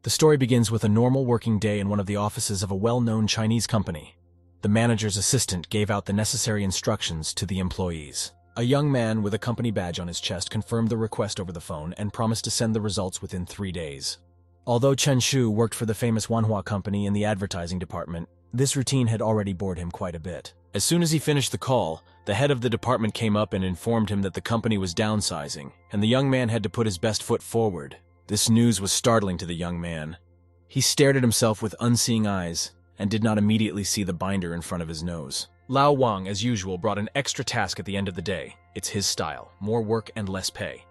The story begins with a normal working day in one of the offices of a well-known Chinese company. The manager's assistant gave out the necessary instructions to the employees. A young man with a company badge on his chest confirmed the request over the phone and promised to send the results within 3 days. Although Chen Shu worked for the famous Manhwa company in the advertising department, this routine had already bored him quite a bit. As soon as he finished the call, the head of the department came up and informed him that the company was downsizing, and the young man had to put his best foot forward. This news was startling to the young man. He stared at himself with unseeing eyes and did not immediately see the binder in front of his nose. Lao Wang, as usual, brought an extra task at the end of the day. It's his style: more work and less pay.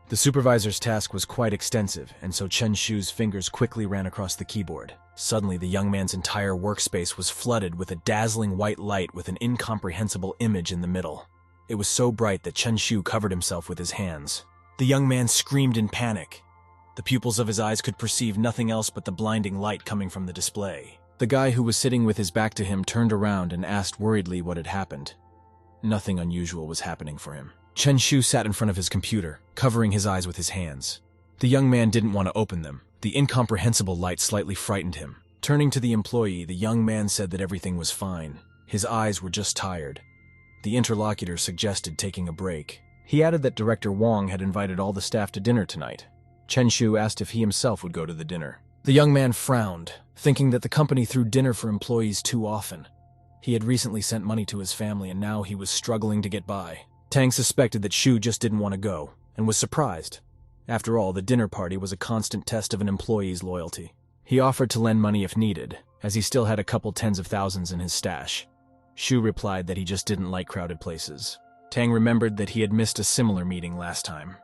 The supervisor's task was quite extensive, and so Chen Shu's fingers quickly ran across the keyboard. Suddenly, the young man's entire workspace was flooded with a dazzling white light with an incomprehensible image in the middle. It was so bright that Chen Shu covered himself with his hands. The young man screamed in panic. The pupils of his eyes could perceive nothing else but the blinding light coming from the display. The guy who was sitting with his back to him turned around and asked worriedly what had happened. Nothing unusual was happening for him. Chen Shu sat in front of his computer, covering his eyes with his hands. The young man didn't want to open them. The incomprehensible light slightly frightened him. Turning to the employee, the young man said that everything was fine. His eyes were just tired. The interlocutor suggested taking a break. He added that Director Wang had invited all the staff to dinner tonight. Chen Shu asked if he himself would go to the dinner. The young man frowned, thinking that the company threw dinner for employees too often. He had recently sent money to his family and now he was struggling to get by. Tang suspected that Shu just didn't want to go, and was surprised. After all, the dinner party was a constant test of an employee's loyalty. He offered to lend money if needed, as he still had a couple tens of thousands in his stash. Shu replied that he just didn't like crowded places. Tang remembered that he had missed a similar meeting last time.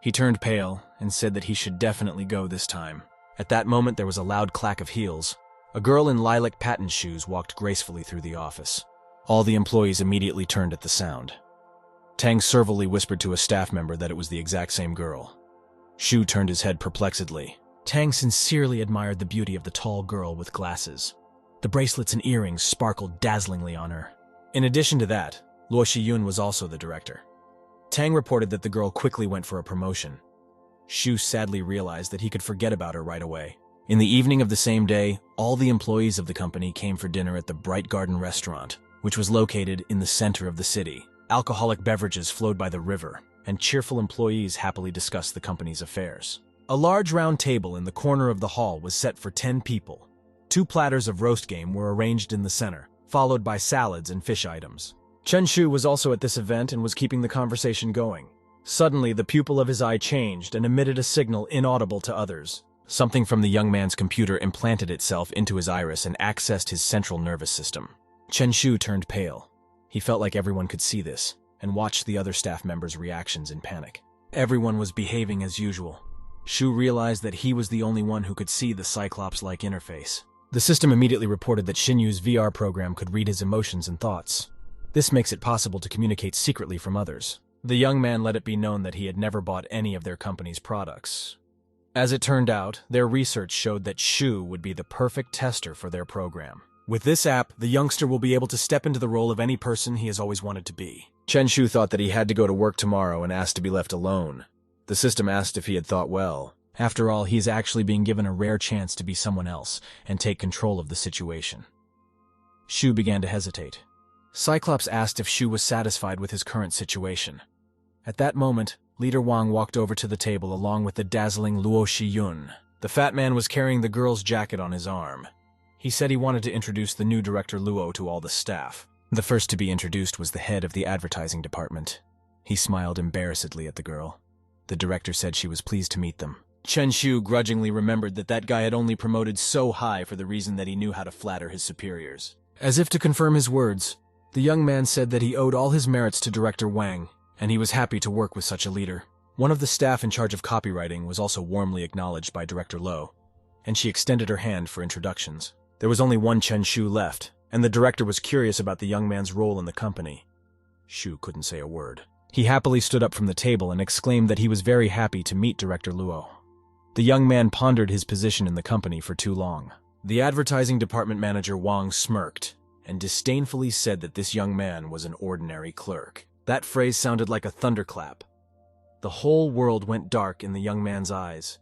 He turned pale and said that he should definitely go this time. At that moment, there was a loud clack of heels. A girl in lilac patent shoes walked gracefully through the office. All the employees immediately turned at the sound. Tang servilely whispered to a staff member that it was the exact same girl. Shu turned his head perplexedly. Tang sincerely admired the beauty of the tall girl with glasses. The bracelets and earrings sparkled dazzlingly on her. In addition to that, Luo Shiyun was also the director. Tang reported that the girl quickly went for a promotion. Shu sadly realized that he could forget about her right away. In the evening of the same day, all the employees of the company came for dinner at the Bright Garden restaurant, which was located in the center of the city. Alcoholic beverages flowed by the river, and cheerful employees happily discussed the company's affairs. A large round table in the corner of the hall was set for 10 people. 2 platters of roast game were arranged in the center, followed by salads and fish items. Chen Shu was also at this event and was keeping the conversation going. Suddenly, the pupil of his eye changed and emitted a signal inaudible to others. Something from the young man's computer implanted itself into his iris and accessed his central nervous system. Chen Shu turned pale. He felt like everyone could see this, and watched the other staff members' reactions in panic. Everyone was behaving as usual. Shu realized that he was the only one who could see the Cyclops-like interface. The system immediately reported that Shinyu's VR program could read his emotions and thoughts. This makes it possible to communicate secretly from others. The young man let it be known that he had never bought any of their company's products. As it turned out, their research showed that Shu would be the perfect tester for their program. With this app, the youngster will be able to step into the role of any person he has always wanted to be. Chen Shu thought that he had to go to work tomorrow and asked to be left alone. The system asked if he had thought well. After all, he is actually being given a rare chance to be someone else and take control of the situation. Shu began to hesitate. Cyclops asked if Shu was satisfied with his current situation. At that moment, Leader Wang walked over to the table along with the dazzling Luo Shiyun. The fat man was carrying the girl's jacket on his arm. He said he wanted to introduce the new director Luo to all the staff. The first to be introduced was the head of the advertising department. He smiled embarrassedly at the girl. The director said she was pleased to meet them. Chen Shu grudgingly remembered that that guy had only promoted so high for the reason that he knew how to flatter his superiors. As if to confirm his words, the young man said that he owed all his merits to Director Wang, and he was happy to work with such a leader. One of the staff in charge of copywriting was also warmly acknowledged by Director Lo, and she extended her hand for introductions. There was only one Chen Shu left, and the director was curious about the young man's role in the company. Shu couldn't say a word. He happily stood up from the table and exclaimed that he was very happy to meet Director Luo. The young man pondered his position in the company for too long. The advertising department manager Wang smirked and disdainfully said that this young man was an ordinary clerk. That phrase sounded like a thunderclap. The whole world went dark in the young man's eyes.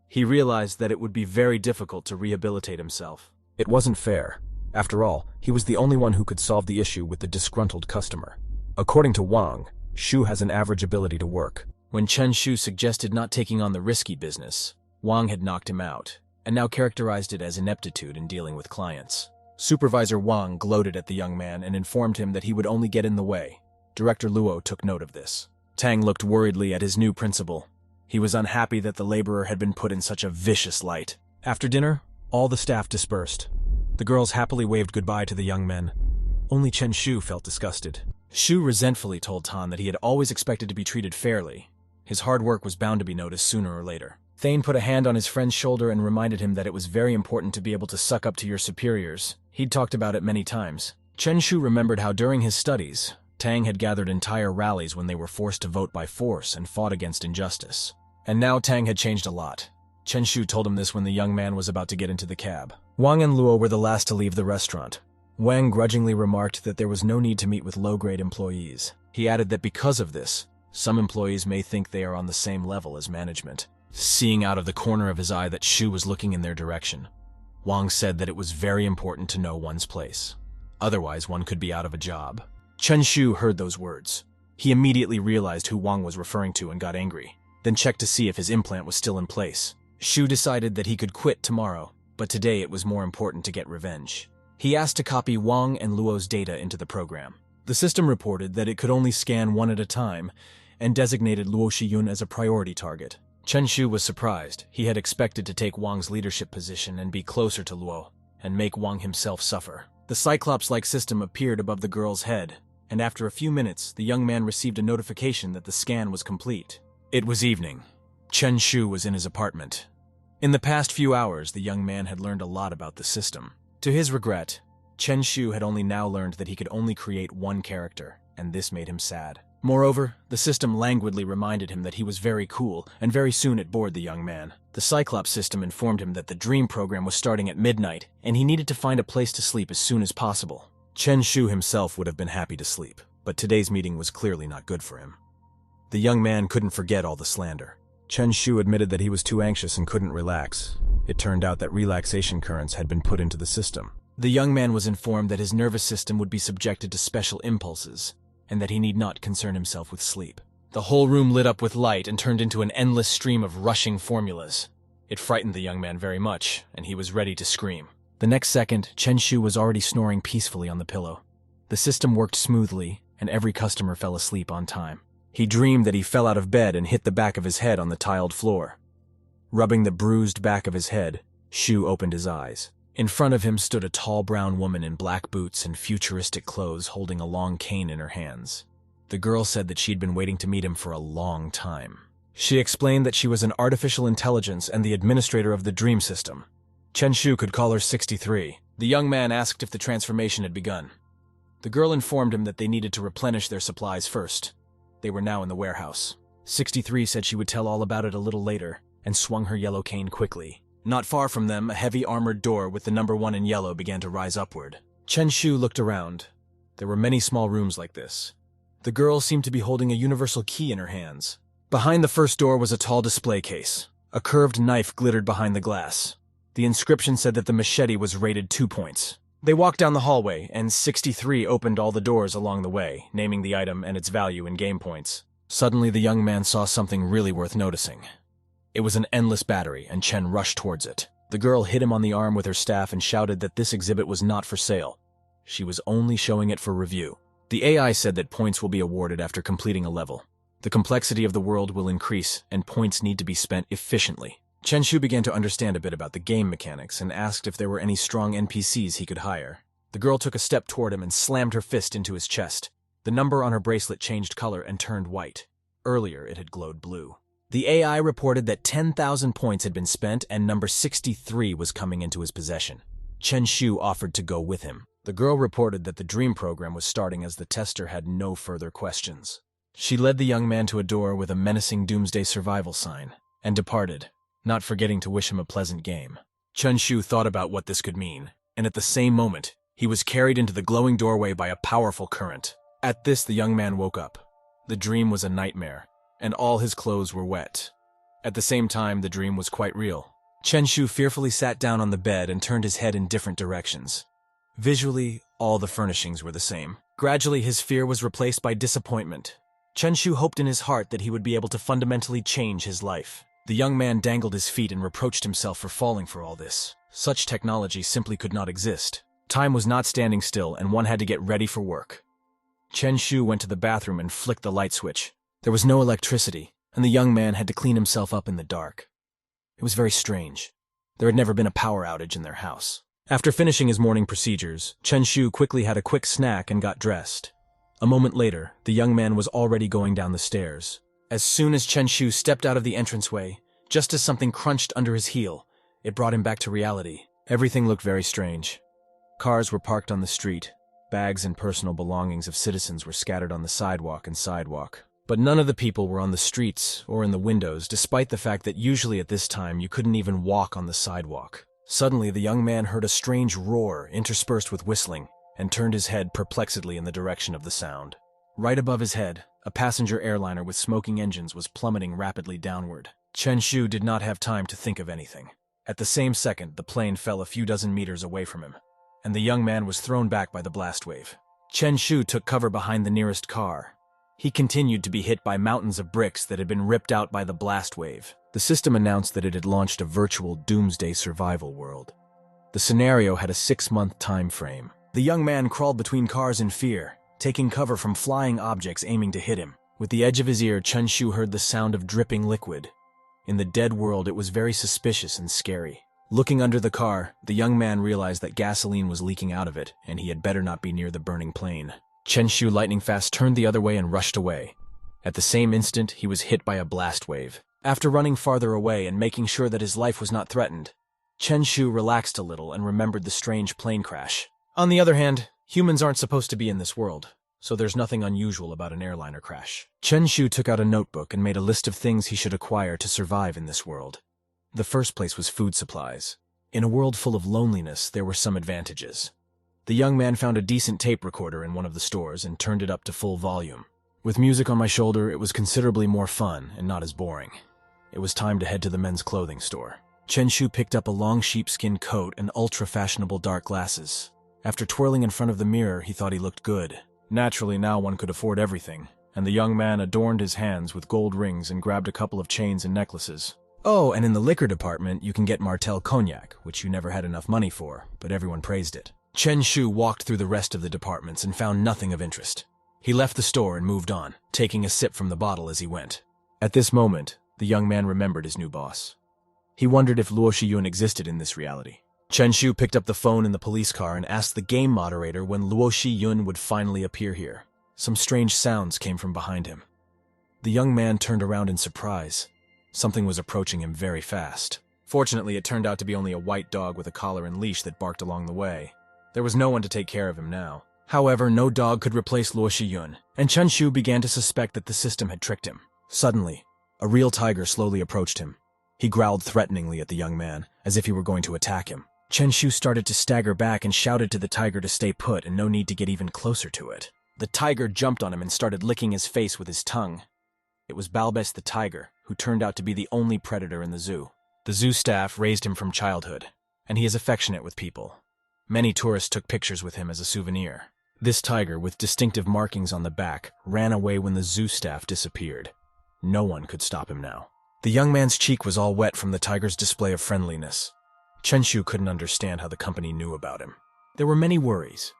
He realized that it would be very difficult to rehabilitate himself. It wasn't fair. After all, he was the only one who could solve the issue with the disgruntled customer. According to Wang, Shu has an average ability to work. When Chen Shu suggested not taking on the risky business, Wang had knocked him out, and now characterized it as ineptitude in dealing with clients. Supervisor Wang gloated at the young man and informed him that he would only get in the way. Director Luo took note of this. Tang looked worriedly at his new principal. He was unhappy that the laborer had been put in such a vicious light. After dinner, all the staff dispersed. The girls happily waved goodbye to the young men. Only Chen Shu felt disgusted. Shu resentfully told Tan that he had always expected to be treated fairly. His hard work was bound to be noticed sooner or later. Thane put a hand on his friend's shoulder and reminded him that it was very important to be able to suck up to your superiors. He'd talked about it many times. Chen Shu remembered how during his studies, Tang had gathered entire rallies when they were forced to vote by force and fought against injustice. And now Tang had changed a lot. Chen Shu told him this when the young man was about to get into the cab. Wang and Luo were the last to leave the restaurant. Wang grudgingly remarked that there was no need to meet with low-grade employees. He added that because of this, some employees may think they are on the same level as management. Seeing out of the corner of his eye that Shu was looking in their direction, Wang said that it was very important to know one's place. Otherwise, one could be out of a job. Chen Shu heard those words. He immediately realized who Wang was referring to and got angry, then checked to see if his implant was still in place. Shu decided that he could quit tomorrow, but today it was more important to get revenge. He asked to copy Wang and Luo's data into the program. The system reported that it could only scan one at a time and designated Luo Shiyun as a priority target. Chen Shu was surprised. He had expected to take Wang's leadership position and be closer to Luo, and make Wang himself suffer. The Cyclops-like system appeared above the girl's head, and after a few minutes, the young man received a notification that the scan was complete. It was evening. Chen Shu was in his apartment. In the past few hours, the young man had learned a lot about the system. To his regret, Chen Shu had only now learned that he could only create one character, and this made him sad. Moreover, the system languidly reminded him that he was very cool, and very soon it bored the young man. The Cyclops system informed him that the dream program was starting at midnight, and he needed to find a place to sleep as soon as possible. Chen Shu himself would have been happy to sleep, but today's meeting was clearly not good for him. The young man couldn't forget all the slander. Chen Shu admitted that he was too anxious and couldn't relax. It turned out that relaxation currents had been put into the system. The young man was informed that his nervous system would be subjected to special impulses, and that he need not concern himself with sleep. The whole room lit up with light and turned into an endless stream of rushing formulas. It frightened the young man very much, and he was ready to scream. The next second, Chen Shu was already snoring peacefully on the pillow. The system worked smoothly, and every customer fell asleep on time. He dreamed that he fell out of bed and hit the back of his head on the tiled floor. Rubbing the bruised back of his head, Shu opened his eyes. In front of him stood a tall brown woman in black boots and futuristic clothes holding a long cane in her hands. The girl said that she'd been waiting to meet him for a long time. She explained that she was an artificial intelligence and the administrator of the dream system. Chen Shu could call her 63. The young man asked if the transformation had begun. The girl informed him that they needed to replenish their supplies first. They were now in the warehouse. 63 said she would tell all about it a little later, and swung her yellow cane quickly. Not far from them, a heavy armored door with the number 1 in yellow began to rise upward. Chen Shu looked around. There were many small rooms like this. The girl seemed to be holding a universal key in her hands. Behind the first door was a tall display case. A curved knife glittered behind the glass. The inscription said that the machete was rated 2 points. They walked down the hallway, and 63 opened all the doors along the way, naming the item and its value in game points. Suddenly, the young man saw something really worth noticing. It was an endless battery, and Chen rushed towards it. The girl hit him on the arm with her staff and shouted that this exhibit was not for sale. She was only showing it for review. The AI said that points will be awarded after completing a level. The complexity of the world will increase, and points need to be spent efficiently. Chen Shu began to understand a bit about the game mechanics and asked if there were any strong NPCs he could hire. The girl took a step toward him and slammed her fist into his chest. The number on her bracelet changed color and turned white. Earlier, it had glowed blue. The AI reported that 10,000 points had been spent and number 63 was coming into his possession. Chen Shu offered to go with him. The girl reported that the dream program was starting as the tester had no further questions. She led the young man to a door with a menacing Doomsday survival sign, and departed, not forgetting to wish him a pleasant game. Chen Shu thought about what this could mean, and at the same moment, he was carried into the glowing doorway by a powerful current. At this, the young man woke up. The dream was a nightmare, and all his clothes were wet. At the same time, the dream was quite real. Chen Shu fearfully sat down on the bed and turned his head in different directions. Visually, all the furnishings were the same. Gradually, his fear was replaced by disappointment. Chen Shu hoped in his heart that he would be able to fundamentally change his life. The young man dangled his feet and reproached himself for falling for all this. Such technology simply could not exist. Time was not standing still, and one had to get ready for work. Chen Shu went to the bathroom and flicked the light switch. There was no electricity, and the young man had to clean himself up in the dark. It was very strange. There had never been a power outage in their house. After finishing his morning procedures, Chen Shu quickly had a quick snack and got dressed. A moment later, the young man was already going down the stairs. As soon as Chen Shu stepped out of the entranceway, just as something crunched under his heel, it brought him back to reality. Everything looked very strange. Cars were parked on the street. Bags and personal belongings of citizens were scattered on the sidewalk. But none of the people were on the streets or in the windows, despite the fact that usually at this time you couldn't even walk on the sidewalk. Suddenly, the young man heard a strange roar interspersed with whistling and turned his head perplexedly in the direction of the sound. Right above his head, a passenger airliner with smoking engines was plummeting rapidly downward. Chen Shu did not have time to think of anything. At the same second, the plane fell a few dozen meters away from him, and the young man was thrown back by the blast wave. Chen Shu took cover behind the nearest car. He continued to be hit by mountains of bricks that had been ripped out by the blast wave. The system announced that it had launched a virtual Doomsday survival world. The scenario had a 6-month time frame. The young man crawled between cars in fear, taking cover from flying objects aiming to hit him. With the edge of his ear, Chen Shu heard the sound of dripping liquid. In the dead world, it was very suspicious and scary. Looking under the car, the young man realized that gasoline was leaking out of it, and he had better not be near the burning plane. Chen Shu lightning fast turned the other way and rushed away. At the same instant, he was hit by a blast wave. After running farther away and making sure that his life was not threatened, Chen Shu relaxed a little and remembered the strange plane crash. On the other hand, humans aren't supposed to be in this world, so there's nothing unusual about an airliner crash. Chen Shu took out a notebook and made a list of things he should acquire to survive in this world. The first place was food supplies. In a world full of loneliness, there were some advantages. The young man found a decent tape recorder in one of the stores and turned it up to full volume. With music on my shoulder, it was considerably more fun and not as boring. It was time to head to the men's clothing store. Chen Shu picked up a long sheepskin coat and ultra-fashionable dark glasses. After twirling in front of the mirror, he thought he looked good. Naturally, now one could afford everything, and the young man adorned his hands with gold rings and grabbed a couple of chains and necklaces. Oh, and in the liquor department, you can get Martell cognac, which you never had enough money for, but everyone praised it. Chen Shu walked through the rest of the departments and found nothing of interest. He left the store and moved on, taking a sip from the bottle as he went. At this moment, the young man remembered his new boss. He wondered if Luo Shiyun existed in this reality. Chen Shu picked up the phone in the police car and asked the game moderator when Luo Shiyun would finally appear here. Some strange sounds came from behind him. The young man turned around in surprise. Something was approaching him very fast. Fortunately, it turned out to be only a white dog with a collar and leash that barked along the way. There was no one to take care of him now. However, no dog could replace Luo Shiyun, and Chen Shu began to suspect that the system had tricked him. Suddenly, a real tiger slowly approached him. He growled threateningly at the young man, as if he were going to attack him. Chen Shu started to stagger back and shouted to the tiger to stay put and no need to get even closer to it. The tiger jumped on him and started licking his face with his tongue. It was Balbes the tiger, who turned out to be the only predator in the zoo. The zoo staff raised him from childhood, and he is affectionate with people. Many tourists took pictures with him as a souvenir. This tiger, with distinctive markings on the back, ran away when the zoo staff disappeared. No one could stop him now. The young man's cheek was all wet from the tiger's display of friendliness. Chen Shu couldn't understand how the company knew about him. There were many worries,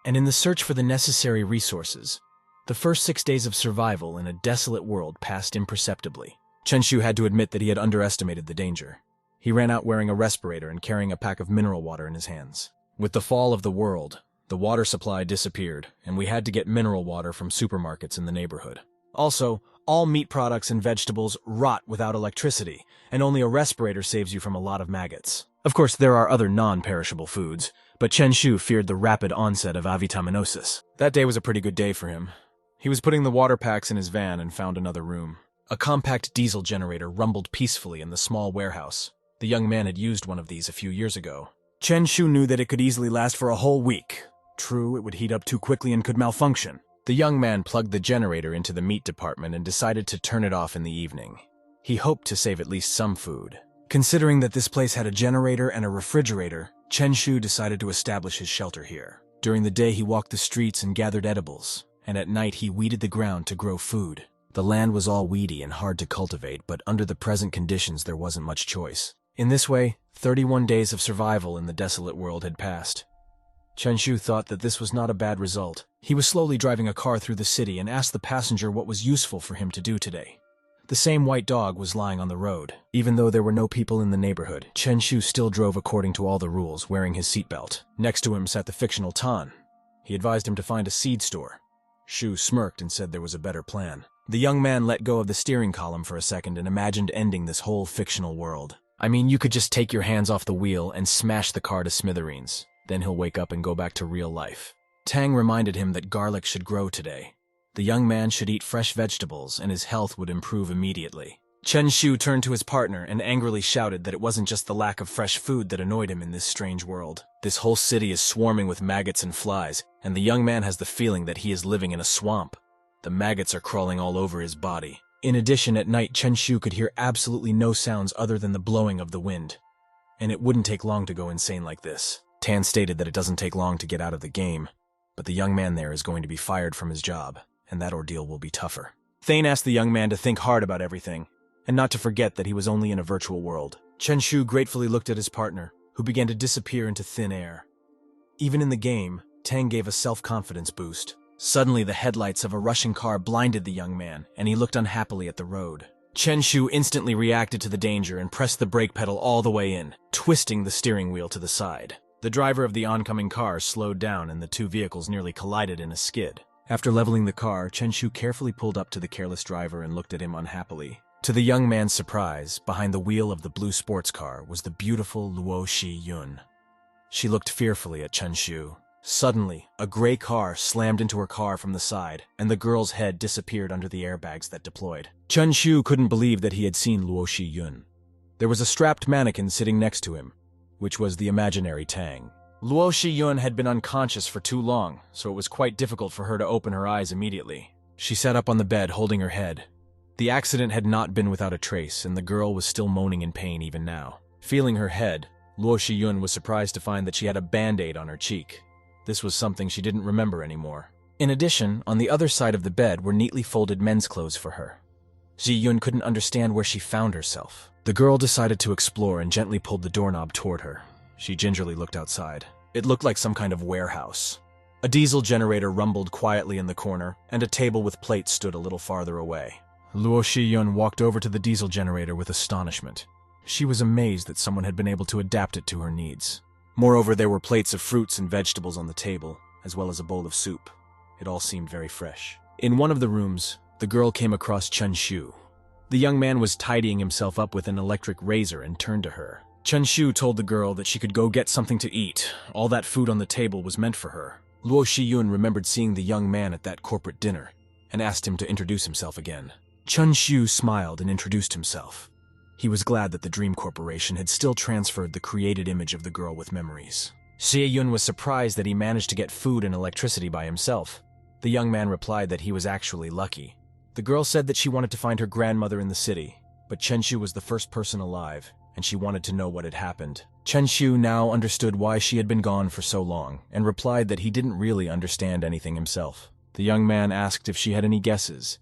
and in the search for the necessary resources, the first 6 days of survival in a desolate world passed imperceptibly. Chen Shu had to admit that he had underestimated the danger. He ran out wearing a respirator and carrying a pack of mineral water in his hands. With the fall of the world, the water supply disappeared, and we had to get mineral water from supermarkets in the neighborhood. Also, all meat products and vegetables rot without electricity, and only a respirator saves you from a lot of maggots. Of course, there are other non-perishable foods, but Chen Shu feared the rapid onset of avitaminosis. That day was a pretty good day for him. He was putting the water packs in his van and found another room. A compact diesel generator rumbled peacefully in the small warehouse. The young man had used one of these a few years ago. Chen Shu knew that it could easily last for a whole week. True, it would heat up too quickly and could malfunction. The young man plugged the generator into the meat department and decided to turn it off in the evening. He hoped to save at least some food. Considering that this place had a generator and a refrigerator, Chen Shu decided to establish his shelter here. During the day, he walked the streets and gathered edibles, and at night he weeded the ground to grow food. The land was all weedy and hard to cultivate, but under the present conditions there wasn't much choice. In this way, 31 days of survival in the desolate world had passed. Chen Shu thought that this was not a bad result. He was slowly driving a car through the city and asked the passenger what was useful for him to do today. The same white dog was lying on the road. Even though there were no people in the neighborhood, Chen Shu still drove according to all the rules, wearing his seatbelt. Next to him sat the fictional Tan. He advised him to find a seed store. Shu smirked and said there was a better plan. The young man let go of the steering column for a second and imagined ending this whole fictional world. I mean, you could just take your hands off the wheel and smash the car to smithereens. Then he'll wake up and go back to real life. Tang reminded him that garlic should grow today. The young man should eat fresh vegetables and his health would improve immediately. Chen Shu turned to his partner and angrily shouted that it wasn't just the lack of fresh food that annoyed him in this strange world. This whole city is swarming with maggots and flies, and the young man has the feeling that he is living in a swamp. The maggots are crawling all over his body. In addition, at night, Chen Shu could hear absolutely no sounds other than the blowing of the wind. And it wouldn't take long to go insane like this. Tan stated that it doesn't take long to get out of the game, but the young man there is going to be fired from his job, and that ordeal will be tougher. Thane asked the young man to think hard about everything, and not to forget that he was only in a virtual world. Chen Shu gratefully looked at his partner, who began to disappear into thin air. Even in the game, Tang gave a self-confidence boost. Suddenly, the headlights of a rushing car blinded the young man, and he looked unhappily at the road. Chen Shu instantly reacted to the danger and pressed the brake pedal all the way in, twisting the steering wheel to the side. The driver of the oncoming car slowed down and the two vehicles nearly collided in a skid. After leveling the car, Chen Shu carefully pulled up to the careless driver and looked at him unhappily. To the young man's surprise, behind the wheel of the blue sports car was the beautiful Luo Shi-yun. She looked fearfully at Chen Shu. Suddenly, a gray car slammed into her car from the side, and the girl's head disappeared under the airbags that deployed. Chen Shu couldn't believe that he had seen Luo Shi-yun. There was a strapped mannequin sitting next to him, which was the imaginary Tang. Luo Shi-yun had been unconscious for too long, so it was quite difficult for her to open her eyes immediately. She sat up on the bed, holding her head. The accident had not been without a trace, and the girl was still moaning in pain even now. Feeling her head, Luo Shi-yun was surprised to find that she had a band-aid on her cheek. This was something she didn't remember anymore. In addition, on the other side of the bed were neatly folded men's clothes for her. Ji-yun couldn't understand where she found herself. The girl decided to explore and gently pulled the doorknob toward her. She gingerly looked outside. It looked like some kind of warehouse. A diesel generator rumbled quietly in the corner, and a table with plates stood a little farther away. Luo Shi-yun walked over to the diesel generator with astonishment. She was amazed that someone had been able to adapt it to her needs. Moreover, there were plates of fruits and vegetables on the table, as well as a bowl of soup. It all seemed very fresh. In one of the rooms, the girl came across Chen Shu. The young man was tidying himself up with an electric razor and turned to her. Chen Shu told the girl that she could go get something to eat. All that food on the table was meant for her. Luo Shi-yun remembered seeing the young man at that corporate dinner and asked him to introduce himself again. Chen Shu smiled and introduced himself. He was glad that the Dream Corporation had still transferred the created image of the girl with memories. Xie-yun was surprised that he managed to get food and electricity by himself. The young man replied that he was actually lucky. The girl said that she wanted to find her grandmother in the city, but Chen Shu was the first person alive, and she wanted to know what had happened. Chen Shu now understood why she had been gone for so long, and replied that he didn't really understand anything himself. The young man asked if she had any guesses.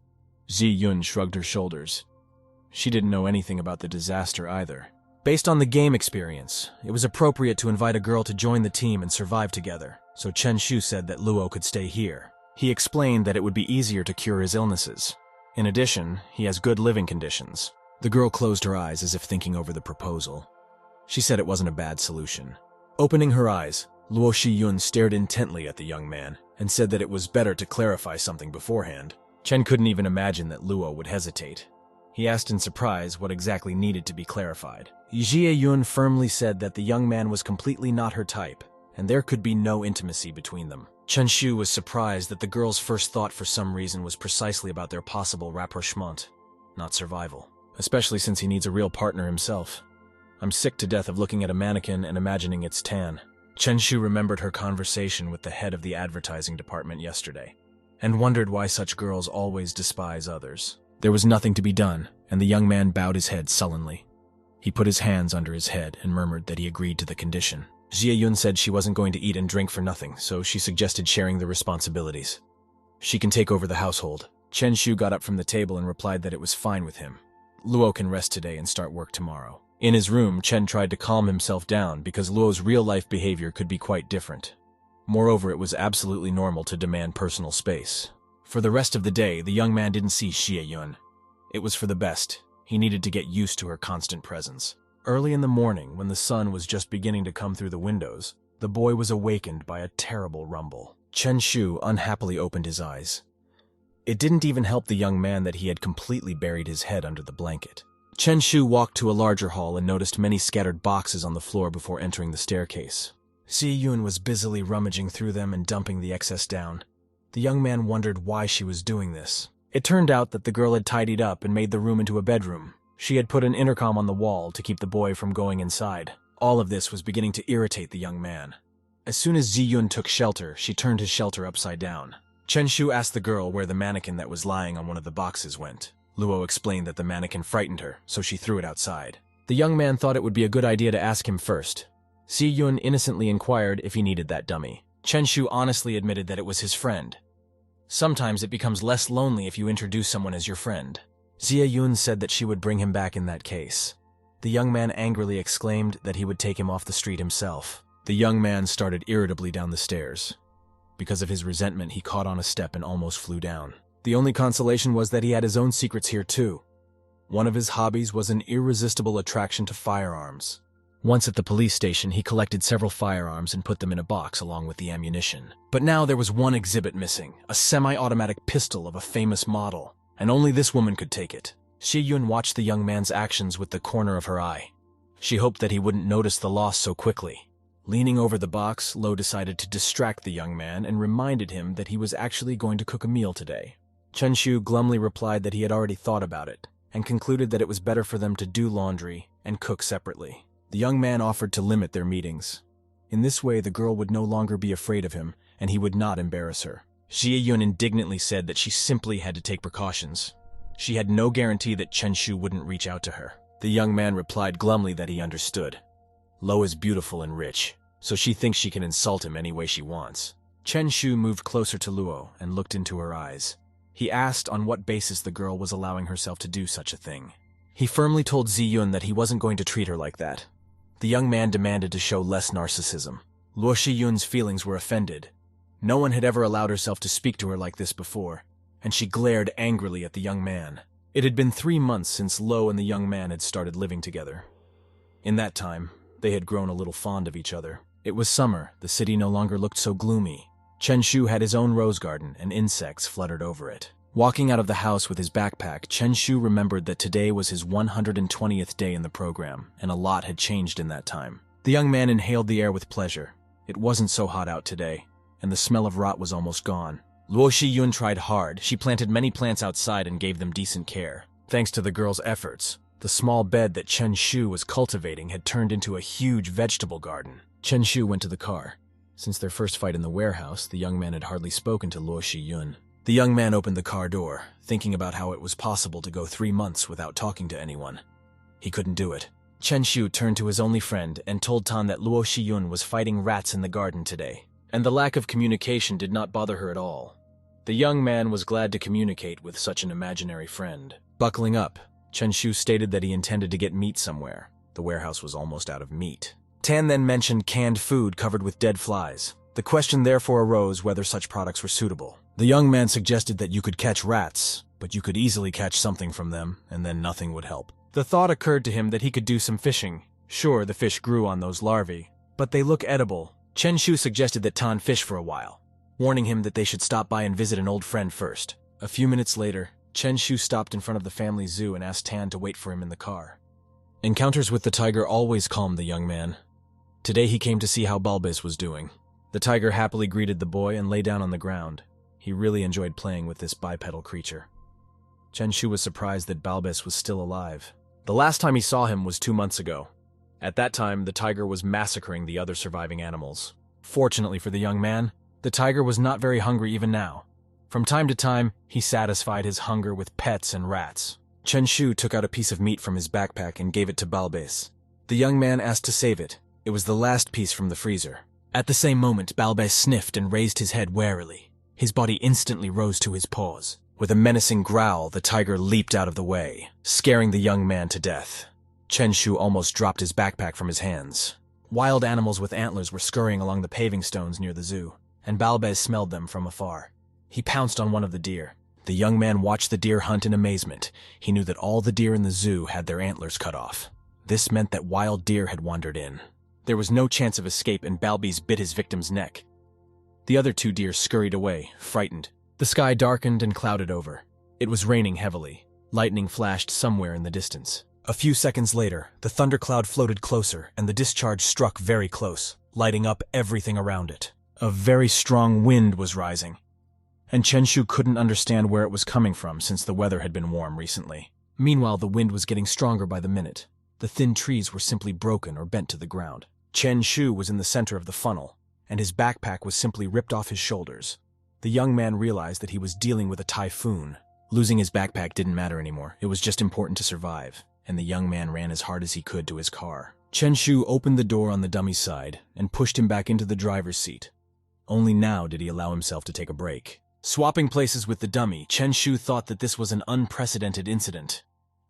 Xie-yun shrugged her shoulders. She didn't know anything about the disaster either. Based on the game experience, it was appropriate to invite a girl to join the team and survive together, so Chen Shu said that Luo could stay here. He explained that it would be easier to cure his illnesses. In addition, he has good living conditions. The girl closed her eyes as if thinking over the proposal. She said it wasn't a bad solution. Opening her eyes, Luo Shi-yun stared intently at the young man and said that it was better to clarify something beforehand. Chen couldn't even imagine that Luo would hesitate. He asked in surprise what exactly needed to be clarified. Jie-yun firmly said that the young man was completely not her type, and there could be no intimacy between them. Chen Shu was surprised that the girl's first thought for some reason was precisely about their possible rapprochement, not survival. Especially since he needs a real partner himself. I'm sick to death of looking at a mannequin and imagining it's tan. Chen Shu remembered her conversation with the head of the advertising department yesterday, and wondered why such girls always despise others. There was nothing to be done, and the young man bowed his head sullenly. He put his hands under his head and murmured that he agreed to the condition. Jia Yun said she wasn't going to eat and drink for nothing, so she suggested sharing the responsibilities. She can take over the household. Chen Shu got up from the table and replied that it was fine with him. Luo can rest today and start work tomorrow. In his room, Chen tried to calm himself down because Luo's real-life behavior could be quite different. Moreover, it was absolutely normal to demand personal space. For the rest of the day, the young man didn't see Xie Yun. It was for the best. He needed to get used to her constant presence. Early in the morning, when the sun was just beginning to come through the windows, the boy was awakened by a terrible rumble. Chen Shu unhappily opened his eyes. It didn't even help the young man that he had completely buried his head under the blanket. Chen Shu walked to a larger hall and noticed many scattered boxes on the floor before entering the staircase. Xie Yun was busily rummaging through them and dumping the excess down. The young man wondered why she was doing this. It turned out that the girl had tidied up and made the room into a bedroom. She had put an intercom on the wall to keep the boy from going inside. All of this was beginning to irritate the young man. As soon as Xie Yun took shelter, she turned his shelter upside down. Chen Shu asked the girl where the mannequin that was lying on one of the boxes went. Luo explained that the mannequin frightened her, so she threw it outside. The young man thought it would be a good idea to ask him first. Xie Yun innocently inquired if he needed that dummy. Chen Shu honestly admitted that it was his friend. Sometimes it becomes less lonely if you introduce someone as your friend. Xie Yun said that she would bring him back in that case. The young man angrily exclaimed that he would take him off the street himself. The young man started irritably down the stairs. Because of his resentment, he caught on a step and almost flew down. The only consolation was that he had his own secrets here too. One of his hobbies was an irresistible attraction to firearms. Once at the police station, he collected several firearms and put them in a box along with the ammunition. But now there was one exhibit missing, a semi-automatic pistol of a famous model, and only this woman could take it. Xie Yun watched the young man's actions with the corner of her eye. She hoped that he wouldn't notice the loss so quickly. Leaning over the box, Lo decided to distract the young man and reminded him that he was actually going to cook a meal today. Chen Shu glumly replied that he had already thought about it, and concluded that it was better for them to do laundry and cook separately. The young man offered to limit their meetings. In this way, the girl would no longer be afraid of him, and he would not embarrass her. Xie Yun indignantly said that she simply had to take precautions. She had no guarantee that Chen Shu wouldn't reach out to her. The young man replied glumly that he understood. Lo is beautiful and rich, so she thinks she can insult him any way she wants. Chen Shu moved closer to Luo and looked into her eyes. He asked on what basis the girl was allowing herself to do such a thing. He firmly told Xie Yun that he wasn't going to treat her like that. The young man demanded to show less narcissism. Luo Shiyun's feelings were offended. No one had ever allowed herself to speak to her like this before, and she glared angrily at the young man. It had been 3 months since Lo and the young man had started living together. In that time, they had grown a little fond of each other. It was summer. The city no longer looked so gloomy. Chen Shu had his own rose garden, and insects fluttered over it. Walking out of the house with his backpack, Chen Shu remembered that today was his 120th day in the program, and a lot had changed in that time. The young man inhaled the air with pleasure. It wasn't so hot out today, and the smell of rot was almost gone. Luo Shiyun tried hard. She planted many plants outside and gave them decent care. Thanks to the girl's efforts, the small bed that Chen Shu was cultivating had turned into a huge vegetable garden. Chen Shu went to the car. Since their first fight in the warehouse, the young man had hardly spoken to Luo Shiyun. The young man opened the car door, thinking about how it was possible to go 3 months without talking to anyone. He couldn't do it. Chen Shu turned to his only friend and told Tan that Luo Shiyun was fighting rats in the garden today, and the lack of communication did not bother her at all. The young man was glad to communicate with such an imaginary friend. Buckling up, Chen Shu stated that he intended to get meat somewhere. The warehouse was almost out of meat. Tan then mentioned canned food covered with dead flies. The question therefore arose whether such products were suitable. The young man suggested that you could catch rats, but you could easily catch something from them, and then nothing would help. The thought occurred to him that he could do some fishing. Sure, the fish grew on those larvae, but they look edible. Chen Shu suggested that Tan fish for a while, warning him that they should stop by and visit an old friend first. A few minutes later, Chen Shu stopped in front of the family zoo and asked Tan to wait for him in the car. Encounters with the tiger always calmed the young man. Today he came to see how Balbis was doing. The tiger happily greeted the boy and lay down on the ground. He really enjoyed playing with this bipedal creature. Chen Shu was surprised that Balbis was still alive. The last time he saw him was 2 months ago. At that time, the tiger was massacring the other surviving animals. Fortunately for the young man, the tiger was not very hungry even now. From time to time, he satisfied his hunger with pets and rats. Chen Shu took out a piece of meat from his backpack and gave it to Balbes. The young man asked to save it. It was the last piece from the freezer. At the same moment, Balbes sniffed and raised his head warily. His body instantly rose to his paws. With a menacing growl, the tiger leaped out of the way, scaring the young man to death. Chen Shu almost dropped his backpack from his hands. Wild animals with antlers were scurrying along the paving stones near the zoo, and Balbes smelled them from afar. He pounced on one of the deer. The young man watched the deer hunt in amazement. He knew that all the deer in the zoo had their antlers cut off. This meant that wild deer had wandered in. There was no chance of escape, and Balbes bit his victim's neck. The other 2 deer scurried away, frightened. The sky darkened and clouded over. It was raining heavily. Lightning flashed somewhere in the distance. A few seconds later, the thundercloud floated closer, and the discharge struck very close, lighting up everything around it. A very strong wind was rising, and Chen Shu couldn't understand where it was coming from since the weather had been warm recently. Meanwhile, the wind was getting stronger by the minute. The thin trees were simply broken or bent to the ground. Chen Shu was in the center of the funnel, and his backpack was simply ripped off his shoulders. The young man realized that he was dealing with a typhoon. Losing his backpack didn't matter anymore. It was just important to survive, and the young man ran as hard as he could to his car. Chen Shu opened the door on the dummy's side and pushed him back into the driver's seat. Only now did he allow himself to take a break. Swapping places with the dummy, Chen Shu thought that this was an unprecedented incident.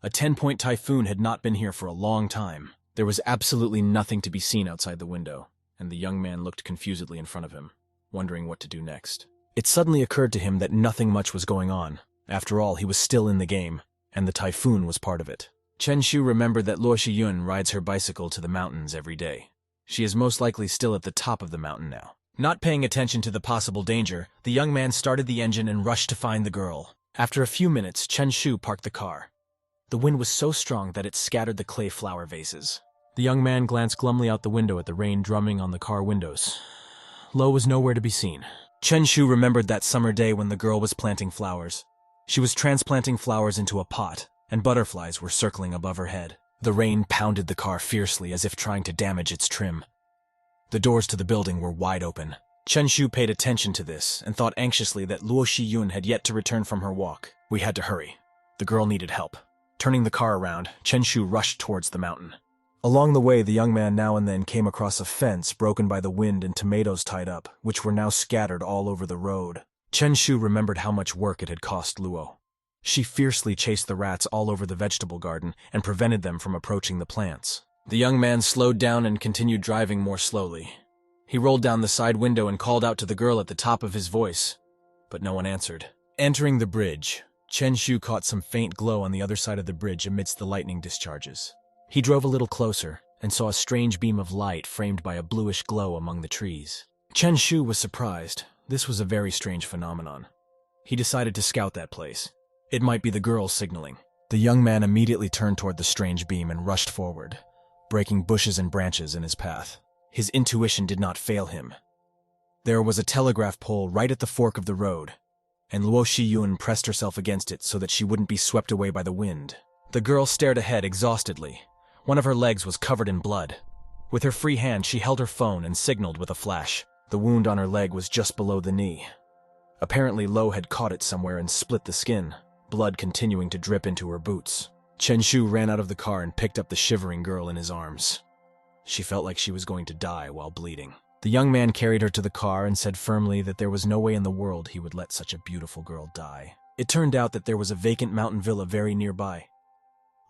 A 10-point typhoon had not been here for a long time. There was absolutely nothing to be seen outside the window, and the young man looked confusedly in front of him, wondering what to do next. It suddenly occurred to him that nothing much was going on. After all, he was still in the game, and the typhoon was part of it. Chen Shu remembered that Luo Shiyun rides her bicycle to the mountains every day. She is most likely still at the top of the mountain now. Not paying attention to the possible danger, the young man started the engine and rushed to find the girl. After a few minutes, Chen Shu parked the car. The wind was so strong that it scattered the clay flower vases. The young man glanced glumly out the window at the rain drumming on the car windows. Luo was nowhere to be seen. Chen Shu remembered that summer day when the girl was planting flowers. She was transplanting flowers into a pot, and butterflies were circling above her head. The rain pounded the car fiercely as if trying to damage its trim. The doors to the building were wide open. Chen Shu paid attention to this and thought anxiously that Luo Shiyun had yet to return from her walk. We had to hurry. The girl needed help. Turning the car around, Chen Shu rushed towards the mountain. Along the way, the young man now and then came across a fence broken by the wind and tomatoes tied up, which were now scattered all over the road. Chen Shu remembered how much work it had cost Luo. She fiercely chased the rats all over the vegetable garden and prevented them from approaching the plants. The young man slowed down and continued driving more slowly. He rolled down the side window and called out to the girl at the top of his voice, but no one answered. Entering the bridge, Chen Shu caught some faint glow on the other side of the bridge amidst the lightning discharges. He drove a little closer and saw a strange beam of light framed by a bluish glow among the trees. Chen Shu was surprised. This was a very strange phenomenon. He decided to scout that place. It might be the girl signaling. The young man immediately turned toward the strange beam and rushed forward, breaking bushes and branches in his path. His intuition did not fail him. There was a telegraph pole right at the fork of the road, and Luo Shiyun pressed herself against it so that she wouldn't be swept away by the wind. The girl stared ahead exhaustedly. One of her legs was covered in blood. With her free hand, she held her phone and signaled with a flash. The wound on her leg was just below the knee. Apparently, Luo had caught it somewhere and split the skin, blood continuing to drip into her boots. Chen Shu ran out of the car and picked up the shivering girl in his arms. She felt like she was going to die while bleeding. The young man carried her to the car and said firmly that there was no way in the world he would let such a beautiful girl die. It turned out that there was a vacant mountain villa very nearby.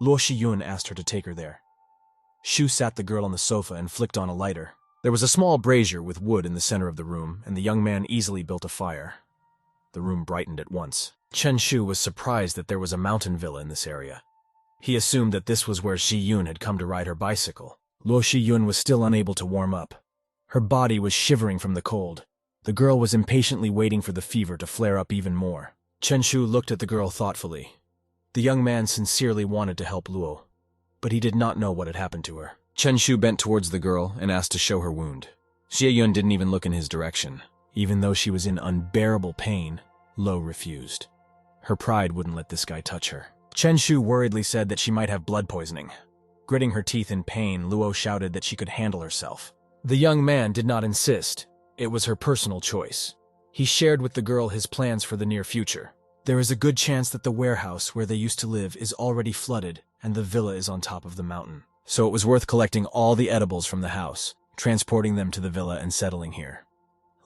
Luo Shiyun asked her to take her there. Shu sat the girl on the sofa and flicked on a lighter. There was a small brazier with wood in the center of the room, and the young man easily built a fire. The room brightened at once. Chen Shu was surprised that there was a mountain villa in this area. He assumed that this was where Shiyun had come to ride her bicycle. Luo Shiyun was still unable to warm up. Her body was shivering from the cold. The girl was impatiently waiting for the fever to flare up even more. Chen Shu looked at the girl thoughtfully. The young man sincerely wanted to help Luo, but he did not know what had happened to her. Chen Shu bent towards the girl and asked to show her wound. Xie didn't even look in his direction. Even though she was in unbearable pain, Luo refused. Her pride wouldn't let this guy touch her. Chen Shu worriedly said that she might have blood poisoning. Gritting her teeth in pain, Luo shouted that she could handle herself. The young man did not insist. It was her personal choice. He shared with the girl his plans for the near future. There is a good chance that the warehouse where they used to live is already flooded and the villa is on top of the mountain. So it was worth collecting all the edibles from the house, transporting them to the villa and settling here.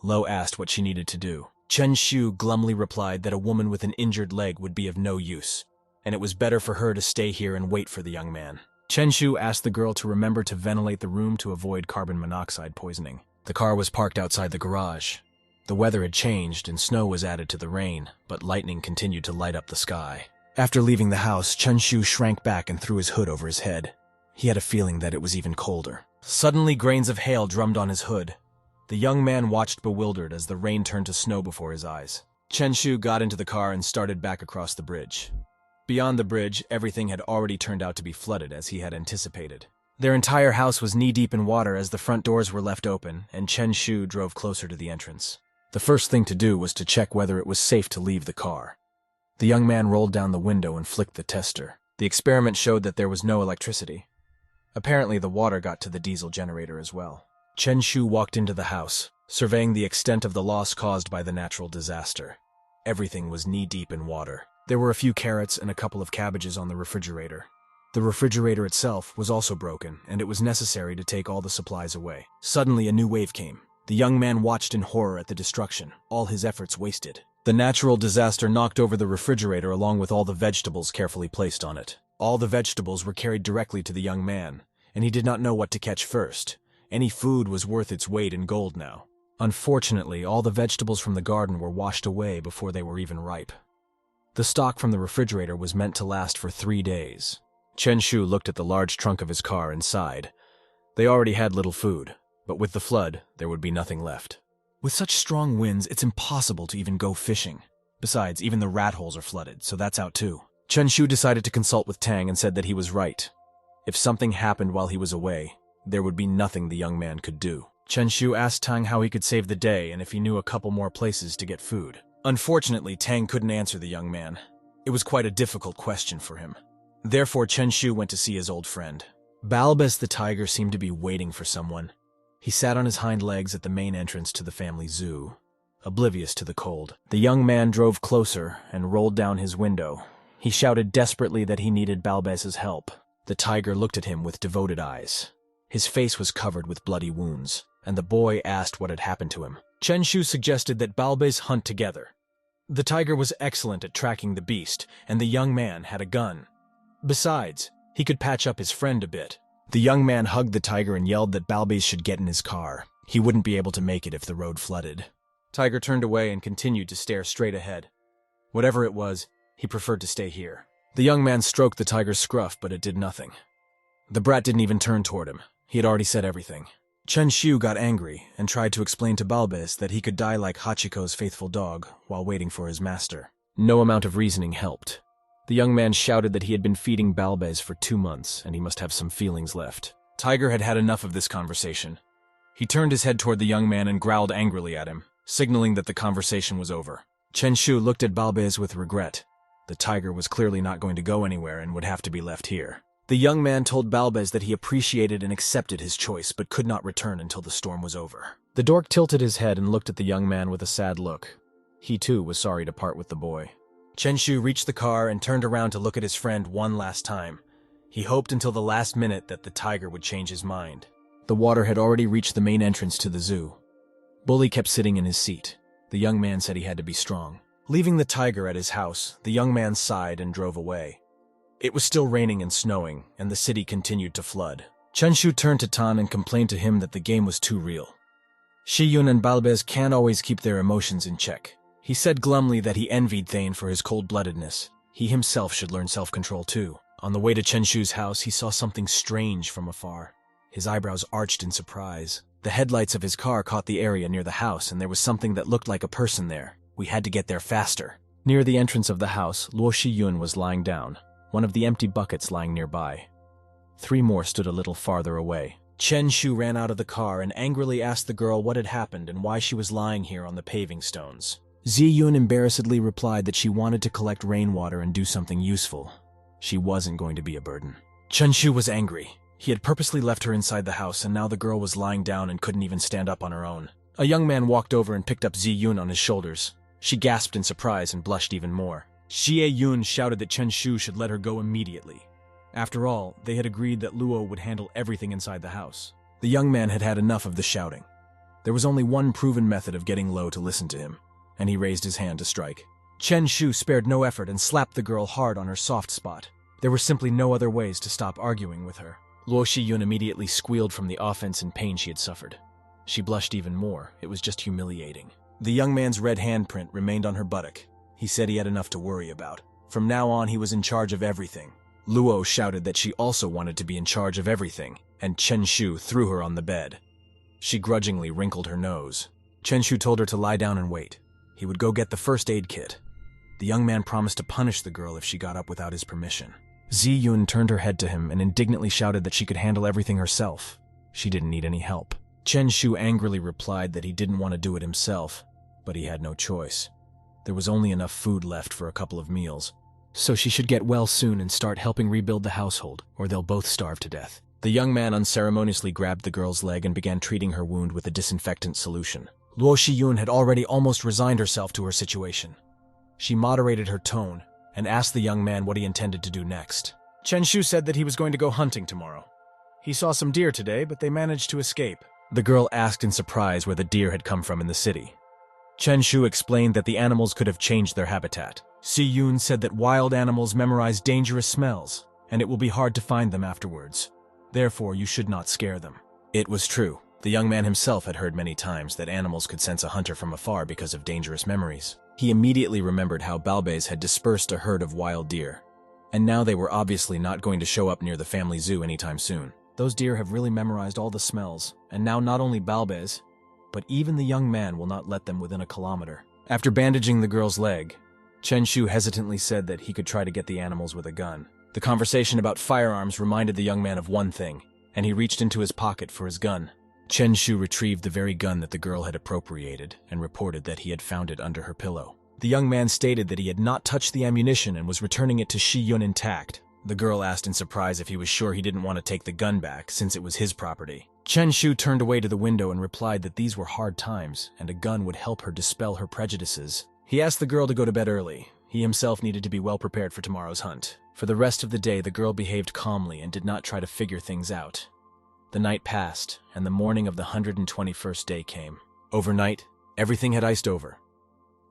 Lo asked what she needed to do. Chen Shu glumly replied that a woman with an injured leg would be of no use, and it was better for her to stay here and wait for the young man. Chen Shu asked the girl to remember to ventilate the room to avoid carbon monoxide poisoning. The car was parked outside the garage. The weather had changed and snow was added to the rain, but lightning continued to light up the sky. After leaving the house, Chen Shu shrank back and threw his hood over his head. He had a feeling that it was even colder. Suddenly, grains of hail drummed on his hood. The young man watched bewildered as the rain turned to snow before his eyes. Chen Shu got into the car and started back across the bridge. Beyond the bridge, everything had already turned out to be flooded as he had anticipated. Their entire house was knee-deep in water as the front doors were left open, and Chen Shu drove closer to the entrance. The first thing to do was to check whether it was safe to leave the car. The young man rolled down the window and flicked the tester. The experiment showed that there was no electricity. Apparently, the water got to the diesel generator as well. Chen Shu walked into the house, surveying the extent of the loss caused by the natural disaster. Everything was knee-deep in water. There were a few carrots and a couple of cabbages on the refrigerator. The refrigerator itself was also broken, and it was necessary to take all the supplies away. Suddenly, a new wave came. The young man watched in horror at the destruction, all his efforts wasted. The natural disaster knocked over the refrigerator along with all the vegetables carefully placed on it. All the vegetables were carried directly to the young man, and he did not know what to catch first. Any food was worth its weight in gold now. Unfortunately, all the vegetables from the garden were washed away before they were even ripe. The stock from the refrigerator was meant to last for 3 days. Chen Shu looked at the large trunk of his car and sighed. They already had little food, but with the flood, there would be nothing left. With such strong winds, it's impossible to even go fishing. Besides, even the rat holes are flooded, so that's out too. Chen Shu decided to consult with Tang and said that he was right. If something happened while he was away, there would be nothing the young man could do. Chen Shu asked Tang how he could save the day and if he knew a couple more places to get food. Unfortunately, Tang couldn't answer the young man. It was quite a difficult question for him. Therefore, Chen Shu went to see his old friend. Balbus the tiger seemed to be waiting for someone. He sat on his hind legs at the main entrance to the family zoo, oblivious to the cold. The young man drove closer and rolled down his window. He shouted desperately that he needed Balbus's help. The tiger looked at him with devoted eyes. His face was covered with bloody wounds, and the boy asked what had happened to him. Chen Shu suggested that Balbus hunt together. The tiger was excellent at tracking the beast, and the young man had a gun. Besides, he could patch up his friend a bit. The young man hugged the tiger and yelled that Balbus should get in his car. He wouldn't be able to make it if the road flooded. Tiger turned away and continued to stare straight ahead. Whatever it was, he preferred to stay here. The young man stroked the tiger's scruff, but it did nothing. The brat didn't even turn toward him. He had already said everything. Chen Shu got angry and tried to explain to Balbus that he could die like Hachiko's faithful dog while waiting for his master. No amount of reasoning helped. The young man shouted that he had been feeding Balbus for 2 months and he must have some feelings left. Tiger had had enough of this conversation. He turned his head toward the young man and growled angrily at him, signaling that the conversation was over. Chen Shu looked at Balbus with regret. The tiger was clearly not going to go anywhere and would have to be left here. The young man told Balbus that he appreciated and accepted his choice, but could not return until the storm was over. The dork tilted his head and looked at the young man with a sad look. He too was sorry to part with the boy. Chen Shu reached the car and turned around to look at his friend one last time. He hoped until the last minute that the tiger would change his mind. The water had already reached the main entrance to the zoo. Bully kept sitting in his seat. The young man said he had to be strong. Leaving the tiger at his house, the young man sighed and drove away. It was still raining and snowing, and the city continued to flood. Chen Shu turned to Tan and complained to him that the game was too real. Shi Yun and Balbus can't always keep their emotions in check. He said glumly that he envied Thane for his cold-bloodedness. He himself should learn self-control too. On the way to Chen Shu's house, he saw something strange from afar. His eyebrows arched in surprise. The headlights of his car caught the area near the house, and there was something that looked like a person there. We had to get there faster. Near the entrance of the house, Luo Shi-yun was lying down, one of the empty buckets lying nearby. 3 more stood a little farther away. Chen Shu ran out of the car and angrily asked the girl what had happened and why she was lying here on the paving stones. Zi-yun embarrassedly replied that she wanted to collect rainwater and do something useful. She wasn't going to be a burden. Chen Shu was angry. He had purposely left her inside the house, and now the girl was lying down and couldn't even stand up on her own. A young man walked over and picked up Zi Yun on his shoulders. She gasped in surprise and blushed even more. Xie Yun shouted that Chen Shu should let her go immediately. After all, they had agreed that Luo would handle everything inside the house. The young man had had enough of the shouting. There was only one proven method of getting Luo to listen to him, and he raised his hand to strike. Chen Shu spared no effort and slapped the girl hard on her soft spot. There were simply no other ways to stop arguing with her. Luo Shiyun immediately squealed from the offense and pain she had suffered. She blushed even more. It was just humiliating. The young man's red handprint remained on her buttock. He said he had enough to worry about. From now on, he was in charge of everything. Luo shouted that she also wanted to be in charge of everything, and Chen Shu threw her on the bed. She grudgingly wrinkled her nose. Chen Shu told her to lie down and wait. He would go get the first aid kit. The young man promised to punish the girl if she got up without his permission. Zi Yun turned her head to him and indignantly shouted that she could handle everything herself. She didn't need any help. Chen Shu angrily replied that he didn't want to do it himself, but he had no choice. There was only enough food left for a couple of meals, so she should get well soon and start helping rebuild the household, or they'll both starve to death. The young man unceremoniously grabbed the girl's leg and began treating her wound with a disinfectant solution. Luo Shiyun had already almost resigned herself to her situation. She moderated her tone and asked the young man what he intended to do next. Chen Shu said that he was going to go hunting tomorrow. He saw some deer today, but they managed to escape. The girl asked in surprise where the deer had come from in the city. Chen Shu explained that the animals could have changed their habitat. Si Yun said that wild animals memorize dangerous smells, and it will be hard to find them afterwards. Therefore, you should not scare them. It was true. The young man himself had heard many times that animals could sense a hunter from afar because of dangerous memories. He immediately remembered how Balbes had dispersed a herd of wild deer, and now they were obviously not going to show up near the family zoo anytime soon. Those deer have really memorized all the smells, and now not only Balbes, but even the young man will not let them within a kilometer. After bandaging the girl's leg, Chen Shu hesitantly said that he could try to get the animals with a gun. The conversation about firearms reminded the young man of one thing, and he reached into his pocket for his gun. Chen Shu retrieved the very gun that the girl had appropriated and reported that he had found it under her pillow. The young man stated that he had not touched the ammunition and was returning it to Shi Yun intact. The girl asked in surprise if he was sure he didn't want to take the gun back since it was his property. Chen Shu turned away to the window and replied that these were hard times and a gun would help her dispel her prejudices. He asked the girl to go to bed early. He himself needed to be well prepared for tomorrow's hunt. For the rest of the day, the girl behaved calmly and did not try to figure things out. The night passed, and the morning of the 121st day came. Overnight, everything had iced over.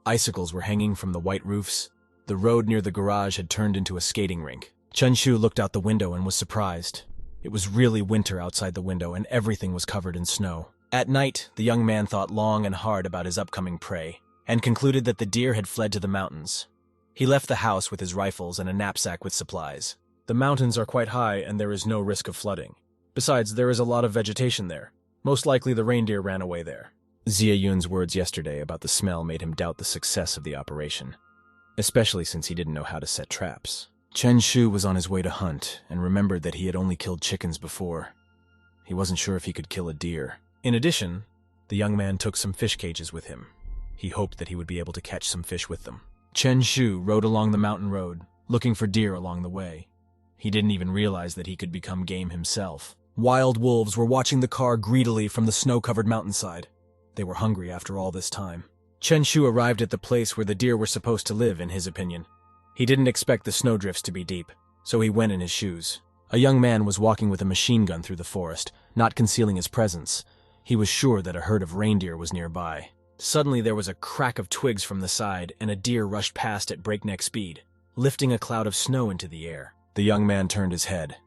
Icicles were hanging from the white roofs. The road near the garage had turned into a skating rink. Chen Shu looked out the window and was surprised. It was really winter outside the window, and everything was covered in snow. At night, the young man thought long and hard about his upcoming prey, and concluded that the deer had fled to the mountains. He left the house with his rifles and a knapsack with supplies. The mountains are quite high, and there is no risk of flooding. Besides, there is a lot of vegetation there. Most likely the reindeer ran away there. Xie Yun's words yesterday about the smell made him doubt the success of the operation, especially since he didn't know how to set traps. Chen Shu was on his way to hunt and remembered that he had only killed chickens before. He wasn't sure if he could kill a deer. In addition, the young man took some fish cages with him. He hoped that he would be able to catch some fish with them. Chen Shu rode along the mountain road, looking for deer along the way. He didn't even realize that he could become game himself. Wild wolves were watching the car greedily from the snow-covered mountainside. They were hungry after all this time. Chen Shu arrived at the place where the deer were supposed to live, in his opinion. He didn't expect the snowdrifts to be deep, so he went in his shoes. A young man was walking with a machine gun through the forest, not concealing his presence. He was sure that a herd of reindeer was nearby. Suddenly there was a crack of twigs from the side, and a deer rushed past at breakneck speed, lifting a cloud of snow into the air. The young man turned his head.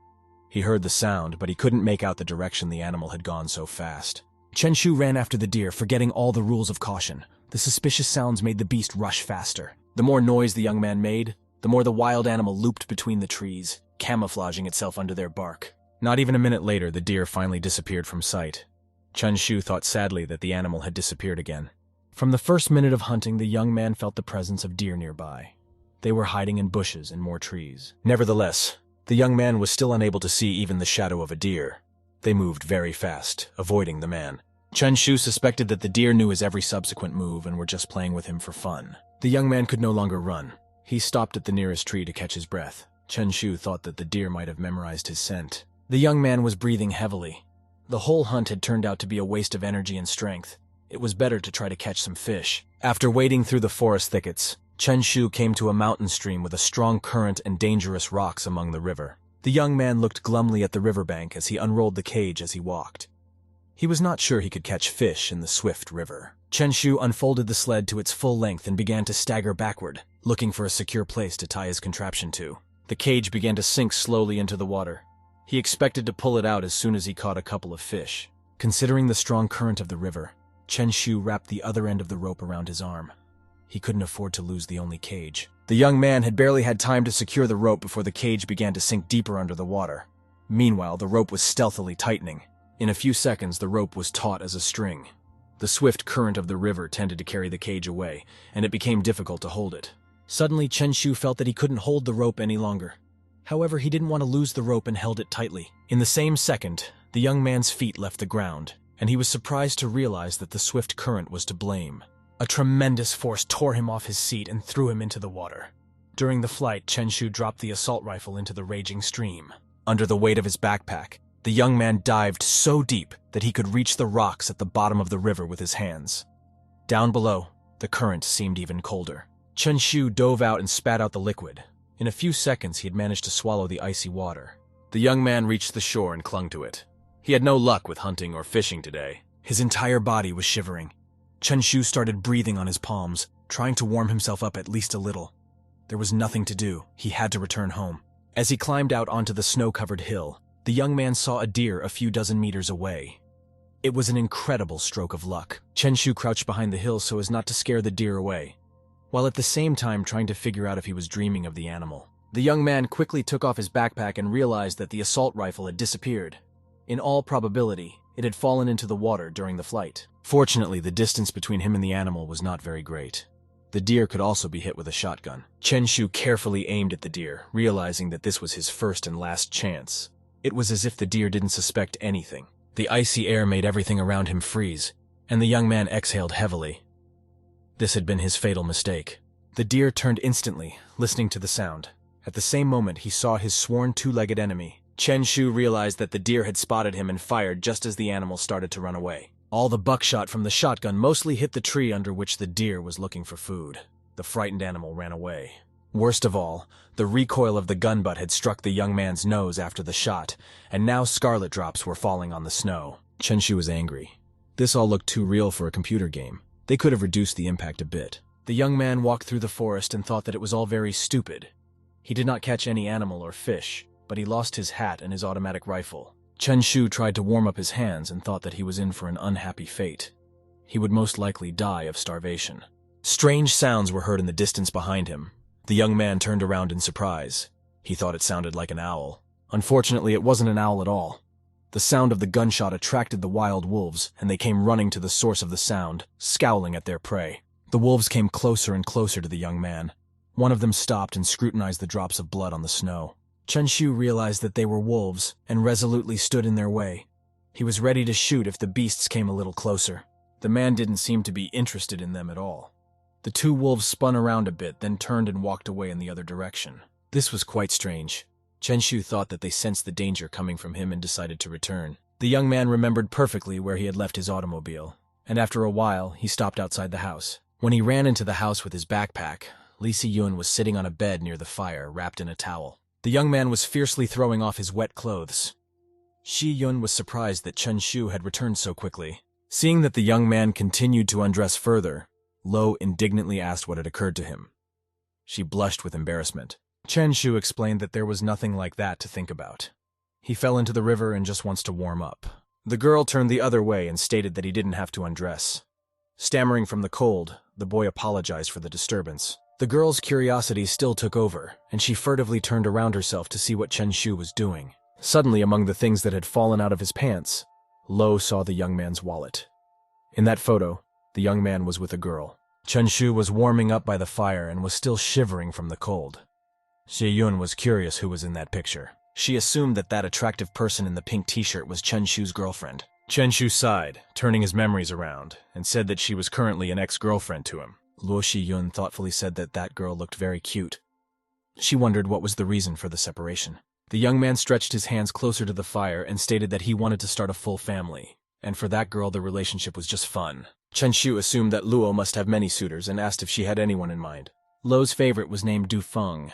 He heard the sound, but he couldn't make out the direction the animal had gone so fast. Chen Shu ran after the deer, forgetting all the rules of caution. The suspicious sounds made the beast rush faster. The more noise the young man made, the more the wild animal looped between the trees, camouflaging itself under their bark. Not even a minute later, the deer finally disappeared from sight. Chen Shu thought sadly that the animal had disappeared again. From the first minute of hunting, the young man felt the presence of deer nearby. They were hiding in bushes and more trees. Nevertheless, the young man was still unable to see even the shadow of a deer. They moved very fast, avoiding the man. Chen Shu suspected that the deer knew his every subsequent move and were just playing with him for fun. The young man could no longer run. He stopped at the nearest tree to catch his breath. Chen Shu thought that the deer might have memorized his scent. The young man was breathing heavily. The whole hunt had turned out to be a waste of energy and strength. It was better to try to catch some fish. After wading through the forest thickets, Chen Shu came to a mountain stream with a strong current and dangerous rocks among the river. The young man looked glumly at the riverbank as he unrolled the cage as he walked. He was not sure he could catch fish in the swift river. Chen Shu unfolded the sled to its full length and began to stagger backward, looking for a secure place to tie his contraption to. The cage began to sink slowly into the water. He expected to pull it out as soon as he caught a couple of fish. Considering the strong current of the river, Chen Shu wrapped the other end of the rope around his arm. He couldn't afford to lose the only cage. The young man had barely had time to secure the rope before the cage began to sink deeper under the water. Meanwhile, the rope was stealthily tightening. In a few seconds, the rope was taut as a string. The swift current of the river tended to carry the cage away, and it became difficult to hold it. Suddenly, Chen Shu felt that he couldn't hold the rope any longer. However, he didn't want to lose the rope and held it tightly. In the same second, the young man's feet left the ground, and he was surprised to realize that the swift current was to blame. A tremendous force tore him off his seat and threw him into the water. During the flight, Chen Shu dropped the assault rifle into the raging stream. Under the weight of his backpack, the young man dived so deep that he could reach the rocks at the bottom of the river with his hands. Down below, the current seemed even colder. Chen Shu dove out and spat out the liquid. In a few seconds, he had managed to swallow the icy water. The young man reached the shore and clung to it. He had no luck with hunting or fishing today. His entire body was shivering. Chen Shu started breathing on his palms, trying to warm himself up at least a little. There was nothing to do. He had to return home. As he climbed out onto the snow-covered hill, the young man saw a deer a few dozen meters away. It was an incredible stroke of luck. Chen Shu crouched behind the hill so as not to scare the deer away, while at the same time trying to figure out if he was dreaming of the animal. The young man quickly took off his backpack and realized that the assault rifle had disappeared. In all probability, it had fallen into the water during the flight. Fortunately, the distance between him and the animal was not very great. The deer could also be hit with a shotgun. Chen Shu carefully aimed at the deer, realizing that this was his first and last chance. It was as if the deer didn't suspect anything. The icy air made everything around him freeze, and the young man exhaled heavily. This had been his fatal mistake. The deer turned instantly, listening to the sound. At the same moment, he saw his sworn two-legged enemy. Chen Shu realized that the deer had spotted him and fired just as the animal started to run away. All the buckshot from the shotgun mostly hit the tree under which the deer was looking for food. The frightened animal ran away. Worst of all, the recoil of the gun butt had struck the young man's nose after the shot, and now scarlet drops were falling on the snow. Chen Shu was angry. This all looked too real for a computer game. They could have reduced the impact a bit. The young man walked through the forest and thought that it was all very stupid. He did not catch any animal or fish, but he lost his hat and his automatic rifle. Chen Shu tried to warm up his hands and thought that he was in for an unhappy fate. He would most likely die of starvation. Strange sounds were heard in the distance behind him. The young man turned around in surprise. He thought it sounded like an owl. Unfortunately, it wasn't an owl at all. The sound of the gunshot attracted the wild wolves, and they came running to the source of the sound, scowling at their prey. The wolves came closer and closer to the young man. One of them stopped and scrutinized the drops of blood on the snow. Chen Shu realized that they were wolves and resolutely stood in their way. He was ready to shoot if the beasts came a little closer. The man didn't seem to be interested in them at all. The two wolves spun around a bit, then turned and walked away in the other direction. This was quite strange. Chen Shu thought that they sensed the danger coming from him and decided to return. The young man remembered perfectly where he had left his automobile, and after a while, he stopped outside the house. When he ran into the house with his backpack, Li Si-yun was sitting on a bed near the fire, wrapped in a towel. The young man was fiercely throwing off his wet clothes. Shi-yun was surprised that Chen Shu had returned so quickly. Seeing that the young man continued to undress further, Lo indignantly asked what had occurred to him. She blushed with embarrassment. Chen Shu explained that there was nothing like that to think about. He fell into the river and just wants to warm up. The girl turned the other way and stated that he didn't have to undress. Stammering from the cold, the boy apologized for the disturbance. The girl's curiosity still took over, and she furtively turned around herself to see what Chen Shu was doing. Suddenly, among the things that had fallen out of his pants, Lo saw the young man's wallet. In that photo, the young man was with a girl. Chen Shu was warming up by the fire and was still shivering from the cold. Shi-yun was curious who was in that picture. She assumed that that attractive person in the pink t-shirt was Chen Shu's girlfriend. Chen Shu sighed, turning his memories around, and said that she was currently an ex-girlfriend to him. Luo Shi-yun thoughtfully said that that girl looked very cute. She wondered what was the reason for the separation. The young man stretched his hands closer to the fire and stated that he wanted to start a full family, and for that girl the relationship was just fun. Chen Shu assumed that Luo must have many suitors and asked if she had anyone in mind. Luo's favorite was named Du Feng.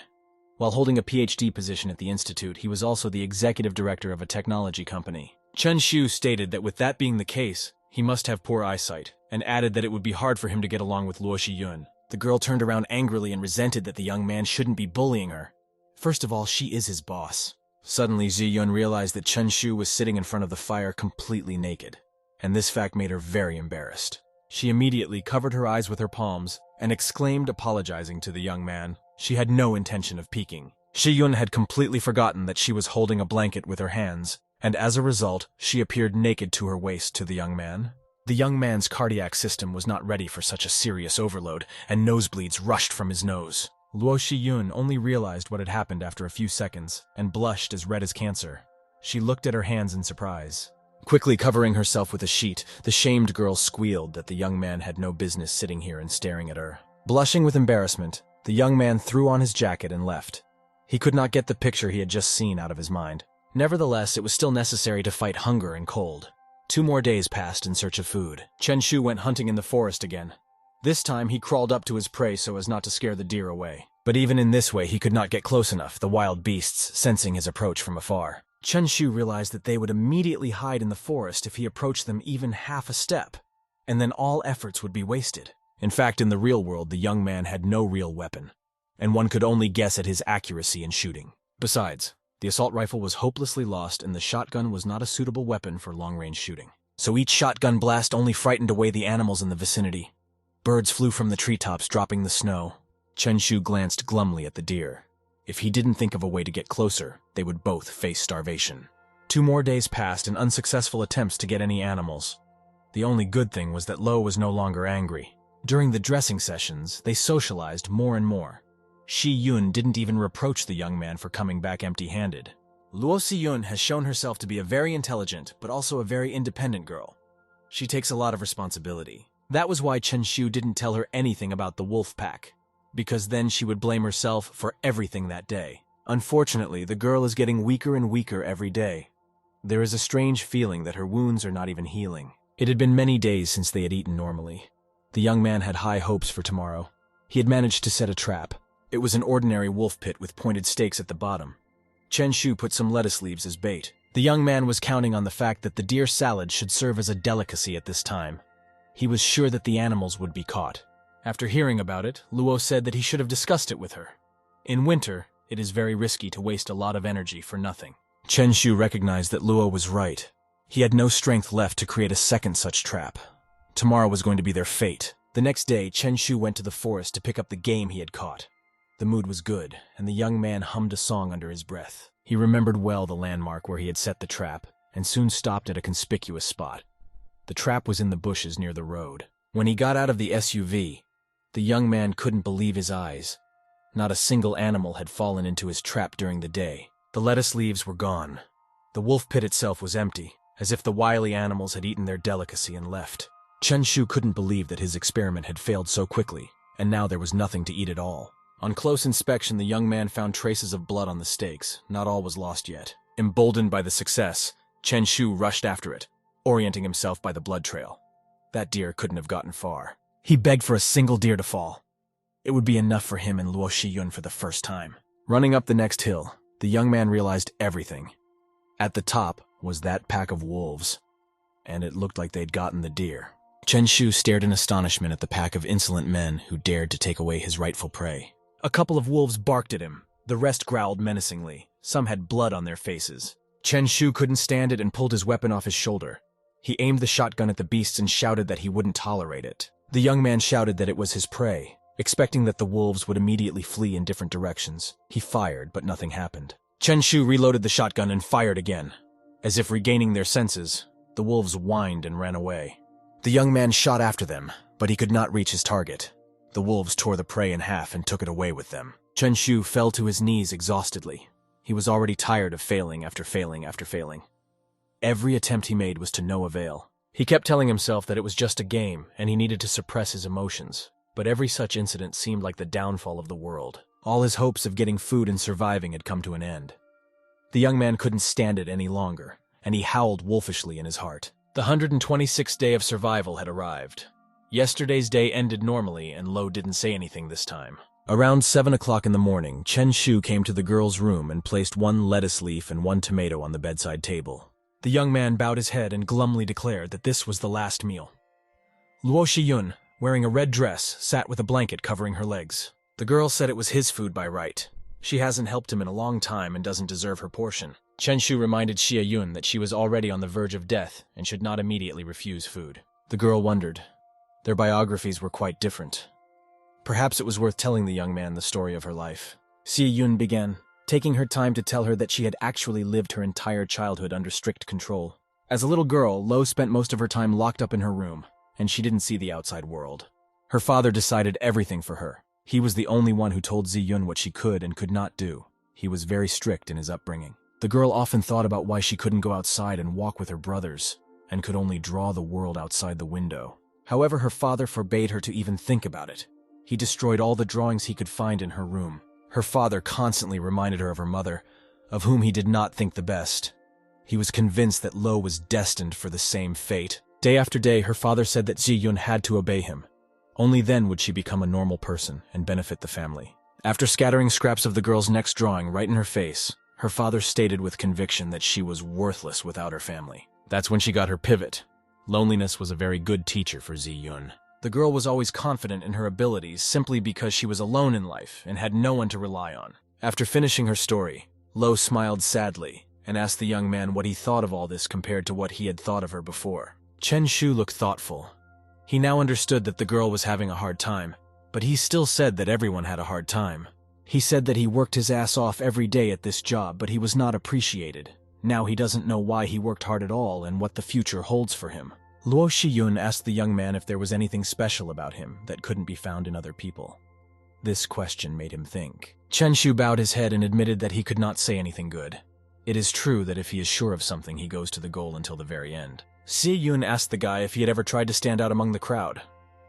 While holding a PhD position at the institute, he was also the executive director of a technology company. Chen Shu stated that with that being the case, he must have poor eyesight, and added that it would be hard for him to get along with Luo Shiyun. The girl turned around angrily and resented that the young man shouldn't be bullying her. First of all, she is his boss. Suddenly, Ziyun realized that Chen Shu was sitting in front of the fire completely naked, and this fact made her very embarrassed. She immediately covered her eyes with her palms and exclaimed, apologizing to the young man. She had no intention of peeking. Shiyun had completely forgotten that she was holding a blanket with her hands, and as a result, she appeared naked to her waist to the young man. The young man's cardiac system was not ready for such a serious overload, and nosebleeds rushed from his nose. Luo Shiyun only realized what had happened after a few seconds, and blushed as red as cancer. She looked at her hands in surprise. Quickly covering herself with a sheet, the shamed girl squealed that the young man had no business sitting here and staring at her. Blushing with embarrassment, the young man threw on his jacket and left. He could not get the picture he had just seen out of his mind. Nevertheless, it was still necessary to fight hunger and cold. 2 more days passed in search of food. Chen Shu went hunting in the forest again. This time he crawled up to his prey so as not to scare the deer away. But even in this way he could not get close enough, the wild beasts sensing his approach from afar. Chen Shu realized that they would immediately hide in the forest if he approached them even half a step, and then all efforts would be wasted. In fact, in the real world, the young man had no real weapon, and one could only guess at his accuracy in shooting. Besides, the assault rifle was hopelessly lost and the shotgun was not a suitable weapon for long-range shooting. So each shotgun blast only frightened away the animals in the vicinity. Birds flew from the treetops, dropping the snow. Chen Shu glanced glumly at the deer. If he didn't think of a way to get closer, they would both face starvation. 2 more days passed in unsuccessful attempts to get any animals. The only good thing was that Luo was no longer angry. During the dressing sessions, they socialized more and more. Shi Yun didn't even reproach the young man for coming back empty-handed. Luo Xiyun has shown herself to be a very intelligent, but also a very independent girl. She takes a lot of responsibility. That was why Chen Shu didn't tell her anything about the wolf pack, because then she would blame herself for everything that day. Unfortunately, the girl is getting weaker and weaker every day. There is a strange feeling that her wounds are not even healing. It had been many days since they had eaten normally. The young man had high hopes for tomorrow. He had managed to set a trap. It was an ordinary wolf pit with pointed stakes at the bottom. Chen Shu put some lettuce leaves as bait. The young man was counting on the fact that the deer salad should serve as a delicacy at this time. He was sure that the animals would be caught. After hearing about it, Luo said that he should have discussed it with her. In winter, it is very risky to waste a lot of energy for nothing. Chen Shu recognized that Luo was right. He had no strength left to create a second such trap. Tomorrow was going to be their fate. The next day, Chen Shu went to the forest to pick up the game he had caught. The mood was good, and the young man hummed a song under his breath. He remembered well the landmark where he had set the trap, and soon stopped at a conspicuous spot. The trap was in the bushes near the road. When he got out of the SUV, the young man couldn't believe his eyes. Not a single animal had fallen into his trap during the day. The lettuce leaves were gone. The wolf pit itself was empty, as if the wily animals had eaten their delicacy and left. Chen Shu couldn't believe that his experiment had failed so quickly, and now there was nothing to eat at all. On close inspection, the young man found traces of blood on the stakes. Not all was lost yet. Emboldened by the success, Chen Shu rushed after it, orienting himself by the blood trail. That deer couldn't have gotten far. He begged for a single deer to fall. It would be enough for him and Luo Shiyun for the first time. Running up the next hill, the young man realized everything. At the top was that pack of wolves, and it looked like they'd gotten the deer. Chen Shu stared in astonishment at the pack of insolent men who dared to take away his rightful prey. A couple of wolves barked at him. The rest growled menacingly. Some had blood on their faces. Chen Shu couldn't stand it and pulled his weapon off his shoulder. He aimed the shotgun at the beasts and shouted that he wouldn't tolerate it. The young man shouted that it was his prey, expecting that the wolves would immediately flee in different directions. He fired, but nothing happened. Chen Shu reloaded the shotgun and fired again. As if regaining their senses, the wolves whined and ran away. The young man shot after them, but he could not reach his target. The wolves tore the prey in half and took it away with them. Chen Shu fell to his knees exhaustedly. He was already tired of failing after failing after failing. Every attempt he made was to no avail. He kept telling himself that it was just a game and he needed to suppress his emotions. But every such incident seemed like the downfall of the world. All his hopes of getting food and surviving had come to an end. The young man couldn't stand it any longer, and he howled wolfishly in his heart. The 126th day of survival had arrived. Yesterday's day ended normally, and Lo didn't say anything this time. Around 7 o'clock in the morning, Chen Shu came to the girl's room and placed one lettuce leaf and one tomato on the bedside table. The young man bowed his head and glumly declared that this was the last meal. Luo Shiyun, wearing a red dress, sat with a blanket covering her legs. The girl said it was his food by right. She hasn't helped him in a long time and doesn't deserve her portion. Chen Shu reminded Xia Yun that she was already on the verge of death and should not immediately refuse food. The girl wondered. Their biographies were quite different. Perhaps it was worth telling the young man the story of her life. Xia Yun began, taking her time to tell her that she had actually lived her entire childhood under strict control. As a little girl, Lo spent most of her time locked up in her room, and she didn't see the outside world. Her father decided everything for her. He was the only one who told Ziyun what she could and could not do. He was very strict in his upbringing. The girl often thought about why she couldn't go outside and walk with her brothers, and could only draw the world outside the window. However, her father forbade her to even think about it. He destroyed all the drawings he could find in her room. Her father constantly reminded her of her mother, of whom he did not think the best. He was convinced that Lo was destined for the same fate. Day after day, her father said that Ziyun had to obey him. Only then would she become a normal person and benefit the family. After scattering scraps of the girl's next drawing right in her face, her father stated with conviction that she was worthless without her family. That's when she got her pivot. Loneliness was a very good teacher for Ziyun. The girl was always confident in her abilities simply because she was alone in life and had no one to rely on. After finishing her story, Lo smiled sadly and asked the young man what he thought of all this compared to what he had thought of her before. Chen Shu looked thoughtful. He now understood that the girl was having a hard time, but he still said that everyone had a hard time. He said that he worked his ass off every day at this job, but he was not appreciated. Now he doesn't know why he worked hard at all and what the future holds for him. Luo Shiyun asked the young man if there was anything special about him that couldn't be found in other people. This question made him think. Chen Shu bowed his head and admitted that he could not say anything good. It is true that if he is sure of something, he goes to the goal until the very end. Xie Yun asked the guy if he had ever tried to stand out among the crowd.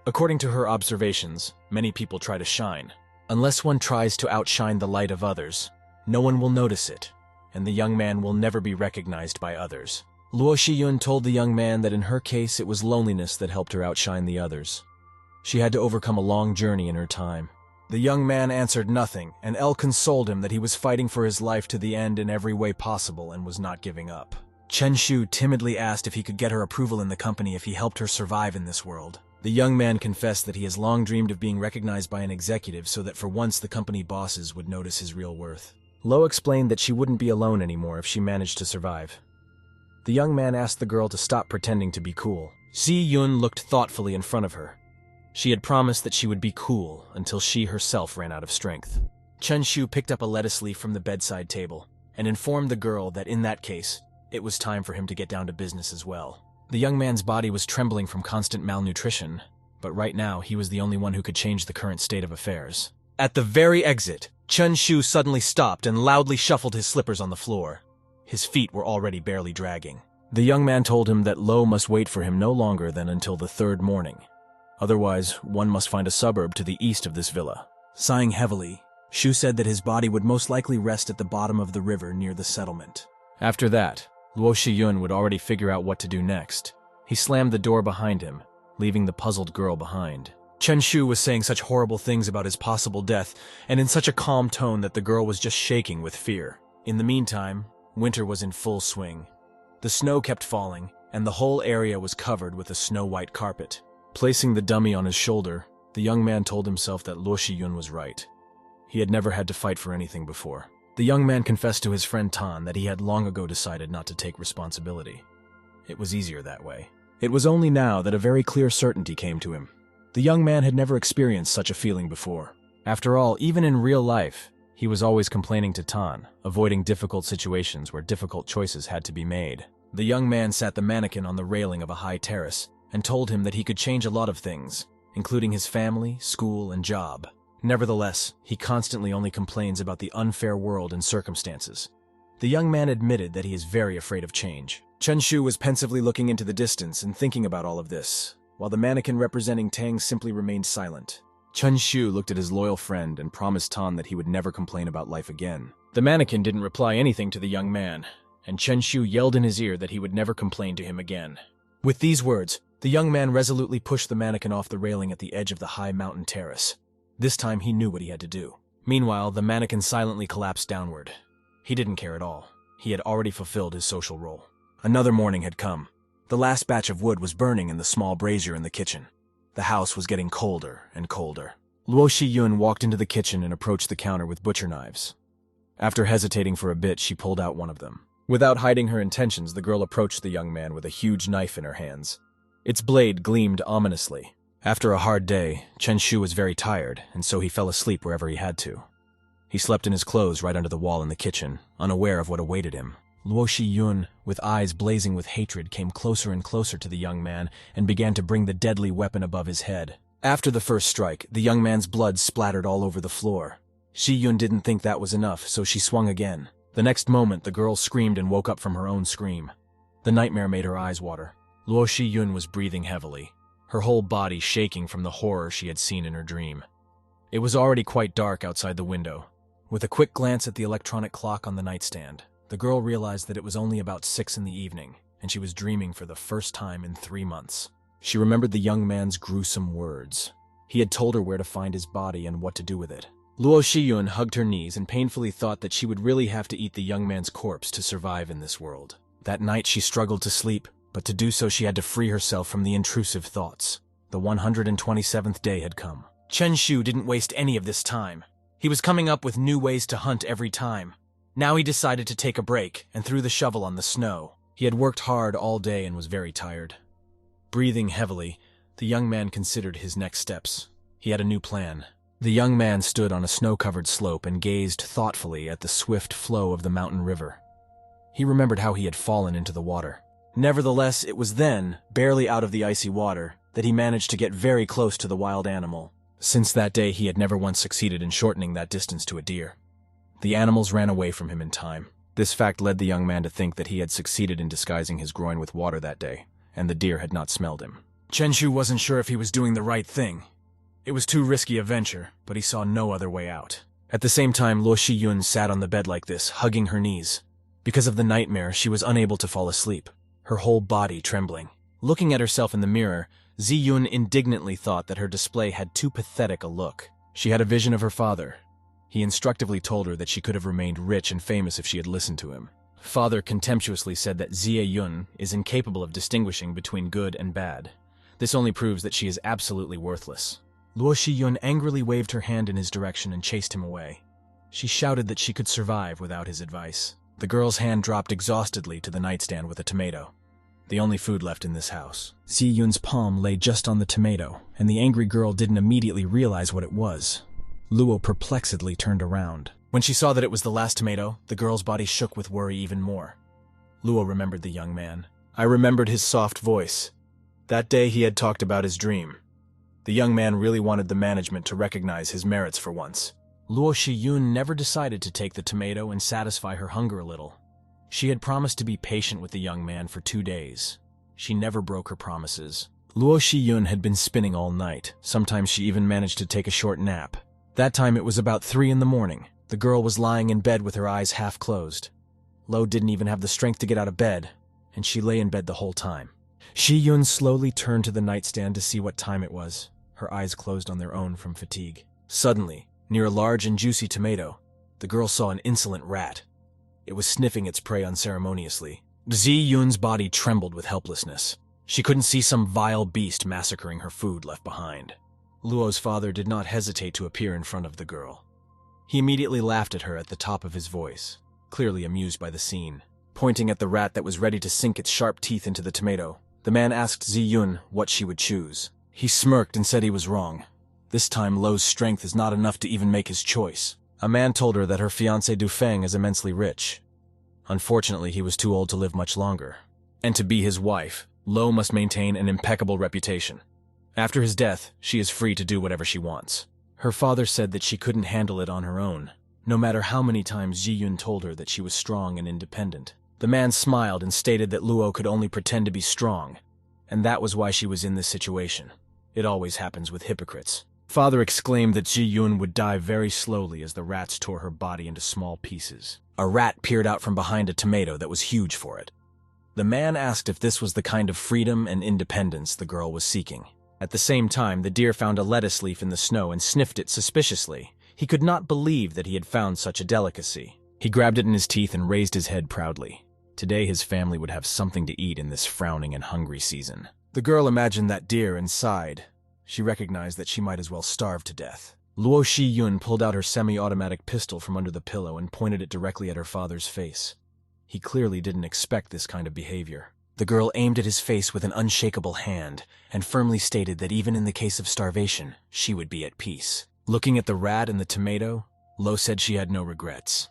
According to her observations, many people try to shine. Unless one tries to outshine the light of others, no one will notice it, and the young man will never be recognized by others. Luo Shiyun told the young man that in her case it was loneliness that helped her outshine the others. She had to overcome a long journey in her time. The young man answered nothing, and El consoled him that he was fighting for his life to the end in every way possible and was not giving up. Chen Shu timidly asked if he could get her approval in the company if he helped her survive in this world. The young man confessed that he has long dreamed of being recognized by an executive so that for once the company bosses would notice his real worth. Lo explained that she wouldn't be alone anymore if she managed to survive. The young man asked the girl to stop pretending to be cool. Xi Yun looked thoughtfully in front of her. She had promised that she would be cool until she herself ran out of strength. Chen Shu picked up a lettuce leaf from the bedside table and informed the girl that in that case, it was time for him to get down to business as well. The young man's body was trembling from constant malnutrition, but right now he was the only one who could change the current state of affairs. At the very exit, Chen Shu suddenly stopped and loudly shuffled his slippers on the floor. His feet were already barely dragging. The young man told him that Lo must wait for him no longer than until the third morning. Otherwise, one must find a suburb to the east of this villa. Sighing heavily, Shu said that his body would most likely rest at the bottom of the river near the settlement. After that, Luo Shiyun would already figure out what to do next. He slammed the door behind him, leaving the puzzled girl behind. Chen Shu was saying such horrible things about his possible death, and in such a calm tone that the girl was just shaking with fear. In the meantime, winter was in full swing. The snow kept falling, and the whole area was covered with a snow-white carpet. Placing the dummy on his shoulder, the young man told himself that Luo Shiyun was right. He had never had to fight for anything before. The young man confessed to his friend Tan that he had long ago decided not to take responsibility. It was easier that way. It was only now that a very clear certainty came to him. The young man had never experienced such a feeling before. After all, even in real life, he was always complaining to Tan, avoiding difficult situations where difficult choices had to be made. The young man sat the mannequin on the railing of a high terrace and told him that he could change a lot of things, including his family, school, and job. Nevertheless, he constantly only complains about the unfair world and circumstances. The young man admitted that he is very afraid of change. Chen Shu was pensively looking into the distance and thinking about all of this, while the mannequin representing Tang simply remained silent. Chen Shu looked at his loyal friend and promised Tan that he would never complain about life again. The mannequin didn't reply anything to the young man, and Chen Shu yelled in his ear that he would never complain to him again. With these words, the young man resolutely pushed the mannequin off the railing at the edge of the high mountain terrace. This time he knew what he had to do. Meanwhile, the mannequin silently collapsed downward. He didn't care at all. He had already fulfilled his social role. Another morning had come. The last batch of wood was burning in the small brazier in the kitchen. The house was getting colder and colder. Luo Shiyun walked into the kitchen and approached the counter with butcher knives. After hesitating for a bit, she pulled out one of them. Without hiding her intentions, the girl approached the young man with a huge knife in her hands. Its blade gleamed ominously. After a hard day, Chen Shu was very tired, and so he fell asleep wherever he had to. He slept in his clothes right under the wall in the kitchen, unaware of what awaited him. Luo Shiyun, with eyes blazing with hatred, came closer and closer to the young man and began to bring the deadly weapon above his head. After the first strike, the young man's blood splattered all over the floor. Shiyun didn't think that was enough, so she swung again. The next moment, the girl screamed and woke up from her own scream. The nightmare made her eyes water. Luo Shiyun was breathing heavily, her whole body shaking from the horror she had seen in her dream. It was already quite dark outside the window. With a quick glance at the electronic clock on the nightstand, the girl realized that it was only about 6 in the evening, and she was dreaming for the first time in 3 months. She remembered the young man's gruesome words. He had told her where to find his body and what to do with it. Luo Shiyun hugged her knees and painfully thought that she would really have to eat the young man's corpse to survive in this world. That night she struggled to sleep, but to do so she had to free herself from the intrusive thoughts. The 127th day had come. Chen Shu didn't waste any of this time. He was coming up with new ways to hunt every time. Now he decided to take a break and threw the shovel on the snow. He had worked hard all day and was very tired. Breathing heavily, the young man considered his next steps. He had a new plan. The young man stood on a snow-covered slope and gazed thoughtfully at the swift flow of the mountain river. He remembered how he had fallen into the water. Nevertheless, it was then, barely out of the icy water, that he managed to get very close to the wild animal. Since that day, he had never once succeeded in shortening that distance to a deer. The animals ran away from him in time. This fact led the young man to think that he had succeeded in disguising his groin with water that day, and the deer had not smelled him. Chen Shu wasn't sure if he was doing the right thing. It was too risky a venture, but he saw no other way out. At the same time, Luo Shiyun sat on the bed like this, hugging her knees. Because of the nightmare, she was unable to fall asleep, her whole body trembling. Looking at herself in the mirror, Ziyun indignantly thought that her display had too pathetic a look. She had a vision of her father. He instructively told her that she could have remained rich and famous if she had listened to him. Father contemptuously said that Ziyun is incapable of distinguishing between good and bad. This only proves that she is absolutely worthless. Luo Shiyun angrily waved her hand in his direction and chased him away. She shouted that she could survive without his advice. The girl's hand dropped exhaustedly to the nightstand with a tomato, the only food left in this house. Ziyun's palm lay just on the tomato, and the angry girl didn't immediately realize what it was. Luo perplexedly turned around. When she saw that it was the last tomato, the girl's body shook with worry even more. Luo remembered the young man. I remembered his soft voice. That day he had talked about his dream. The young man really wanted the management to recognize his merits for once. Luo Shiyun never decided to take the tomato and satisfy her hunger a little. She had promised to be patient with the young man for 2 days. She never broke her promises. Luo Shiyun had been spinning all night. Sometimes she even managed to take a short nap. That time it was about 3 in the morning. The girl was lying in bed with her eyes half closed. Luo didn't even have the strength to get out of bed, and she lay in bed the whole time. Shiyun slowly turned to the nightstand to see what time it was. Her eyes closed on their own from fatigue. Suddenly, near a large and juicy tomato, the girl saw an insolent rat. It was sniffing its prey unceremoniously. Ziyun's body trembled with helplessness. She couldn't see some vile beast massacring her food left behind. Luo's father did not hesitate to appear in front of the girl. He immediately laughed at her at the top of his voice, clearly amused by the scene. Pointing at the rat that was ready to sink its sharp teeth into the tomato, the man asked Ziyun what she would choose. He smirked and said he was wrong. This time Luo's strength is not enough to even make his choice. A man told her that her fiancé Dufeng is immensely rich. Unfortunately, he was too old to live much longer. And to be his wife, Luo must maintain an impeccable reputation. After his death, she is free to do whatever she wants. Her father said that she couldn't handle it on her own, no matter how many times Ziyun told her that she was strong and independent. The man smiled and stated that Luo could only pretend to be strong, and that was why she was in this situation. It always happens with hypocrites. Father exclaimed that Ziyun would die very slowly as the rats tore her body into small pieces. A rat peered out from behind a tomato that was huge for it. The man asked if this was the kind of freedom and independence the girl was seeking. At the same time, the deer found a lettuce leaf in the snow and sniffed it suspiciously. He could not believe that he had found such a delicacy. He grabbed it in his teeth and raised his head proudly. Today his family would have something to eat in this frowning and hungry season. The girl imagined that deer and sighed. She recognized that she might as well starve to death. Luo Shi-yun pulled out her semi-automatic pistol from under the pillow and pointed it directly at her father's face. He clearly didn't expect this kind of behavior. The girl aimed at his face with an unshakable hand and firmly stated that even in the case of starvation, she would be at peace. Looking at the rat and the tomato, Lo said she had no regrets.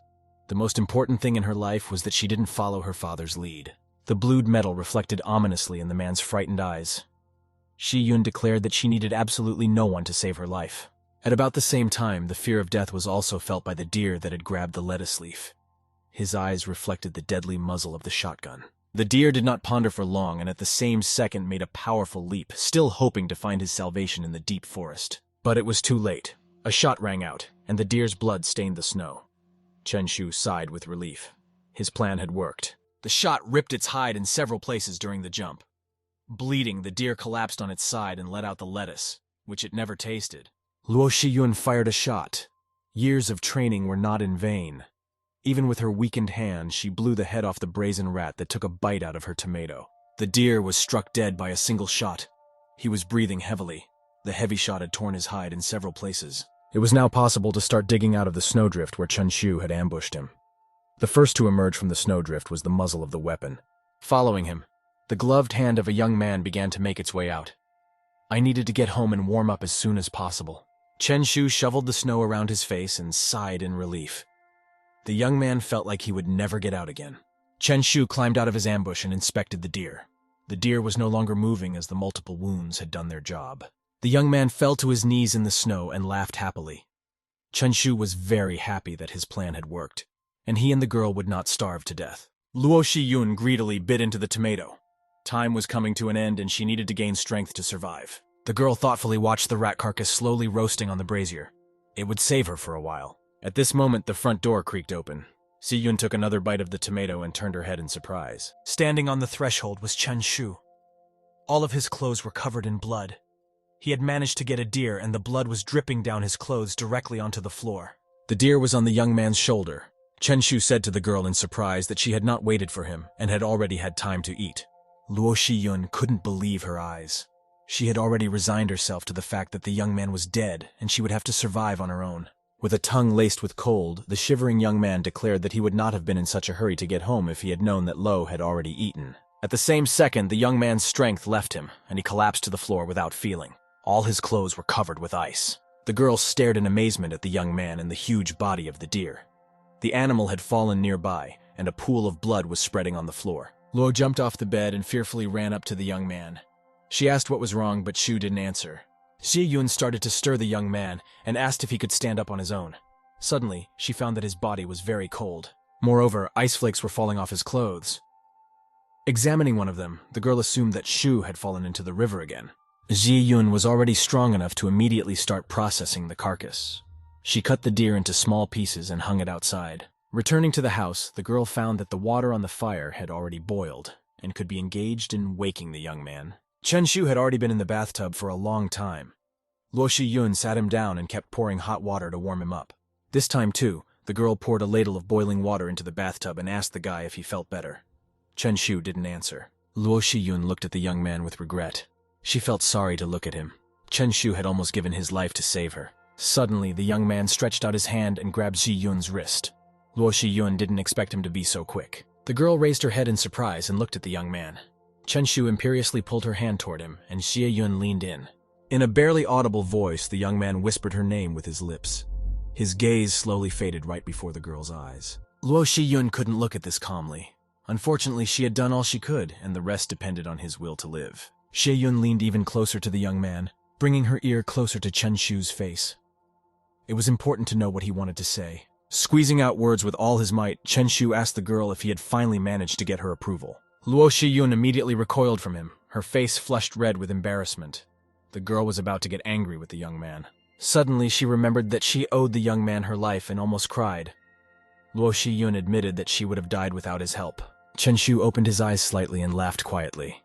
The most important thing in her life was that she didn't follow her father's lead. The blued metal reflected ominously in the man's frightened eyes. Shi-yun declared that she needed absolutely no one to save her life. At about the same time, the fear of death was also felt by the deer that had grabbed the lettuce leaf. His eyes reflected the deadly muzzle of the shotgun. The deer did not ponder for long and at the same second made a powerful leap, still hoping to find his salvation in the deep forest. But it was too late. A shot rang out, and the deer's blood stained the snow. Chen Shu sighed with relief. His plan had worked. The shot ripped its hide in several places during the jump. Bleeding, the deer collapsed on its side and let out the lettuce, which it never tasted. Luo Shi-yun fired a shot. Years of training were not in vain. Even with her weakened hand, she blew the head off the brazen rat that took a bite out of her tomato. The deer was struck dead by a single shot. He was breathing heavily. The heavy shot had torn his hide in several places. It was now possible to start digging out of the snowdrift where Chen Shu had ambushed him. The first to emerge from the snowdrift was the muzzle of the weapon. Following him, the gloved hand of a young man began to make its way out. I needed to get home and warm up as soon as possible. Chen Shu shoveled the snow around his face and sighed in relief. The young man felt like he would never get out again. Chen Shu climbed out of his ambush and inspected the deer. The deer was no longer moving as the multiple wounds had done their job. The young man fell to his knees in the snow and laughed happily. Chen Shu was very happy that his plan had worked, and he and the girl would not starve to death. Luo Shi-yun greedily bit into the tomato. Time was coming to an end and she needed to gain strength to survive. The girl thoughtfully watched the rat carcass slowly roasting on the brazier. It would save her for a while. At this moment, the front door creaked open. Si-yun took another bite of the tomato and turned her head in surprise. Standing on the threshold was Chen Shu. All of his clothes were covered in blood. He had managed to get a deer and the blood was dripping down his clothes directly onto the floor. The deer was on the young man's shoulder. Chen Shu said to the girl in surprise that she had not waited for him and had already had time to eat. Luo Shi-yun couldn't believe her eyes. She had already resigned herself to the fact that the young man was dead and she would have to survive on her own. With a tongue laced with cold, the shivering young man declared that he would not have been in such a hurry to get home if he had known that Lo had already eaten. At the same second, the young man's strength left him, and he collapsed to the floor without feeling. All his clothes were covered with ice. The girl stared in amazement at the young man and the huge body of the deer. The animal had fallen nearby, and a pool of blood was spreading on the floor. Lo jumped off the bed and fearfully ran up to the young man. She asked what was wrong, but Shu didn't answer. Shi-yun started to stir the young man and asked if he could stand up on his own. Suddenly, she found that his body was very cold. Moreover, ice flakes were falling off his clothes. Examining one of them, the girl assumed that Shu had fallen into the river again. Ji-yun was already strong enough to immediately start processing the carcass. She cut the deer into small pieces and hung it outside. Returning to the house, the girl found that the water on the fire had already boiled and could be engaged in waking the young man. Chen Shu had already been in the bathtub for a long time. Luo Shi-yun sat him down and kept pouring hot water to warm him up. This time, too, the girl poured a ladle of boiling water into the bathtub and asked the guy if he felt better. Chen Shu didn't answer. Luo Shi-yun looked at the young man with regret. She felt sorry to look at him. Chen Shu had almost given his life to save her. Suddenly, the young man stretched out his hand and grabbed Ji-yun's wrist. Luo Shi-yun didn't expect him to be so quick. The girl raised her head in surprise and looked at the young man. Chen Shu imperiously pulled her hand toward him, and Xie-yun leaned in. In a barely audible voice, the young man whispered her name with his lips. His gaze slowly faded right before the girl's eyes. Luo Shi-yun couldn't look at this calmly. Unfortunately, she had done all she could, and the rest depended on his will to live. Xie-yun leaned even closer to the young man, bringing her ear closer to Chen Shu's face. It was important to know what he wanted to say. Squeezing out words with all his might, Chen Shu asked the girl if he had finally managed to get her approval. Luo Shi-yun immediately recoiled from him, her face flushed red with embarrassment. The girl was about to get angry with the young man. Suddenly, she remembered that she owed the young man her life and almost cried. Luo Shi-yun admitted that she would have died without his help. Chen Shu opened his eyes slightly and laughed quietly.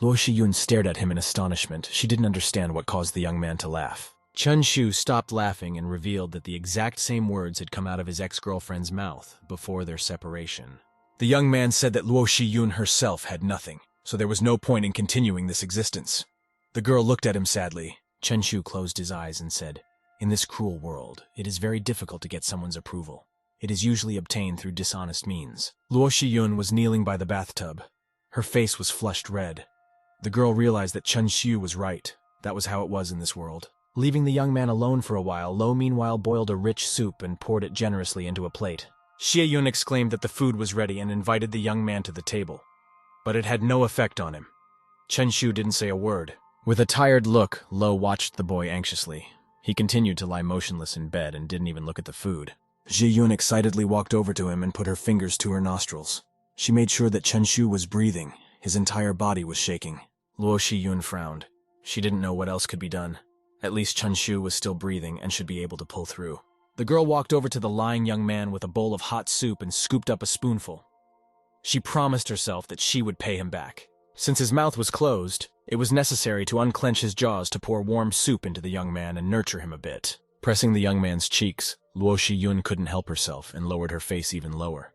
Luo Shiyun stared at him in astonishment. She didn't understand what caused the young man to laugh. Chen Shu stopped laughing and revealed that the exact same words had come out of his ex-girlfriend's mouth before their separation. The young man said that Luo Shiyun herself had nothing, so there was no point in continuing this existence. The girl looked at him sadly. Chen Shu closed his eyes and said, "In this cruel world, it is very difficult to get someone's approval. It is usually obtained through dishonest means." Luo Shiyun was kneeling by the bathtub. Her face was flushed red. The girl realized that Chen Shu was right. That was how it was in this world. Leaving the young man alone for a while, Lo meanwhile boiled a rich soup and poured it generously into a plate. Xie Yun exclaimed that the food was ready and invited the young man to the table. But it had no effect on him. Chen Shu didn't say a word. With a tired look, Lo watched the boy anxiously. He continued to lie motionless in bed and didn't even look at the food. Xie Yun excitedly walked over to him and put her fingers to her nostrils. She made sure that Chen Shu was breathing. His entire body was shaking. Luo Shiyun frowned. She didn't know what else could be done. At least Chen Shu was still breathing and should be able to pull through. The girl walked over to the lying young man with a bowl of hot soup and scooped up a spoonful. She promised herself that she would pay him back. Since his mouth was closed, it was necessary to unclench his jaws to pour warm soup into the young man and nurture him a bit. Pressing the young man's cheeks, Luo Shiyun couldn't help herself and lowered her face even lower.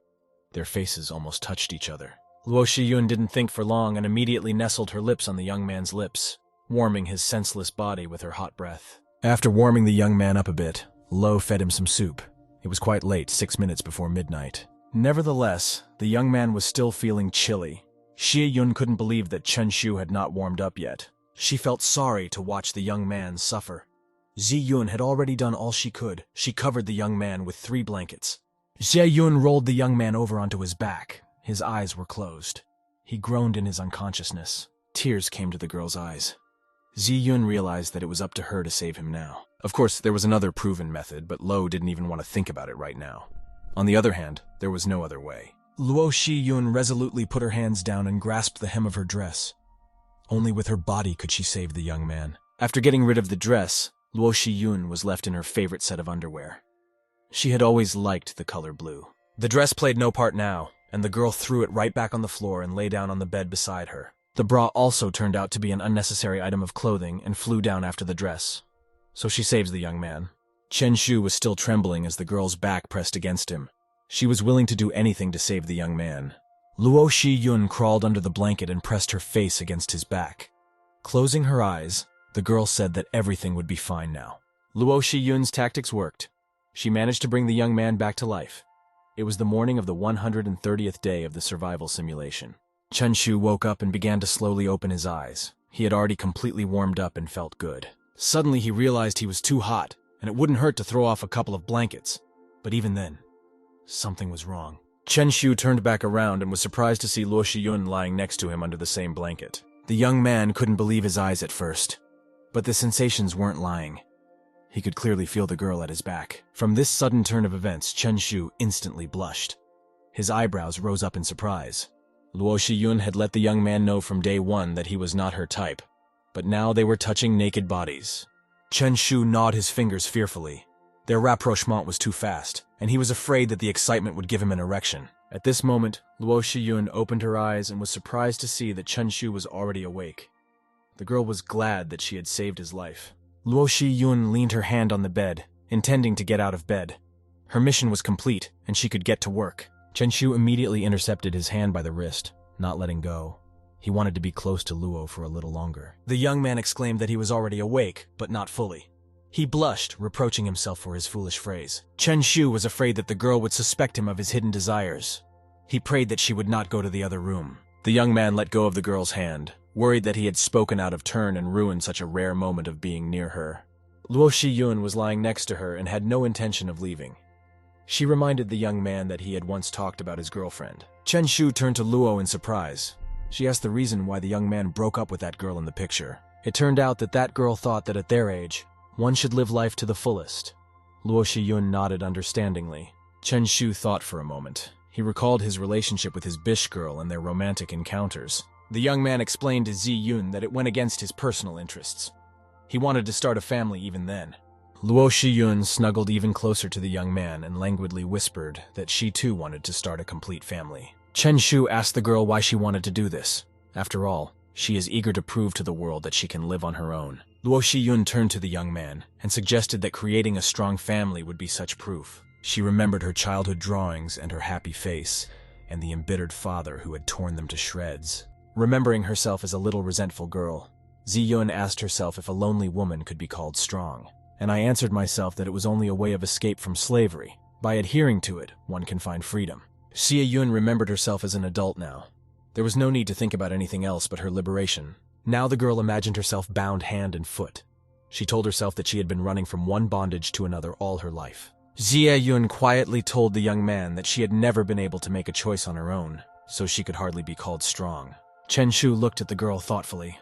Their faces almost touched each other. Luo Shiyun didn't think for long and immediately nestled her lips on the young man's lips, warming his senseless body with her hot breath. After warming the young man up a bit, Lo fed him some soup. It was quite late, 6 minutes before midnight. Nevertheless, the young man was still feeling chilly. Xie Yun couldn't believe that Chen Shu had not warmed up yet. She felt sorry to watch the young man suffer. Zi Yun had already done all she could. She covered the young man with 3 blankets. Xie Yun rolled the young man over onto his back. His eyes were closed. He groaned in his unconsciousness. Tears came to the girl's eyes. Zi Yun realized that it was up to her to save him now. Of course, there was another proven method, but Lo didn't even want to think about it right now. On the other hand, there was no other way. Luo Shiyun resolutely put her hands down and grasped the hem of her dress. Only with her body could she save the young man. After getting rid of the dress, Luo Shiyun was left in her favorite set of underwear. She had always liked the color blue. The dress played no part now, and the girl threw it right back on the floor and lay down on the bed beside her. The bra also turned out to be an unnecessary item of clothing and flew down after the dress. So she saves the young man. Chen Shu was still trembling as the girl's back pressed against him. She was willing to do anything to save the young man. Luo Shiyun crawled under the blanket and pressed her face against his back. Closing her eyes, the girl said that everything would be fine now. Luo Shiyun's tactics worked. She managed to bring the young man back to life. It was the morning of the 130th day of the survival simulation. Chen Shu woke up and began to slowly open his eyes. He had already completely warmed up and felt good. Suddenly he realized he was too hot, and it wouldn't hurt to throw off a couple of blankets. But even then, something was wrong. Chen Shu turned back around and was surprised to see Luo Shiyun lying next to him under the same blanket. The young man couldn't believe his eyes at first, but the sensations weren't lying. He could clearly feel the girl at his back. From this sudden turn of events, Chen Shu instantly blushed. His eyebrows rose up in surprise. Luo Shiyun had let the young man know from day one that he was not her type, but now they were touching naked bodies. Chen Shu gnawed his fingers fearfully. Their rapprochement was too fast, and he was afraid that the excitement would give him an erection. At this moment, Luo Shiyun opened her eyes and was surprised to see that Chen Shu was already awake. The girl was glad that she had saved his life. Luo Shiyun leaned her hand on the bed, intending to get out of bed. Her mission was complete, and she could get to work. Chen Shu immediately intercepted his hand by the wrist, not letting go. He wanted to be close to Luo for a little longer. The young man exclaimed that he was already awake, but not fully. He blushed, reproaching himself for his foolish phrase. Chen Shu was afraid that the girl would suspect him of his hidden desires. He prayed that she would not go to the other room. The young man let go of the girl's hand, worried that he had spoken out of turn and ruined such a rare moment of being near her. Luo Shiyun was lying next to her and had no intention of leaving. She reminded the young man that he had once talked about his girlfriend. Chen Shu turned to Luo in surprise. She asked the reason why the young man broke up with that girl in the picture. It turned out that that girl thought that at their age, one should live life to the fullest. Luo Shiyun nodded understandingly. Chen Shu thought for a moment. He recalled his relationship with his Bish girl and their romantic encounters. The young man explained to Zi Yun that it went against his personal interests. He wanted to start a family even then. Luo Shiyun snuggled even closer to the young man and languidly whispered that she too wanted to start a complete family. Chen Shu asked the girl why she wanted to do this. After all, she is eager to prove to the world that she can live on her own. Luo Shiyun turned to the young man and suggested that creating a strong family would be such proof. She remembered her childhood drawings and her happy face, and the embittered father who had torn them to shreds. Remembering herself as a little resentful girl, Ziyun asked herself if a lonely woman could be called strong. And I answered myself that it was only a way of escape from slavery. By adhering to it, one can find freedom. Xie Yun remembered herself as an adult now. There was no need to think about anything else but her liberation. Now the girl imagined herself bound hand and foot. She told herself that she had been running from one bondage to another all her life. Xie Yun quietly told the young man that she had never been able to make a choice on her own, so she could hardly be called strong. Chen Shu looked at the girl thoughtfully.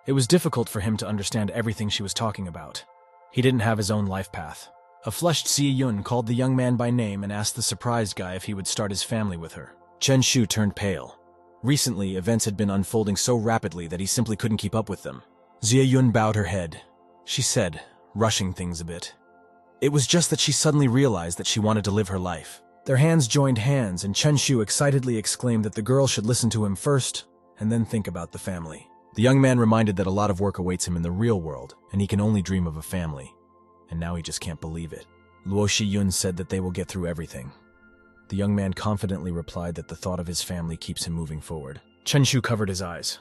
It was difficult for him to understand everything she was talking about. He didn't have his own life path. A flushed Xie Yun called the young man by name and asked the surprised guy if he would start his family with her. Chen Shu turned pale. Recently, events had been unfolding so rapidly that he simply couldn't keep up with them. Xie Yun bowed her head. She said, rushing things a bit. It was just that she suddenly realized that she wanted to live her life. Their hands joined hands, and Chen Shu excitedly exclaimed that the girl should listen to him first, and then think about the family. The young man reminded that a lot of work awaits him in the real world, and he can only dream of a family. And now he just can't believe it. Luo Shiyun said that they will get through everything. The young man confidently replied that the thought of his family keeps him moving forward. Chen Shu covered his eyes.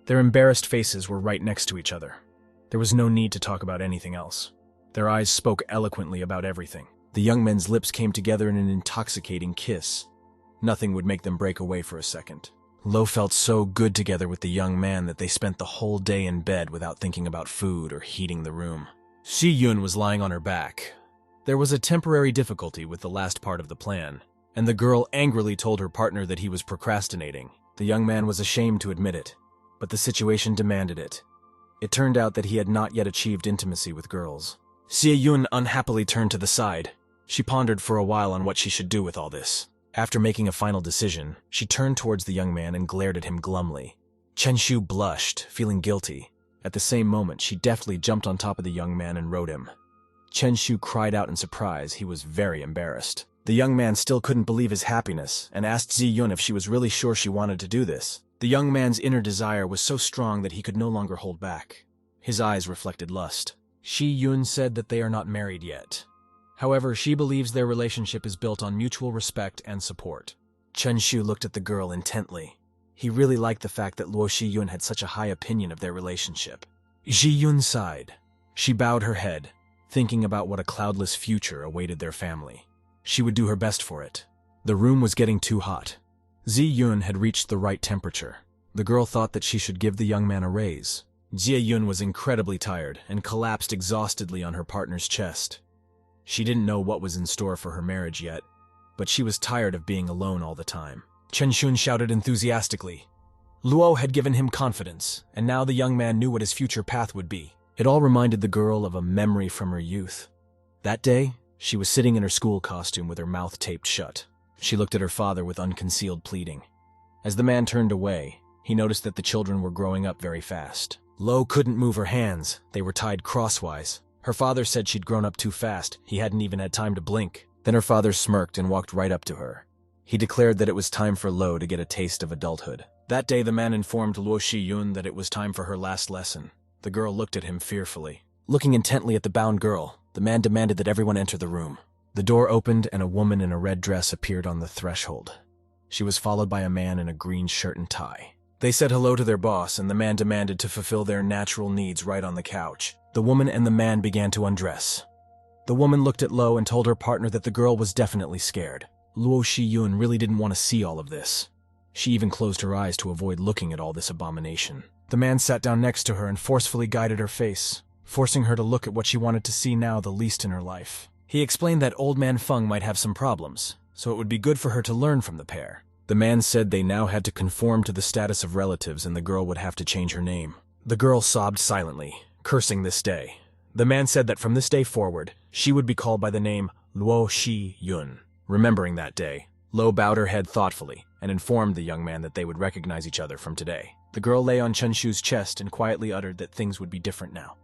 Their embarrassed faces were right next to each other. There was no need to talk about anything else. Their eyes spoke eloquently about everything. The young men's lips came together in an intoxicating kiss. Nothing would make them break away for a second. Lo felt so good together with the young man that they spent the whole day in bed without thinking about food or heating the room. Xi Yun was lying on her back. There was a temporary difficulty with the last part of the plan, and the girl angrily told her partner that he was procrastinating. The young man was ashamed to admit it, but the situation demanded it. It turned out that he had not yet achieved intimacy with girls. Xie Yun unhappily turned to the side. She pondered for a while on what she should do with all this. After making a final decision, she turned towards the young man and glared at him glumly. Chen Shu blushed, feeling guilty. At the same moment, she deftly jumped on top of the young man and rode him. Chen Shu cried out in surprise. He was very embarrassed. The young man still couldn't believe his happiness and asked Xi Yun if she was really sure she wanted to do this. The young man's inner desire was so strong that he could no longer hold back. His eyes reflected lust. Xi Yun said that they are not married yet. However, she believes their relationship is built on mutual respect and support. Chen Shu looked at the girl intently. He really liked the fact that Luo Shiyun had such a high opinion of their relationship. Xi Yun sighed. She bowed her head, thinking about what a cloudless future awaited their family. She would do her best for it. The room was getting too hot. Xi Yun had reached the right temperature. The girl thought that she should give the young man a raise. Xie Yun was incredibly tired and collapsed exhaustedly on her partner's chest. She didn't know what was in store for her marriage yet, but she was tired of being alone all the time. Chen Shun shouted enthusiastically. Luo had given him confidence, and now the young man knew what his future path would be. It all reminded the girl of a memory from her youth. That day, she was sitting in her school costume with her mouth taped shut. She looked at her father with unconcealed pleading. As the man turned away, he noticed that the children were growing up very fast. Lo couldn't move her hands. They were tied crosswise. Her father said she'd grown up too fast. He hadn't even had time to blink. Then her father smirked and walked right up to her. He declared that it was time for Lo to get a taste of adulthood. That day, the man informed Luo Shiyun that it was time for her last lesson. The girl looked at him fearfully. Looking intently at the bound girl, the man demanded that everyone enter the room. The door opened and a woman in a red dress appeared on the threshold. She was followed by a man in a green shirt and tie. They said hello to their boss, and the man demanded to fulfill their natural needs right on the couch. The woman and the man began to undress. The woman looked at Lo and told her partner that the girl was definitely scared. Luo Shiyun really didn't want to see all of this. She even closed her eyes to avoid looking at all this abomination. The man sat down next to her and forcefully guided her face, forcing her to look at what she wanted to see now the least in her life. He explained that old man Feng might have some problems, so it would be good for her to learn from the pair. The man said they now had to conform to the status of relatives and the girl would have to change her name. The girl sobbed silently, cursing this day. The man said that from this day forward, she would be called by the name Luo Shi Yun. Remembering that day, Lo bowed her head thoughtfully and informed the young man that they would recognize each other from today. The girl lay on Chen Shu's chest and quietly uttered that things would be different now.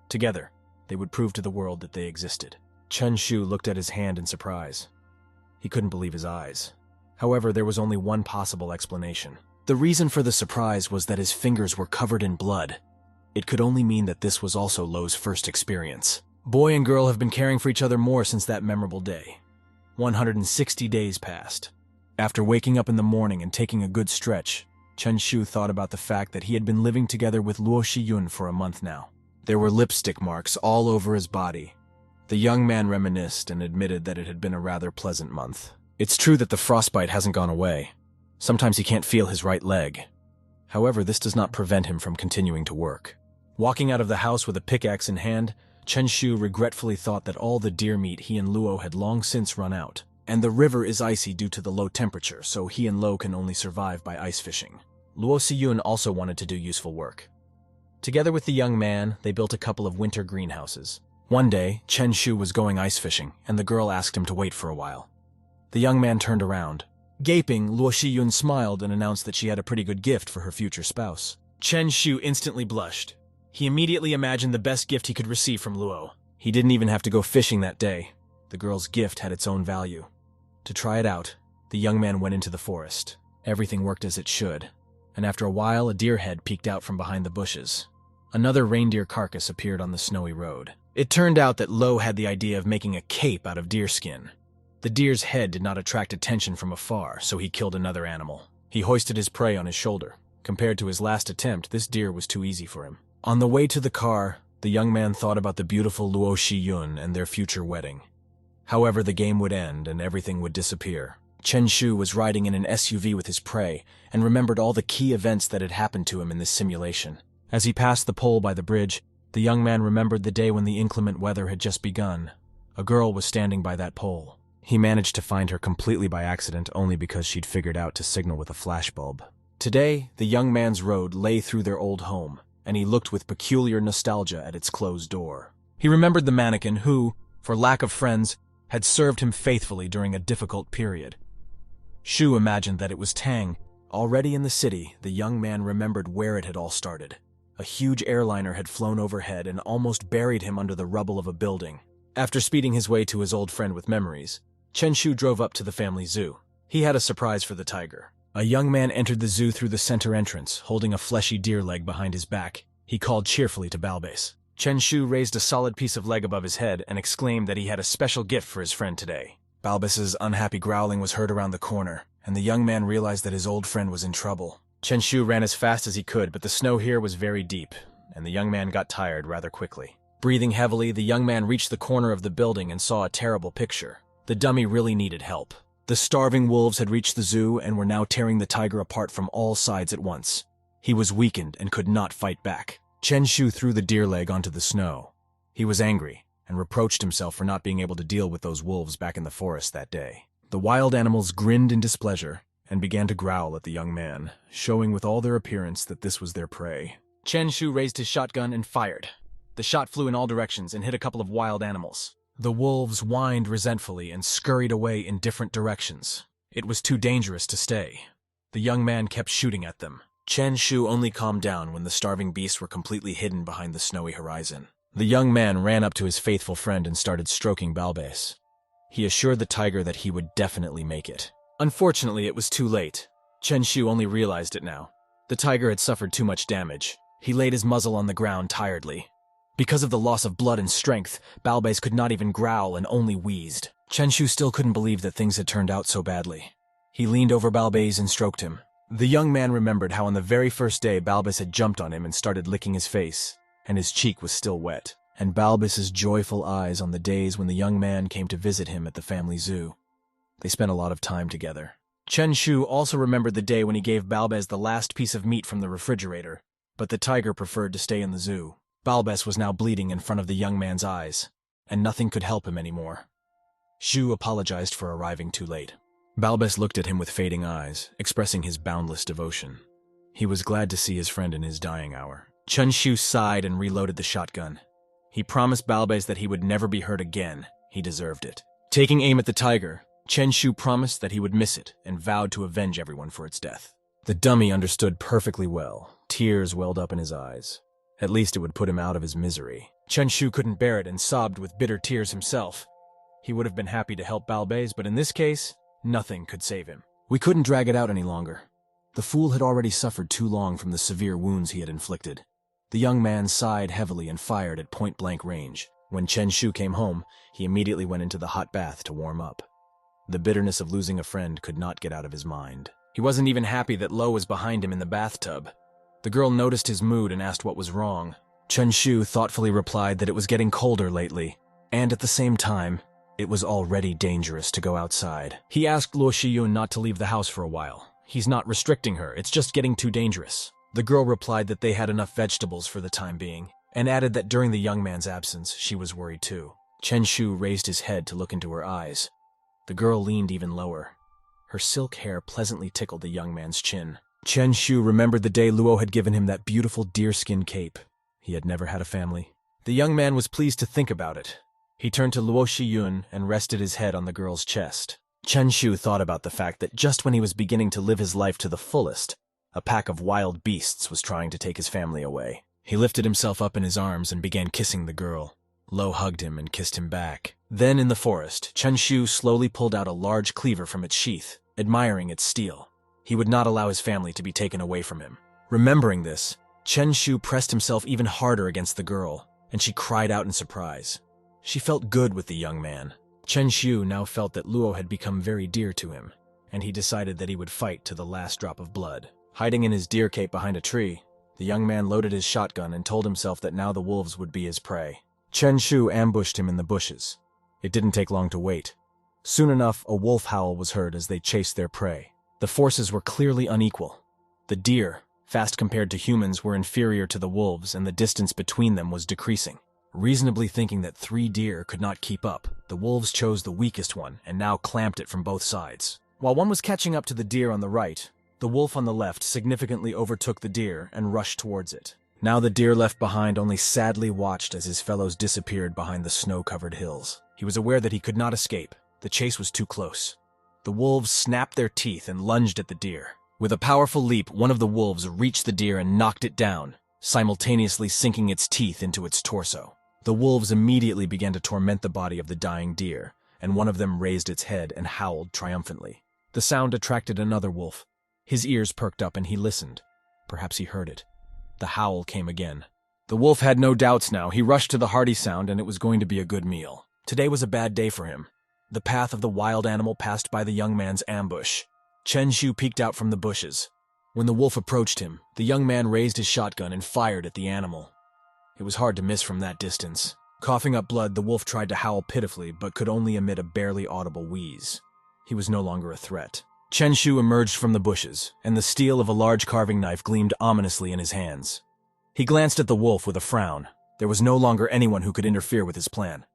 Together, they would prove to the world that they existed. Chen Shu looked at his hand in surprise. He couldn't believe his eyes. However, there was only one possible explanation. The reason for the surprise was that his fingers were covered in blood. It could only mean that this was also Lo's first experience. Boy and girl have been caring for each other more since that memorable day. 160 days passed. After waking up in the morning and taking a good stretch, Chen Shu thought about the fact that he had been living together with Luo Shiyun for a month now. There were lipstick marks all over his body. The young man reminisced and admitted that it had been a rather pleasant month. It's true that the frostbite hasn't gone away. Sometimes he can't feel his right leg. However, this does not prevent him from continuing to work. Walking out of the house with a pickaxe in hand, Chen Shu regretfully thought that all the deer meat he and Luo had long since run out, and the river is icy due to the low temperature, so he and Lo can only survive by ice fishing. Luo Siyun also wanted to do useful work. Together with the young man, they built a couple of winter greenhouses. One day, Chen Shu was going ice fishing, and the girl asked him to wait for a while. The young man turned around. Gaping, Luo Shiyun smiled and announced that she had a pretty good gift for her future spouse. Chen Shu instantly blushed. He immediately imagined the best gift he could receive from Luo. He didn't even have to go fishing that day. The girl's gift had its own value. To try it out, the young man went into the forest. Everything worked as it should, and after a while a deer head peeked out from behind the bushes. Another reindeer carcass appeared on the snowy road. It turned out that Lo had the idea of making a cape out of deer skin. The deer's head did not attract attention from afar, so he killed another animal. He hoisted his prey on his shoulder. Compared to his last attempt, this deer was too easy for him. On the way to the car, the young man thought about the beautiful Luo Shiyun and their future wedding. However, the game would end and everything would disappear. Chen Shu was riding in an SUV with his prey and remembered all the key events that had happened to him in this simulation. As he passed the pole by the bridge, the young man remembered the day when the inclement weather had just begun. A girl was standing by that pole. He managed to find her completely by accident only because she'd figured out to signal with a flashbulb. Today, the young man's road lay through their old home, and he looked with peculiar nostalgia at its closed door. He remembered the mannequin who, for lack of friends, had served him faithfully during a difficult period. Shu imagined that it was Tang. Already in the city, the young man remembered where it had all started. A huge airliner had flown overhead and almost buried him under the rubble of a building. After speeding his way to his old friend with memories, Chen Shu drove up to the family zoo. He had a surprise for the tiger. A young man entered the zoo through the center entrance, holding a fleshy deer leg behind his back. He called cheerfully to Balbase. Chen Shu raised a solid piece of leg above his head and exclaimed that he had a special gift for his friend today. Balbase's unhappy growling was heard around the corner, and the young man realized that his old friend was in trouble. Chen Shu ran as fast as he could, but the snow here was very deep, and the young man got tired rather quickly. Breathing heavily, the young man reached the corner of the building and saw a terrible picture. The dummy really needed help. The starving wolves had reached the zoo and were now tearing the tiger apart from all sides at once. He was weakened and could not fight back. Chen Shu threw the deer leg onto the snow. He was angry and reproached himself for not being able to deal with those wolves back in the forest that day. The wild animals grinned in displeasure and began to growl at the young man, showing with all their appearance that this was their prey. Chen Shu raised his shotgun and fired. The shot flew in all directions and hit a couple of wild animals. The wolves whined resentfully and scurried away in different directions. It was too dangerous to stay. The young man kept shooting at them. Chen Shu only calmed down when the starving beasts were completely hidden behind the snowy horizon. The young man ran up to his faithful friend and started stroking Balbase. He assured the tiger that he would definitely make it. Unfortunately, it was too late. Chen Shu only realized it now. The tiger had suffered too much damage. He laid his muzzle on the ground tiredly. Because of the loss of blood and strength, Balbase could not even growl and only wheezed. Chen Shu still couldn't believe that things had turned out so badly. He leaned over Balbase and stroked him. The young man remembered how on the very first day Balbase had jumped on him and started licking his face, and his cheek was still wet, and Balbase's joyful eyes on the days when the young man came to visit him at the family zoo. They spent a lot of time together. Chen Shu also remembered the day when he gave Balbase the last piece of meat from the refrigerator, but the tiger preferred to stay in the zoo. Balbase was now bleeding in front of the young man's eyes, and nothing could help him anymore. Shu apologized for arriving too late. Balbase looked at him with fading eyes, expressing his boundless devotion. He was glad to see his friend in his dying hour. Chen Shu sighed and reloaded the shotgun. He promised Balbase that he would never be hurt again. He deserved it. Taking aim at the tiger, Chen Shu promised that he would miss it and vowed to avenge everyone for its death. The dummy understood perfectly well. Tears welled up in his eyes. At least it would put him out of his misery. Chen Shu couldn't bear it and sobbed with bitter tears himself. He would have been happy to help Balbase, but in this case, nothing could save him. We couldn't drag it out any longer. The fool had already suffered too long from the severe wounds he had inflicted. The young man sighed heavily and fired at point-blank range. When Chen Shu came home, he immediately went into the hot bath to warm up. The bitterness of losing a friend could not get out of his mind. He wasn't even happy that Lo was behind him in the bathtub. The girl noticed his mood and asked what was wrong. Chen Shu thoughtfully replied that it was getting colder lately, and at the same time, it was already dangerous to go outside. He asked Luo Shiyun not to leave the house for a while. He's not restricting her, it's just getting too dangerous. The girl replied that they had enough vegetables for the time being, and added that during the young man's absence, she was worried too. Chen Shu raised his head to look into her eyes. The girl leaned even lower. Her silk hair pleasantly tickled the young man's chin. Chen Shu remembered the day Luo had given him that beautiful deerskin cape. He had never had a family. The young man was pleased to think about it. He turned to Luo Shiyun and rested his head on the girl's chest. Chen Shu thought about the fact that just when he was beginning to live his life to the fullest, a pack of wild beasts was trying to take his family away. He lifted himself up in his arms and began kissing the girl. Lo hugged him and kissed him back. Then in the forest, Chen Shu slowly pulled out a large cleaver from its sheath, admiring its steel. He would not allow his family to be taken away from him. Remembering this, Chen Shu pressed himself even harder against the girl, and she cried out in surprise. She felt good with the young man. Chen Shu now felt that Luo had become very dear to him, and he decided that he would fight to the last drop of blood. Hiding in his deer cape behind a tree, the young man loaded his shotgun and told himself that now the wolves would be his prey. Chen Shu ambushed him in the bushes. It didn't take long to wait. Soon enough, a wolf howl was heard as they chased their prey. The forces were clearly unequal. The deer, fast compared to humans, were inferior to the wolves, and the distance between them was decreasing. Reasonably thinking that 3 deer could not keep up, the wolves chose the weakest one and now clamped it from both sides. While one was catching up to the deer on the right, the wolf on the left significantly overtook the deer and rushed towards it. Now the deer left behind only sadly watched as his fellows disappeared behind the snow-covered hills. He was aware that he could not escape. The chase was too close. The wolves snapped their teeth and lunged at the deer. With a powerful leap, one of the wolves reached the deer and knocked it down, simultaneously sinking its teeth into its torso. The wolves immediately began to torment the body of the dying deer, and one of them raised its head and howled triumphantly. The sound attracted another wolf. His ears perked up and he listened. Perhaps he heard it. The howl came again. The wolf had no doubts now. He rushed to the hearty sound, and it was going to be a good meal. Today was a bad day for him. The path of the wild animal passed by the young man's ambush. Chen Shu peeked out from the bushes. When the wolf approached him, the young man raised his shotgun and fired at the animal. It was hard to miss from that distance. Coughing up blood, the wolf tried to howl pitifully, but could only emit a barely audible wheeze. He was no longer a threat. Chen Shu emerged from the bushes, and the steel of a large carving knife gleamed ominously in his hands. He glanced at the wolf with a frown. There was no longer anyone who could interfere with his plan.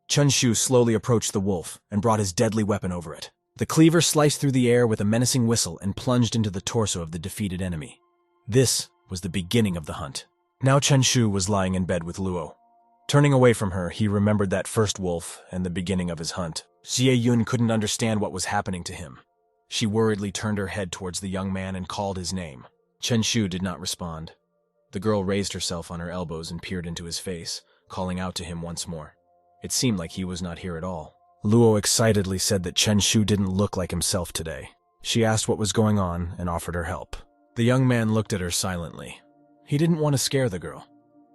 Chen Shu slowly approached the wolf and brought his deadly weapon over it. The cleaver sliced through the air with a menacing whistle and plunged into the torso of the defeated enemy. This was the beginning of the hunt. Now Chen Shu was lying in bed with Luo. Turning away from her, he remembered that first wolf and the beginning of his hunt. Xie Yun couldn't understand what was happening to him. She worriedly turned her head towards the young man and called his name. Chen Shu did not respond. The girl raised herself on her elbows and peered into his face, calling out to him once more. It seemed like he was not here at all. Luo excitedly said that Chen Shu didn't look like himself today. She asked what was going on and offered her help. The young man looked at her silently. He didn't want to scare the girl,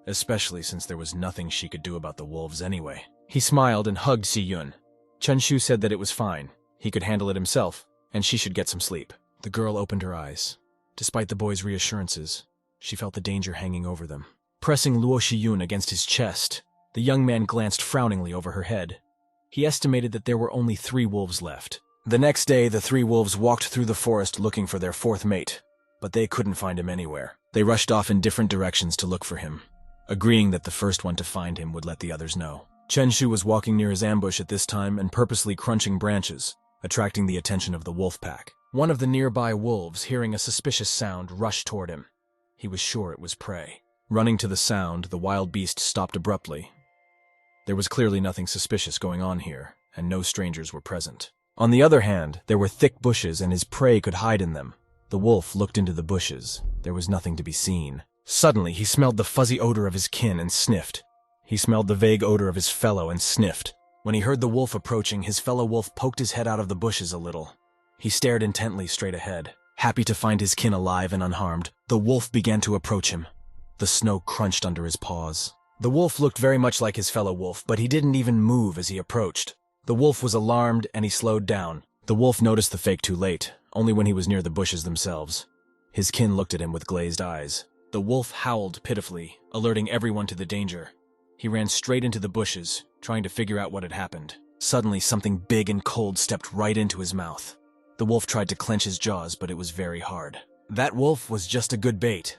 especially since there was nothing she could do about the wolves anyway. He smiled and hugged Xie Yun. Chen Shu said that it was fine. He could handle it himself, and she should get some sleep. The girl opened her eyes. Despite the boy's reassurances, she felt the danger hanging over them. Pressing Luo Shiyun against his chest, the young man glanced frowningly over her head. He estimated that there were only 3 wolves left. The next day, the 3 wolves walked through the forest looking for their 4th mate, but they couldn't find him anywhere. They rushed off in different directions to look for him, agreeing that the first one to find him would let the others know. Chen Shu was walking near his ambush at this time and purposely crunching branches, attracting the attention of the wolf pack. One of the nearby wolves, hearing a suspicious sound, rushed toward him. He was sure it was prey. Running to the sound, the wild beast stopped abruptly. There was clearly nothing suspicious going on here, and no strangers were present. On the other hand, there were thick bushes and his prey could hide in them. The wolf looked into the bushes. There was nothing to be seen. Suddenly, he smelled the fuzzy odor of his kin and sniffed. He smelled the vague odor of his fellow and sniffed. When he heard the wolf approaching, his fellow wolf poked his head out of the bushes a little. He stared intently straight ahead. Happy to find his kin alive and unharmed, the wolf began to approach him. The snow crunched under his paws. The wolf looked very much like his fellow wolf, but he didn't even move as he approached. The wolf was alarmed and he slowed down. The wolf noticed the fake too late, only when he was near the bushes themselves. His kin looked at him with glazed eyes. The wolf howled pitifully, alerting everyone to the danger. He ran straight into the bushes, trying to figure out what had happened. Suddenly, something big and cold stepped right into his mouth. The wolf tried to clench his jaws, but it was very hard. That wolf was just a good bait.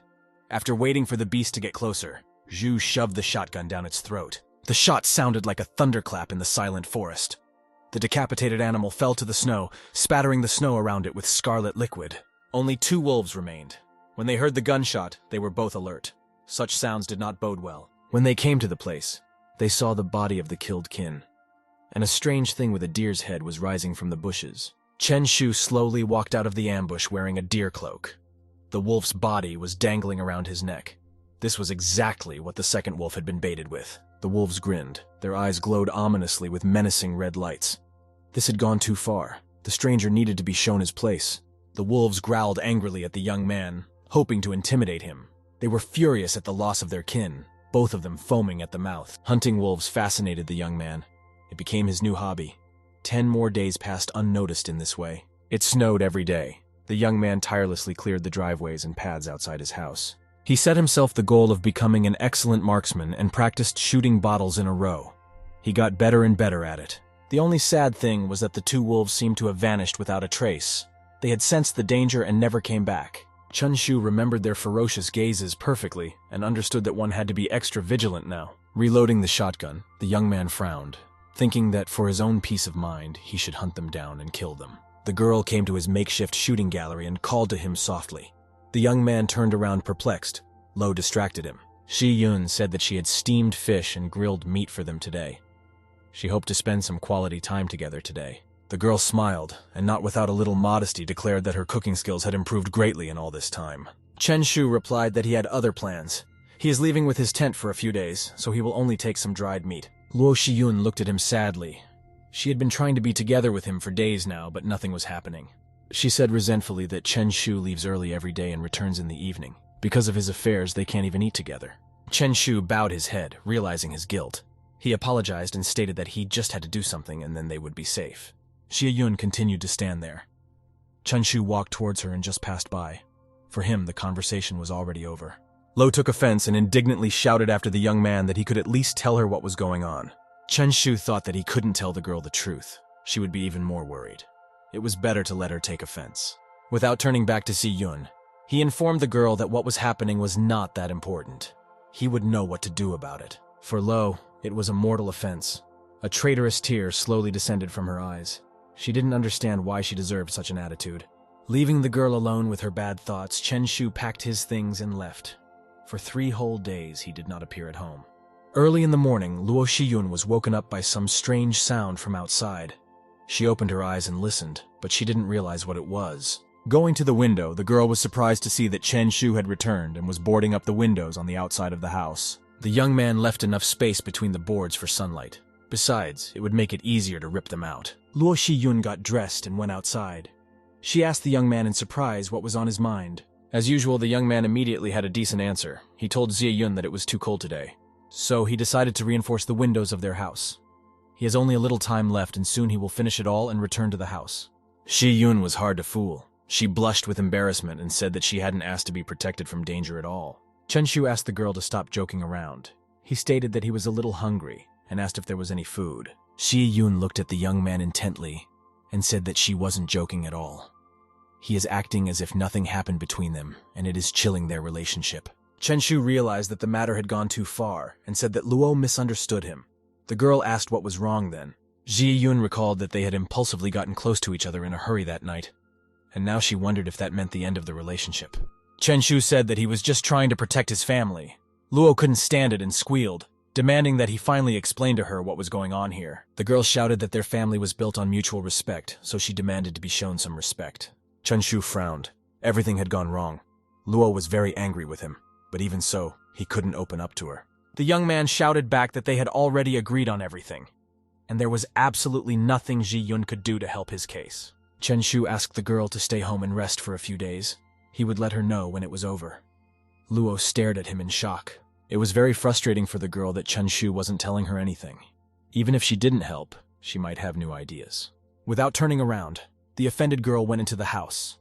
After waiting for the beast to get closer, Zhu shoved the shotgun down its throat. The shot sounded like a thunderclap in the silent forest. The decapitated animal fell to the snow, spattering the snow around it with scarlet liquid. Only 2 wolves remained. When they heard the gunshot, they were both alert. Such sounds did not bode well. When they came to the place, they saw the body of the killed kin. And a strange thing with a deer's head was rising from the bushes. Chen Shu slowly walked out of the ambush wearing a deer cloak. The wolf's body was dangling around his neck. This was exactly what the second wolf had been baited with. The wolves grinned. Their eyes glowed ominously with menacing red lights. This had gone too far. The stranger needed to be shown his place. The wolves growled angrily at the young man, hoping to intimidate him. They were furious at the loss of their kin, both of them foaming at the mouth. Hunting wolves fascinated the young man. It became his new hobby. 10 more days passed unnoticed in this way. It snowed every day. The young man tirelessly cleared the driveways and paths outside his house. He set himself the goal of becoming an excellent marksman and practiced shooting bottles in a row. He got better and better at it. The only sad thing was that the 2 wolves seemed to have vanished without a trace. They had sensed the danger and never came back. Chen Shu remembered their ferocious gazes perfectly and understood that one had to be extra vigilant now. Reloading the shotgun, the young man frowned, thinking that for his own peace of mind, he should hunt them down and kill them. The girl came to his makeshift shooting gallery and called to him softly. The young man turned around perplexed. Lo distracted him. Shi Yun said that she had steamed fish and grilled meat for them today. She hoped to spend some quality time together today. The girl smiled, and not without a little modesty declared that her cooking skills had improved greatly in all this time. Chen Shu replied that he had other plans. He is leaving with his tent for a few days, so he will only take some dried meat. Luo Shiyun looked at him sadly. She had been trying to be together with him for days now, but nothing was happening. She said resentfully that Chen Shu leaves early every day and returns in the evening. Because of his affairs, they can't even eat together. Chen Shu bowed his head, realizing his guilt. He apologized and stated that he just had to do something and then they would be safe. Xie Yun continued to stand there. Chen Shu walked towards her and just passed by. For him, the conversation was already over. Lo took offense and indignantly shouted after the young man that he could at least tell her what was going on. Chen Shu thought that he couldn't tell the girl the truth. She would be even more worried. It was better to let her take offense. Without turning back to Xi Yun, he informed the girl that what was happening was not that important. He would know what to do about it. For Lo, it was a mortal offense. A traitorous tear slowly descended from her eyes. She didn't understand why she deserved such an attitude. Leaving the girl alone with her bad thoughts, Chen Shu packed his things and left. For 3 whole days, he did not appear at home. Early in the morning, Luo Shiyun was woken up by some strange sound from outside. She opened her eyes and listened, but she didn't realize what it was. Going to the window, the girl was surprised to see that Chen Shu had returned and was boarding up the windows on the outside of the house. The young man left enough space between the boards for sunlight. Besides, it would make it easier to rip them out. Luo Shiyun got dressed and went outside. She asked the young man in surprise what was on his mind. As usual, the young man immediately had a decent answer. He told Xie Yun that it was too cold today. So he decided to reinforce the windows of their house. He has only a little time left and soon he will finish it all and return to the house. Xi Yun was hard to fool. She blushed with embarrassment and said that she hadn't asked to be protected from danger at all. Chen Shu asked the girl to stop joking around. He stated that he was a little hungry and asked if there was any food. Xi Yun looked at the young man intently and said that she wasn't joking at all. He is acting as if nothing happened between them, and it is chilling their relationship. Chen Shu realized that the matter had gone too far and said that Luo misunderstood him. The girl asked what was wrong then. Xi Yun recalled that they had impulsively gotten close to each other in a hurry that night, and now she wondered if that meant the end of the relationship. Chen Shu said that he was just trying to protect his family. Luo couldn't stand it and squealed, demanding that he finally explain to her what was going on here. The girl shouted that their family was built on mutual respect, so she demanded to be shown some respect. Chen Shu frowned. Everything had gone wrong. Luo was very angry with him, but even so, he couldn't open up to her. The young man shouted back that they had already agreed on everything, and there was absolutely nothing Ji Yun could do to help his case. Chen Shu asked the girl to stay home and rest for a few days. He would let her know when it was over. Luo stared at him in shock. It was very frustrating for the girl that Chen Shu wasn't telling her anything. Even if she didn't help, she might have new ideas. Without turning around, the offended girl went into the house.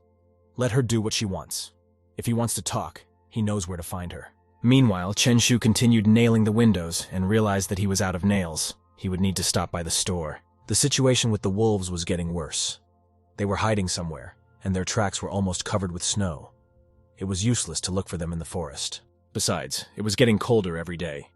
Let her do what she wants. If he wants to talk, he knows where to find her. Meanwhile, Chen Shu continued nailing the windows and realized that he was out of nails. He would need to stop by the store. The situation with the wolves was getting worse. They were hiding somewhere, and their tracks were almost covered with snow. It was useless to look for them in the forest. Besides, it was getting colder every day.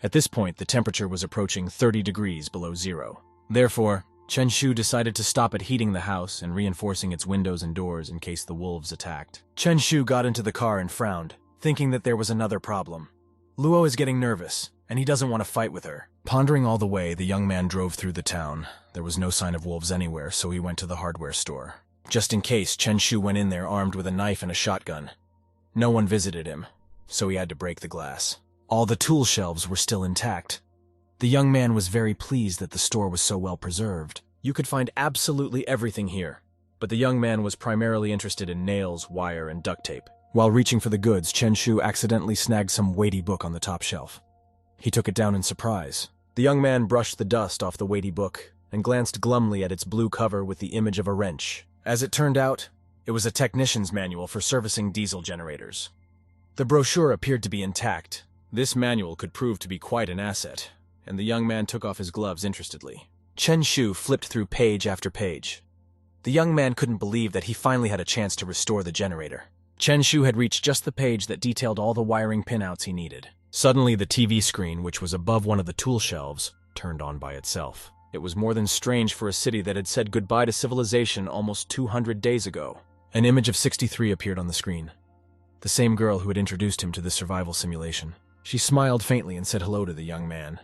At this point, the temperature was approaching 30 degrees below zero. Therefore, Chen Shu decided to stop at heating the house and reinforcing its windows and doors in case the wolves attacked. Chen Shu got into the car and frowned, thinking that there was another problem. Luo is getting nervous, and he doesn't want to fight with her. Pondering all the way, the young man drove through the town. There was no sign of wolves anywhere, so he went to the hardware store. Just in case, Chen Shu went in there armed with a knife and a shotgun. No one visited him, so he had to break the glass. All the tool shelves were still intact. The young man was very pleased that the store was so well preserved. You could find absolutely everything here, but the young man was primarily interested in nails, wire, and duct tape. While reaching for the goods, Chen Shu accidentally snagged some weighty book on the top shelf. He took it down in surprise. The young man brushed the dust off the weighty book and glanced glumly at its blue cover with the image of a wrench. As it turned out, it was a technician's manual for servicing diesel generators. The brochure appeared to be intact. This manual could prove to be quite an asset, and the young man took off his gloves interestedly. Chen Shu flipped through page after page. The young man couldn't believe that he finally had a chance to restore the generator. Chen Shu had reached just the page that detailed all the wiring pinouts he needed. Suddenly, the TV screen, which was above one of the tool shelves, turned on by itself. It was more than strange for a city that had said goodbye to civilization almost 200 days ago. An image of 63 appeared on the screen. The same girl who had introduced him to the survival simulation. She smiled faintly and said hello to the young man.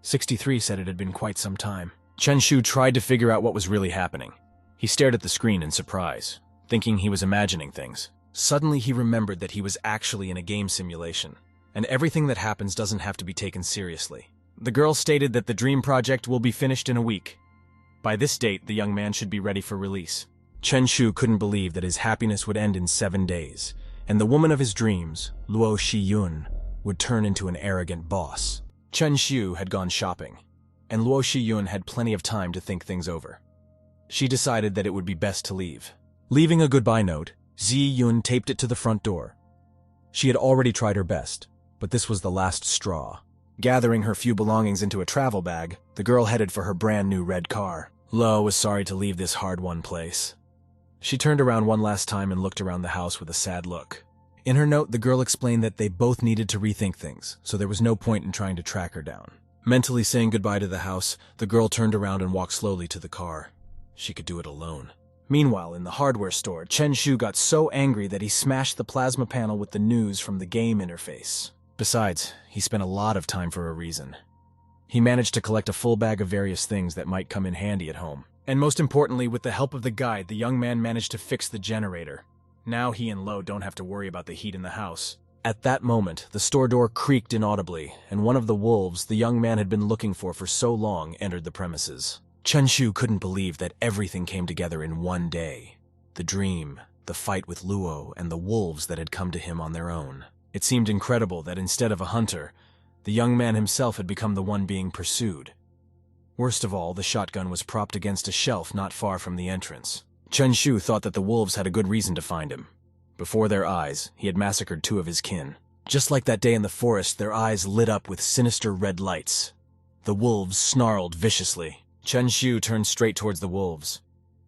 63 said it had been quite some time. Chen Shu tried to figure out what was really happening. He stared at the screen in surprise, thinking he was imagining things. Suddenly he remembered that he was actually in a game simulation, and everything that happens doesn't have to be taken seriously. The girl stated that the dream project will be finished in a week. By this date, the young man should be ready for release. Chen Shu couldn't believe that his happiness would end in 7 days, and the woman of his dreams, Luo Shiyun, would turn into an arrogant boss. Chen Shu had gone shopping, and Luo Shiyun had plenty of time to think things over. She decided that it would be best to leave. Leaving a goodbye note, Zi Yun taped it to the front door. She had already tried her best, but this was the last straw. Gathering her few belongings into a travel bag, the girl headed for her brand new red car. Luo was sorry to leave this hard-won place. She turned around one last time and looked around the house with a sad look. In her note, the girl explained that they both needed to rethink things, so there was no point in trying to track her down. Mentally saying goodbye to the house, the girl turned around and walked slowly to the car. She could do it alone. Meanwhile, in the hardware store, Chen Shu got so angry that he smashed the plasma panel with the news from the game interface. Besides, he spent a lot of time for a reason. He managed to collect a full bag of various things that might come in handy at home. And most importantly, with the help of the guide, the young man managed to fix the generator. Now he and Lo don't have to worry about the heat in the house. At that moment, the store door creaked inaudibly, and one of the wolves the young man had been looking for so long entered the premises. Chen Shu couldn't believe that everything came together in one day. The dream, the fight with Luo, and the wolves that had come to him on their own. It seemed incredible that instead of a hunter, the young man himself had become the one being pursued. Worst of all, the shotgun was propped against a shelf not far from the entrance. Chen Shu thought that the wolves had a good reason to find him. Before their eyes, he had massacred 2 of his kin. Just like that day in the forest, their eyes lit up with sinister red lights. The wolves snarled viciously. Chen Shu turned straight towards the wolves.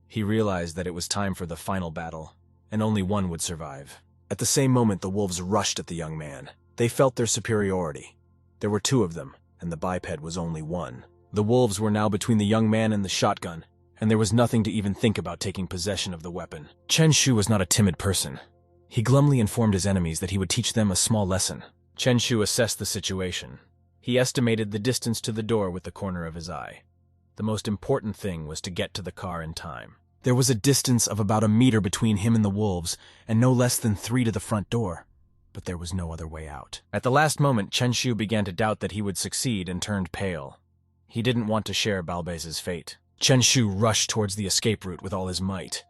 He realized that it was time for the final battle, and only one would survive. At the same moment, the wolves rushed at the young man. They felt their superiority. There were 2 of them, and the biped was only 1. The wolves were now between the young man and the shotgun, and there was nothing to even think about taking possession of the weapon. Chen Shu was not a timid person. He glumly informed his enemies that he would teach them a small lesson. Chen Shu assessed the situation. He estimated the distance to the door with the corner of his eye. The most important thing was to get to the car in time. There was a distance of about 1 meter between him and the wolves, and no less than 3 to the front door. But there was no other way out. At the last moment, Chen Shu began to doubt that he would succeed and turned pale. He didn't want to share Balbez's fate. Chen Shu rushed towards the escape route with all his might.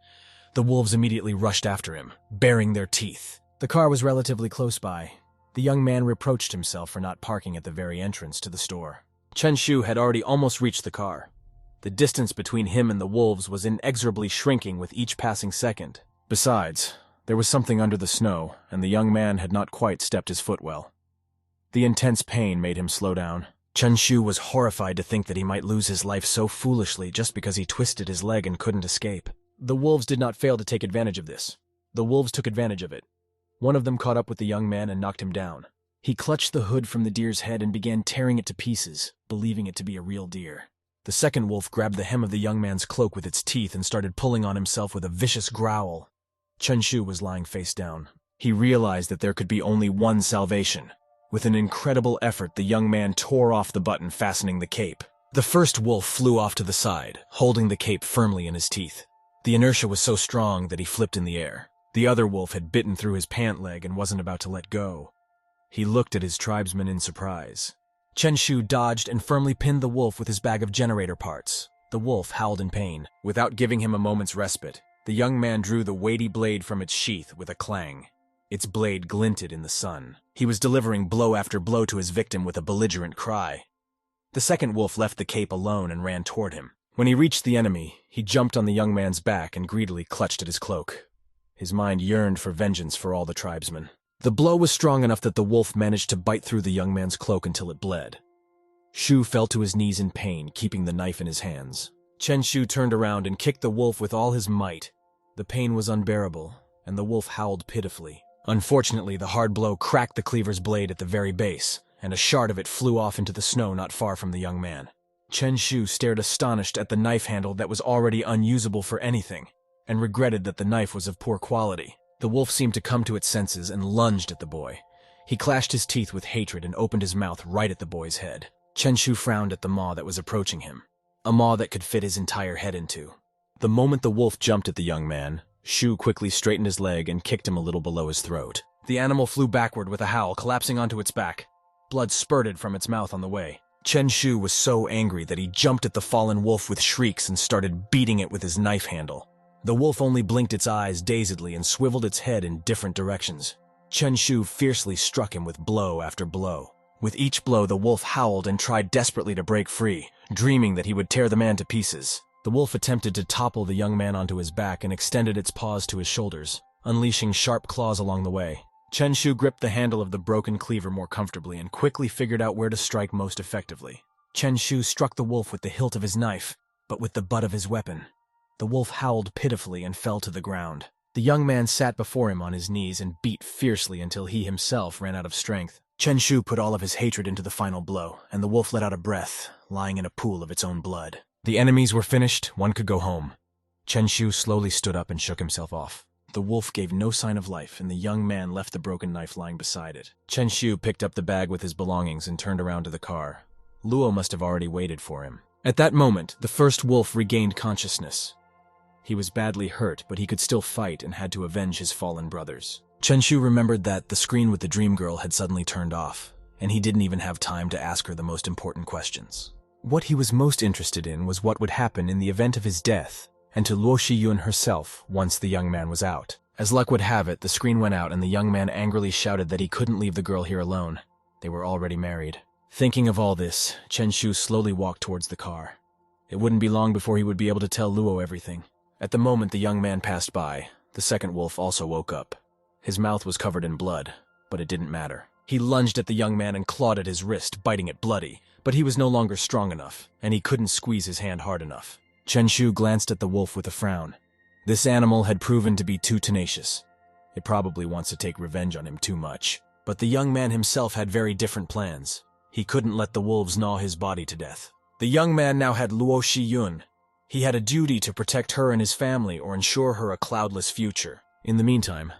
The wolves immediately rushed after him, baring their teeth. The car was relatively close by. The young man reproached himself for not parking at the very entrance to the store. Chen Shu had already almost reached the car. The distance between him and the wolves was inexorably shrinking with each passing second. Besides, there was something under the snow, and the young man had not quite stepped his foot well. The intense pain made him slow down. Chen Shu was horrified to think that he might lose his life so foolishly just because he twisted his leg and couldn't escape. The wolves did not fail to take advantage of this. The wolves took advantage of it. One of them caught up with the young man and knocked him down. He clutched the hood from the deer's head and began tearing it to pieces, believing it to be a real deer. The second wolf grabbed the hem of the young man's cloak with its teeth and started pulling on himself with a vicious growl. Chen Shu was lying face down. He realized that there could be only one salvation. With an incredible effort, the young man tore off the button fastening the cape. The first wolf flew off to the side, holding the cape firmly in his teeth. The inertia was so strong that he flipped in the air. The other wolf had bitten through his pant leg and wasn't about to let go. He looked at his tribesmen in surprise. Chen Shu dodged and firmly pinned the wolf with his bag of generator parts. The wolf howled in pain. Without giving him a moment's respite, the young man drew the weighty blade from its sheath with a clang. Its blade glinted in the sun. He was delivering blow after blow to his victim with a belligerent cry. The second wolf left the cape alone and ran toward him. When he reached the enemy, he jumped on the young man's back and greedily clutched at his cloak. His mind yearned for vengeance for all the tribesmen. The blow was strong enough that the wolf managed to bite through the young man's cloak until it bled. Shu fell to his knees in pain, keeping the knife in his hands. Chen Shu turned around and kicked the wolf with all his might. The pain was unbearable, and the wolf howled pitifully. Unfortunately, the hard blow cracked the cleaver's blade at the very base, and a shard of it flew off into the snow not far from the young man. Chen Shu stared astonished at the knife handle that was already unusable for anything, and regretted that the knife was of poor quality. The wolf seemed to come to its senses and lunged at the boy. He clashed his teeth with hatred and opened his mouth right at the boy's head. Chen Shu frowned at the maw that was approaching him, a maw that could fit his entire head into. The moment the wolf jumped at the young man, Shu quickly straightened his leg and kicked him a little below his throat. The animal flew backward with a howl, collapsing onto its back. Blood spurted from its mouth on the way. Chen Shu was so angry that he jumped at the fallen wolf with shrieks and started beating it with his knife handle. The wolf only blinked its eyes dazedly and swiveled its head in different directions. Chen Shu fiercely struck him with blow after blow. With each blow, the wolf howled and tried desperately to break free, dreaming that he would tear the man to pieces. The wolf attempted to topple the young man onto his back and extended its paws to his shoulders, unleashing sharp claws along the way. Chen Shu gripped the handle of the broken cleaver more comfortably and quickly figured out where to strike most effectively. Chen Shu struck the wolf with the hilt of his knife, but with the butt of his weapon. The wolf howled pitifully and fell to the ground. The young man sat before him on his knees and beat fiercely until he himself ran out of strength. Chen Shu put all of his hatred into the final blow, and the wolf let out a breath, lying in a pool of its own blood. The enemies were finished, one could go home. Chen Shu slowly stood up and shook himself off. The wolf gave no sign of life, and the young man left the broken knife lying beside it. Chen Shu picked up the bag with his belongings and turned around to the car. Luo must have already waited for him. At that moment, the first wolf regained consciousness. He was badly hurt, but he could still fight and had to avenge his fallen brothers. Chen Shu remembered that the screen with the dream girl had suddenly turned off, and he didn't even have time to ask her the most important questions. What he was most interested in was what would happen in the event of his death, and to Luo Shiyun herself once the young man was out. As luck would have it, the screen went out and the young man angrily shouted that he couldn't leave the girl here alone. They were already married. Thinking of all this, Chen Shu slowly walked towards the car. It wouldn't be long before he would be able to tell Luo everything. At the moment the young man passed by, the second wolf also woke up. His mouth was covered in blood, but it didn't matter. He lunged at the young man and clawed at his wrist, biting it bloody, but he was no longer strong enough, and he couldn't squeeze his hand hard enough. Chen Shu glanced at the wolf with a frown. This animal had proven to be too tenacious. It probably wants to take revenge on him too much. But the young man himself had very different plans. He couldn't let the wolves gnaw his body to death. The young man now had Luo Shiyun. He had a duty to protect her and his family or ensure her a cloudless future. In the meantime,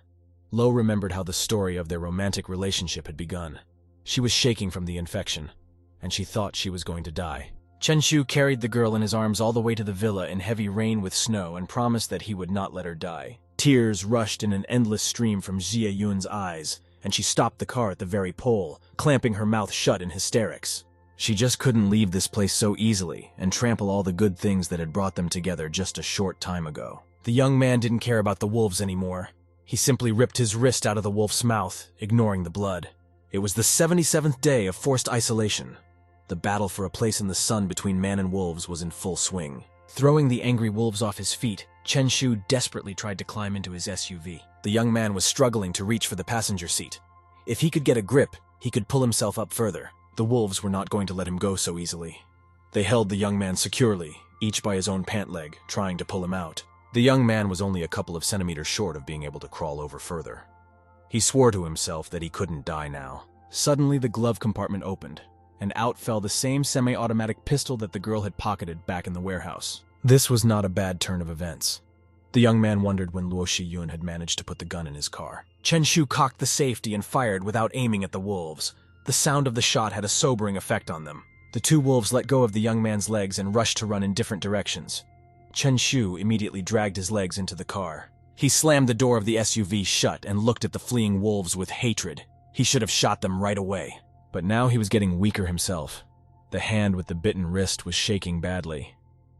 Lo remembered how the story of their romantic relationship had begun. She was shaking from the infection, and she thought she was going to die. Chen Shu carried the girl in his arms all the way to the villa in heavy rain with snow and promised that he would not let her die. Tears rushed in an endless stream from Jie Yun's eyes, and she stopped the car at the very pole, clamping her mouth shut in hysterics. She just couldn't leave this place so easily and trample all the good things that had brought them together just a short time ago. The young man didn't care about the wolves anymore. He simply ripped his wrist out of the wolf's mouth, ignoring the blood. It was the 77th day of forced isolation. The battle for a place in the sun between man and wolves was in full swing. Throwing the angry wolves off his feet, Chen Shu desperately tried to climb into his SUV. The young man was struggling to reach for the passenger seat. If he could get a grip, he could pull himself up further. The wolves were not going to let him go so easily. They held the young man securely, each by his own pant leg, trying to pull him out. The young man was only a couple of centimeters short of being able to crawl over further. He swore to himself that he couldn't die now. Suddenly, the glove compartment opened, and out fell the same semi-automatic pistol that the girl had pocketed back in the warehouse. This was not a bad turn of events. The young man wondered when Luo Shiyun had managed to put the gun in his car. Chen Shu cocked the safety and fired without aiming at the wolves. The sound of the shot had a sobering effect on them. The two wolves let go of the young man's legs and rushed to run in different directions. Chen Shu immediately dragged his legs into the car. He slammed the door of the SUV shut and looked at the fleeing wolves with hatred. He should have shot them right away. But now he was getting weaker himself. The hand with the bitten wrist was shaking badly.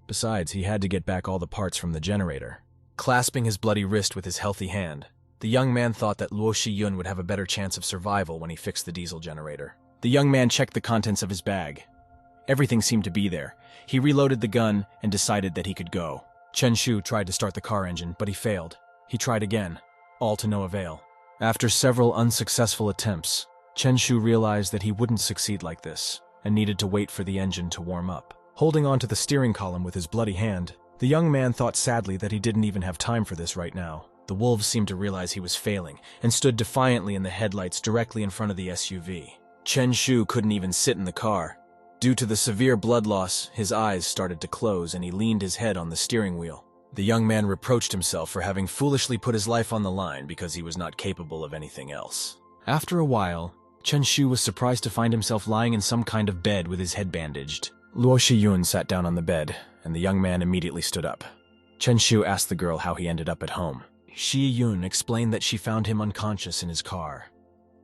Besides, he had to get back all the parts from the generator. Clasping his bloody wrist with his healthy hand, the young man thought that Luo Shiyun would have a better chance of survival when he fixed the diesel generator. The young man checked the contents of his bag. Everything seemed to be there. He reloaded the gun and decided that he could go. Chen Shu tried to start the car engine, but he failed. He tried again, all to no avail. After several unsuccessful attempts, Chen Shu realized that he wouldn't succeed like this, and needed to wait for the engine to warm up. Holding onto the steering column with his bloody hand, the young man thought sadly that he didn't even have time for this right now. The wolves seemed to realize he was failing, and stood defiantly in the headlights directly in front of the SUV. Chen Shu couldn't even sit in the car. Due to the severe blood loss, his eyes started to close and he leaned his head on the steering wheel. The young man reproached himself for having foolishly put his life on the line because he was not capable of anything else. After a while, Chen Shu was surprised to find himself lying in some kind of bed with his head bandaged. Luo Shiyun sat down on the bed, and the young man immediately stood up. Chen Shu asked the girl how he ended up at home. Shiyun explained that she found him unconscious in his car.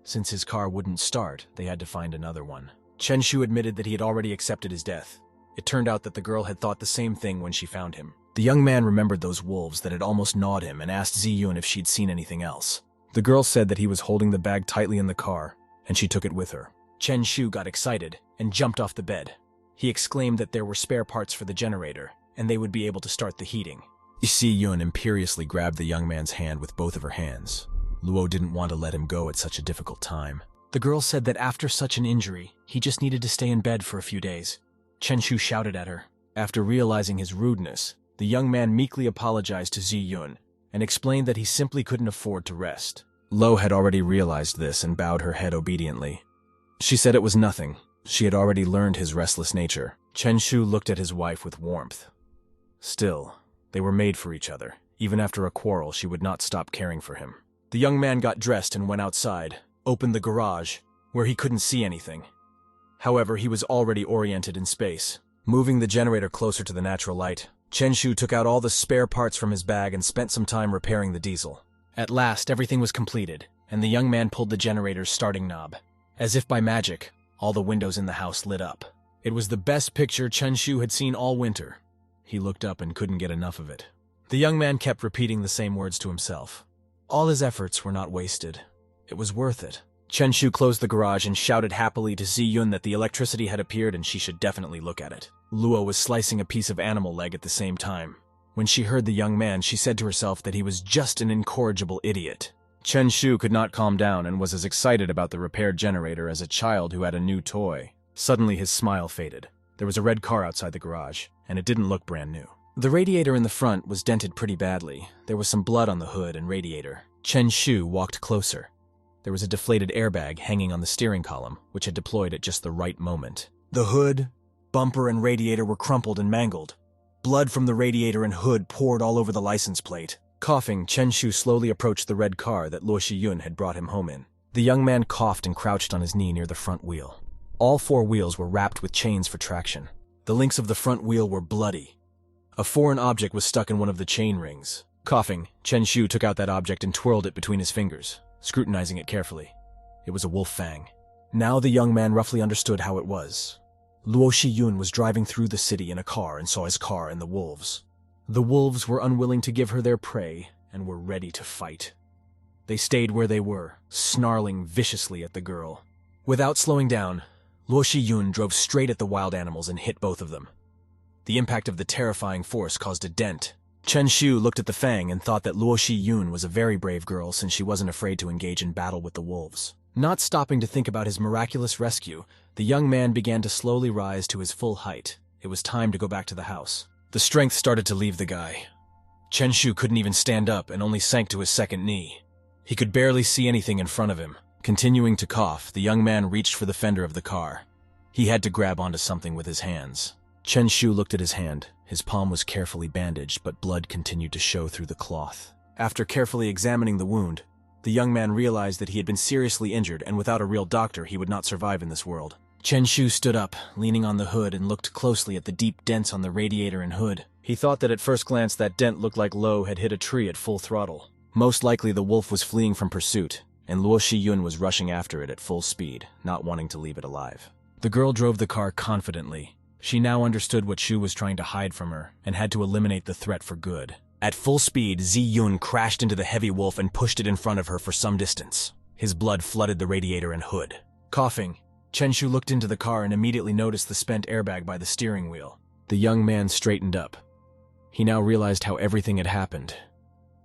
Since his car wouldn't start, they had to find another one. Chen Shu admitted that he had already accepted his death. It turned out that the girl had thought the same thing when she found him. The young man remembered those wolves that had almost gnawed him and asked Ziyun if she'd seen anything else. The girl said that he was holding the bag tightly in the car, and she took it with her. Chen Shu got excited and jumped off the bed. He exclaimed that there were spare parts for the generator, and they would be able to start the heating. Ziyun imperiously grabbed the young man's hand with both of her hands. Luo didn't want to let him go at such a difficult time. The girl said that after such an injury, he just needed to stay in bed for a few days. Chen Shu shouted at her. After realizing his rudeness, the young man meekly apologized to Ziyun and explained that he simply couldn't afford to rest. Lo had already realized this and bowed her head obediently. She said it was nothing. She had already learned his restless nature. Chen Shu looked at his wife with warmth. Still, they were made for each other. Even after a quarrel, she would not stop caring for him. The young man got dressed and went outside, opened the garage, where he couldn't see anything. However, he was already oriented in space. Moving the generator closer to the natural light, Chen Shu took out all the spare parts from his bag and spent some time repairing the diesel. At last, everything was completed, and the young man pulled the generator's starting knob. As if by magic, all the windows in the house lit up. It was the best picture Chen Shu had seen all winter. He looked up and couldn't get enough of it. The young man kept repeating the same words to himself. All his efforts were not wasted. It was worth it. Chen Shu closed the garage and shouted happily to Ziyun that the electricity had appeared and she should definitely look at it. Luo was slicing a piece of animal leg at the same time. When she heard the young man, she said to herself that he was just an incorrigible idiot. Chen Shu could not calm down and was as excited about the repaired generator as a child who had a new toy. Suddenly his smile faded. There was a red car outside the garage, and it didn't look brand new. The radiator in the front was dented pretty badly. There was some blood on the hood and radiator. Chen Shu walked closer. There was a deflated airbag hanging on the steering column, which had deployed at just the right moment. The hood, bumper, and radiator were crumpled and mangled. Blood from the radiator and hood poured all over the license plate. Coughing, Chen Shu slowly approached the red car that Luo Shiyun had brought him home in. The young man coughed and crouched on his knee near the front wheel. All four wheels were wrapped with chains for traction. The links of the front wheel were bloody. A foreign object was stuck in one of the chain rings. Coughing, Chen Shu took out that object and twirled it between his fingers, scrutinizing it carefully. It was a wolf fang. Now the young man roughly understood how it was. Luo Shiyun was driving through the city in a car and saw his car and the wolves. The wolves were unwilling to give her their prey and were ready to fight. They stayed where they were, snarling viciously at the girl. Without slowing down, Luo Shiyun drove straight at the wild animals and hit both of them. The impact of the terrifying force caused a dent. Chen Shu looked at the Fang and thought that Luo Shiyun was a very brave girl since she wasn't afraid to engage in battle with the wolves. Not stopping to think about his miraculous rescue, the young man began to slowly rise to his full height. It was time to go back to the house. The strength started to leave the guy. Chen Shu couldn't even stand up and only sank to his second knee. He could barely see anything in front of him. Continuing to cough, the young man reached for the fender of the car. He had to grab onto something with his hands. Chen Shu looked at his hand. His palm was carefully bandaged, but blood continued to show through the cloth. After carefully examining the wound, the young man realized that he had been seriously injured, and without a real doctor, he would not survive in this world. Chen Shu stood up, leaning on the hood, and looked closely at the deep dents on the radiator and hood. He thought that at first glance that dent looked like Lo had hit a tree at full throttle. Most likely the wolf was fleeing from pursuit, and Luo Shiyun was rushing after it at full speed, not wanting to leave it alive. The girl drove the car confidently. She now understood what Shu was trying to hide from her, and had to eliminate the threat for good. At full speed, Zi Yun crashed into the heavy wolf and pushed it in front of her for some distance. His blood flooded the radiator and hood. Coughing, Chen Shu looked into the car and immediately noticed the spent airbag by the steering wheel. The young man straightened up. He now realized how everything had happened.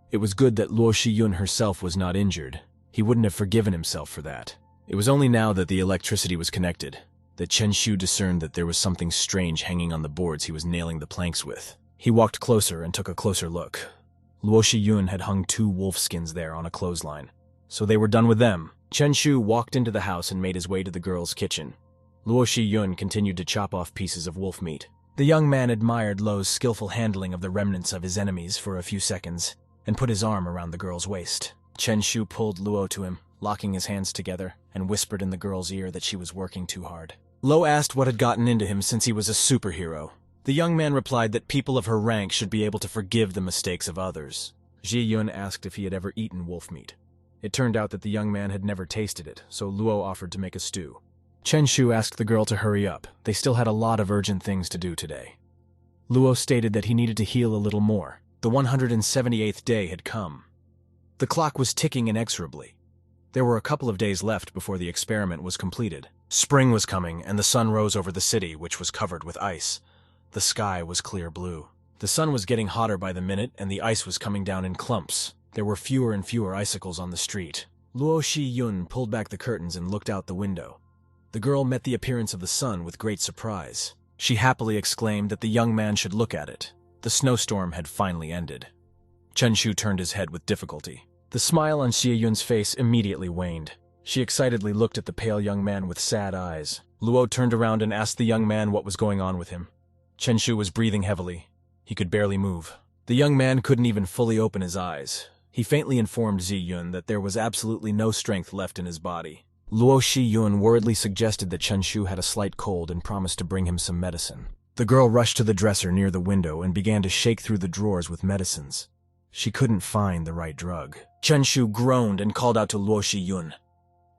It was good that Luo Shiyun herself was not injured. He wouldn't have forgiven himself for that. It was only now that the electricity was connected that Chen Shu discerned that there was something strange hanging on the boards he was nailing the planks with. He walked closer and took a closer look. Luo Shiyun had hung 2 wolf skins there on a clothesline. So they were done with them. Chen Shu walked into the house and made his way to the girl's kitchen. Luo Shiyun continued to chop off pieces of wolf meat. The young man admired Luo's skillful handling of the remnants of his enemies for a few seconds, and put his arm around the girl's waist. Chen Shu pulled Luo to him, locking his hands together, and whispered in the girl's ear that she was working too hard. Luo asked what had gotten into him since he was a superhero. The young man replied that people of her rank should be able to forgive the mistakes of others. Ji Yun asked if he had ever eaten wolf meat. It turned out that the young man had never tasted it, so Luo offered to make a stew. Chen Shu asked the girl to hurry up. They still had a lot of urgent things to do today. Luo stated that he needed to heal a little more. The 178th day had come. The clock was ticking inexorably. There were a couple of days left before the experiment was completed. Spring was coming, and the sun rose over the city, which was covered with ice. The sky was clear blue. The sun was getting hotter by the minute, and the ice was coming down in clumps. There were fewer and fewer icicles on the street. Luo Shiyun pulled back the curtains and looked out the window. The girl met the appearance of the sun with great surprise. She happily exclaimed that the young man should look at it. The snowstorm had finally ended. Chen Shu turned his head with difficulty. The smile on Xie Yun's face immediately waned. She excitedly looked at the pale young man with sad eyes. Luo turned around and asked the young man what was going on with him. Chen Shu was breathing heavily. He could barely move. The young man couldn't even fully open his eyes. He faintly informed Xie Yun that there was absolutely no strength left in his body. Luo Shiyun worriedly suggested that Chen Shu had a slight cold and promised to bring him some medicine. The girl rushed to the dresser near the window and began to shake through the drawers with medicines. She couldn't find the right drug. Chen Shu groaned and called out to Luo Shiyun.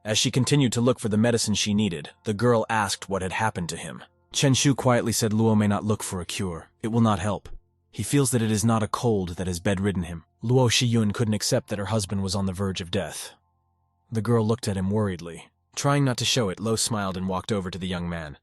As she continued to look for the medicine she needed, the girl asked what had happened to him. Chen Shu quietly said Luo may not look for a cure. It will not help. He feels that it is not a cold that has bedridden him. Luo Shiyun couldn't accept that her husband was on the verge of death. The girl looked at him worriedly. Trying not to show it, Lo smiled and walked over to the young man.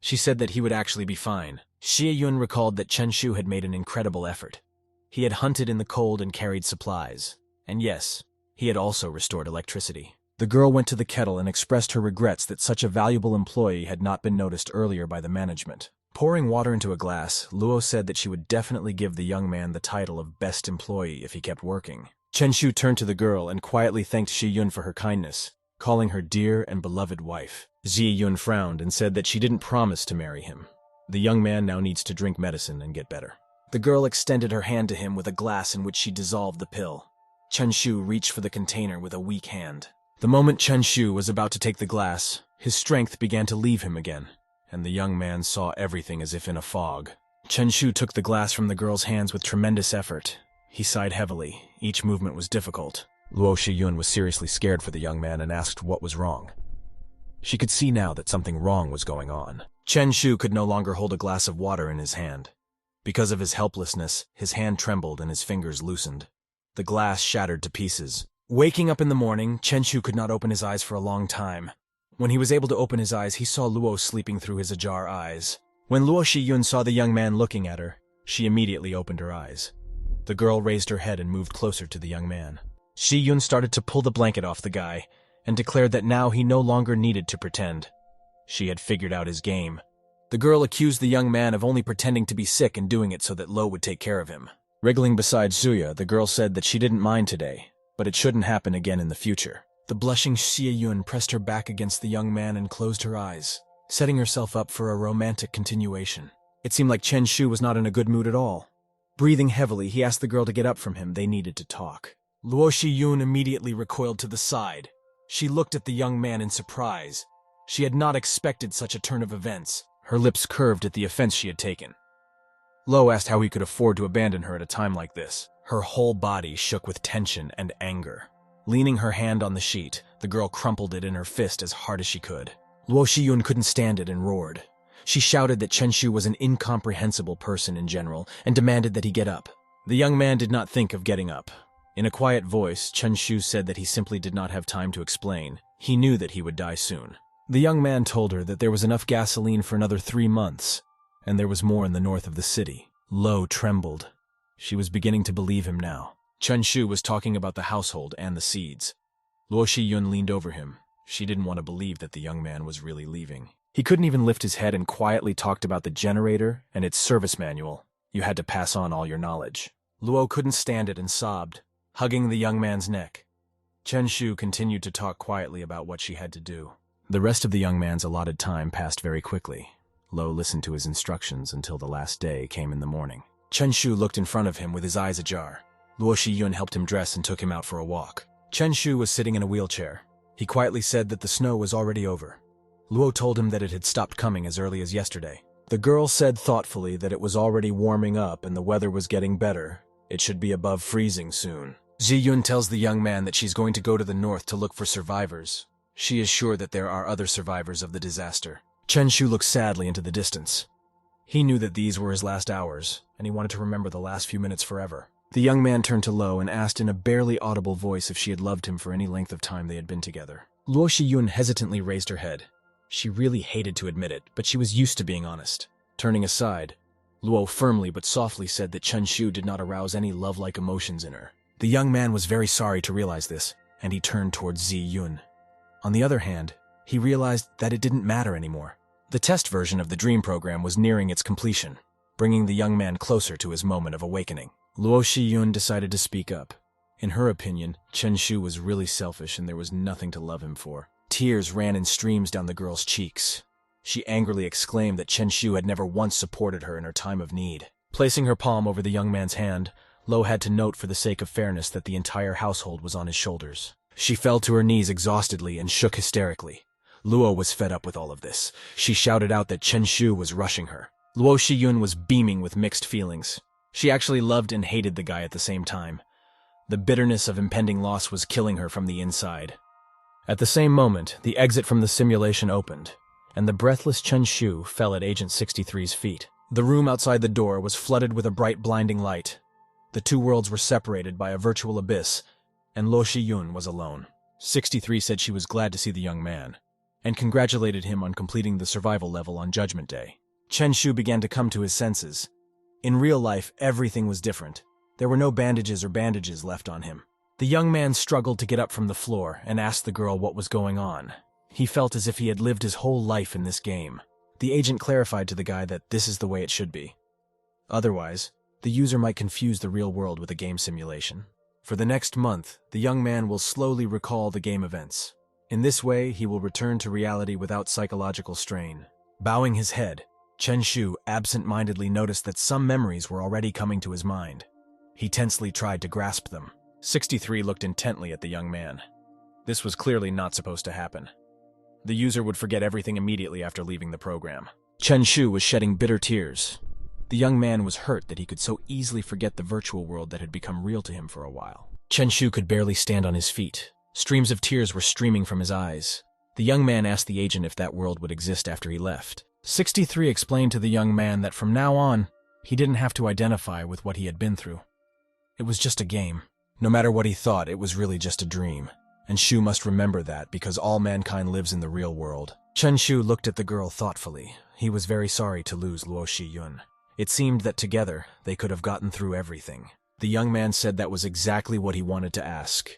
She said that he would actually be fine. Xie Yun recalled that Chen Shu had made an incredible effort. He had hunted in the cold and carried supplies. And yes, he had also restored electricity. The girl went to the kettle and expressed her regrets that such a valuable employee had not been noticed earlier by the management. Pouring water into a glass, Luo said that she would definitely give the young man the title of best employee if he kept working. Chen Shu turned to the girl and quietly thanked Xie Yun for her kindness, calling her dear and beloved wife. Xie Yun frowned and said that she didn't promise to marry him. The young man now needs to drink medicine and get better. The girl extended her hand to him with a glass in which she dissolved the pill. Chen Shu reached for the container with a weak hand. The moment Chen Shu was about to take the glass, his strength began to leave him again, and the young man saw everything as if in a fog. Chen Shu took the glass from the girl's hands with tremendous effort. He sighed heavily. Each movement was difficult. Luo Shiyun was seriously scared for the young man and asked what was wrong. She could see now that something wrong was going on. Chen Shu could no longer hold a glass of water in his hand. Because of his helplessness, his hand trembled and his fingers loosened. The glass shattered to pieces. Waking up in the morning, Chen Shu could not open his eyes for a long time. When he was able to open his eyes, he saw Luo sleeping through his ajar eyes. When Luo Shiyun saw the young man looking at her, she immediately opened her eyes. The girl raised her head and moved closer to the young man. Shiyun started to pull the blanket off the guy and declared that now he no longer needed to pretend. She had figured out his game. The girl accused the young man of only pretending to be sick and doing it so that Lo would take care of him. Wriggling beside Zuya, the girl said that she didn't mind today, but it shouldn't happen again in the future. The blushing Shiyun pressed her back against the young man and closed her eyes, setting herself up for a romantic continuation. It seemed like Chen Shu was not in a good mood at all. Breathing heavily, he asked the girl to get up from him. They needed to talk. Luo Shiyun immediately recoiled to the side. She looked at the young man in surprise. She had not expected such a turn of events. Her lips curved at the offense she had taken. Lo asked how he could afford to abandon her at a time like this. Her whole body shook with tension and anger. Leaning her hand on the sheet, the girl crumpled it in her fist as hard as she could. Luo Shiyun couldn't stand it and roared. She shouted that Chen Shu was an incomprehensible person in general and demanded that he get up. The young man did not think of getting up. In a quiet voice, Chen Shu said that he simply did not have time to explain. He knew that he would die soon. The young man told her that there was enough gasoline for another 3 months, and there was more in the north of the city. Lo trembled. She was beginning to believe him now. Chen Shu was talking about the household and the seeds. Luo Shiyun leaned over him. She didn't want to believe that the young man was really leaving. He couldn't even lift his head and quietly talked about the generator and its service manual. You had to pass on all your knowledge. Luo couldn't stand it and sobbed, hugging the young man's neck. Chen Shu continued to talk quietly about what she had to do. The rest of the young man's allotted time passed very quickly. Lo listened to his instructions until the last day came in the morning. Chen Shu looked in front of him with his eyes ajar. Luo Shiyun helped him dress and took him out for a walk. Chen Shu was sitting in a wheelchair. He quietly said that the snow was already over. Luo told him that it had stopped coming as early as yesterday. The girl said thoughtfully that it was already warming up and the weather was getting better. It should be above freezing soon. Ziyun tells the young man that she's going to go to the north to look for survivors. She is sure that there are other survivors of the disaster. Chen Shu looked sadly into the distance. He knew that these were his last hours, and he wanted to remember the last few minutes forever. The young man turned to Lo and asked in a barely audible voice if she had loved him for any length of time they had been together. Luo Shiyun hesitantly raised her head. She really hated to admit it, but she was used to being honest. Turning aside, Luo firmly but softly said that Chen Shu did not arouse any love-like emotions in her. The young man was very sorry to realize this, and he turned towards Ziyun. On the other hand, he realized that it didn't matter anymore. The test version of the dream program was nearing its completion, bringing the young man closer to his moment of awakening. Luo Shiyun decided to speak up. In her opinion, Chen Shu was really selfish and there was nothing to love him for. Tears ran in streams down the girl's cheeks. She angrily exclaimed that Chen Shu had never once supported her in her time of need. Placing her palm over the young man's hand, Lo had to note for the sake of fairness that the entire household was on his shoulders. She fell to her knees exhaustedly and shook hysterically. Luo was fed up with all of this. She shouted out that Chen Shu was rushing her. Luo Shiyun was beaming with mixed feelings. She actually loved and hated the guy at the same time. The bitterness of impending loss was killing her from the inside. At the same moment, the exit from the simulation opened, and the breathless Chen Shu fell at Agent 63's feet. The room outside the door was flooded with a bright, blinding light. The two worlds were separated by a virtual abyss, and Luo Shiyun was alone. 63 said she was glad to see the young man, and congratulated him on completing the survival level on Judgment Day. Chen Shu began to come to his senses. In real life, everything was different. There were no bandages left on him. The young man struggled to get up from the floor and asked the girl what was going on. He felt as if he had lived his whole life in this game. The agent clarified to the guy that this is the way it should be. Otherwise, the user might confuse the real world with a game simulation. For the next month, the young man will slowly recall the game events. In this way, he will return to reality without psychological strain. Bowing his head, Chen Shu absent-mindedly noticed that some memories were already coming to his mind. He tensely tried to grasp them. 63 looked intently at the young man. This was clearly not supposed to happen. The user would forget everything immediately after leaving the program. Chen Shu was shedding bitter tears. The young man was hurt that he could so easily forget the virtual world that had become real to him for a while. Chen Shu could barely stand on his feet. Streams of tears were streaming from his eyes. The young man asked the agent if that world would exist after he left. 63 explained to the young man that from now on, he didn't have to identify with what he had been through. It was just a game. No matter what he thought, it was really just a dream. And Shu must remember that because all mankind lives in the real world. Chen Shu looked at the girl thoughtfully. He was very sorry to lose Luo Shiyun. It seemed that together, they could have gotten through everything. The young man said that was exactly what he wanted to ask.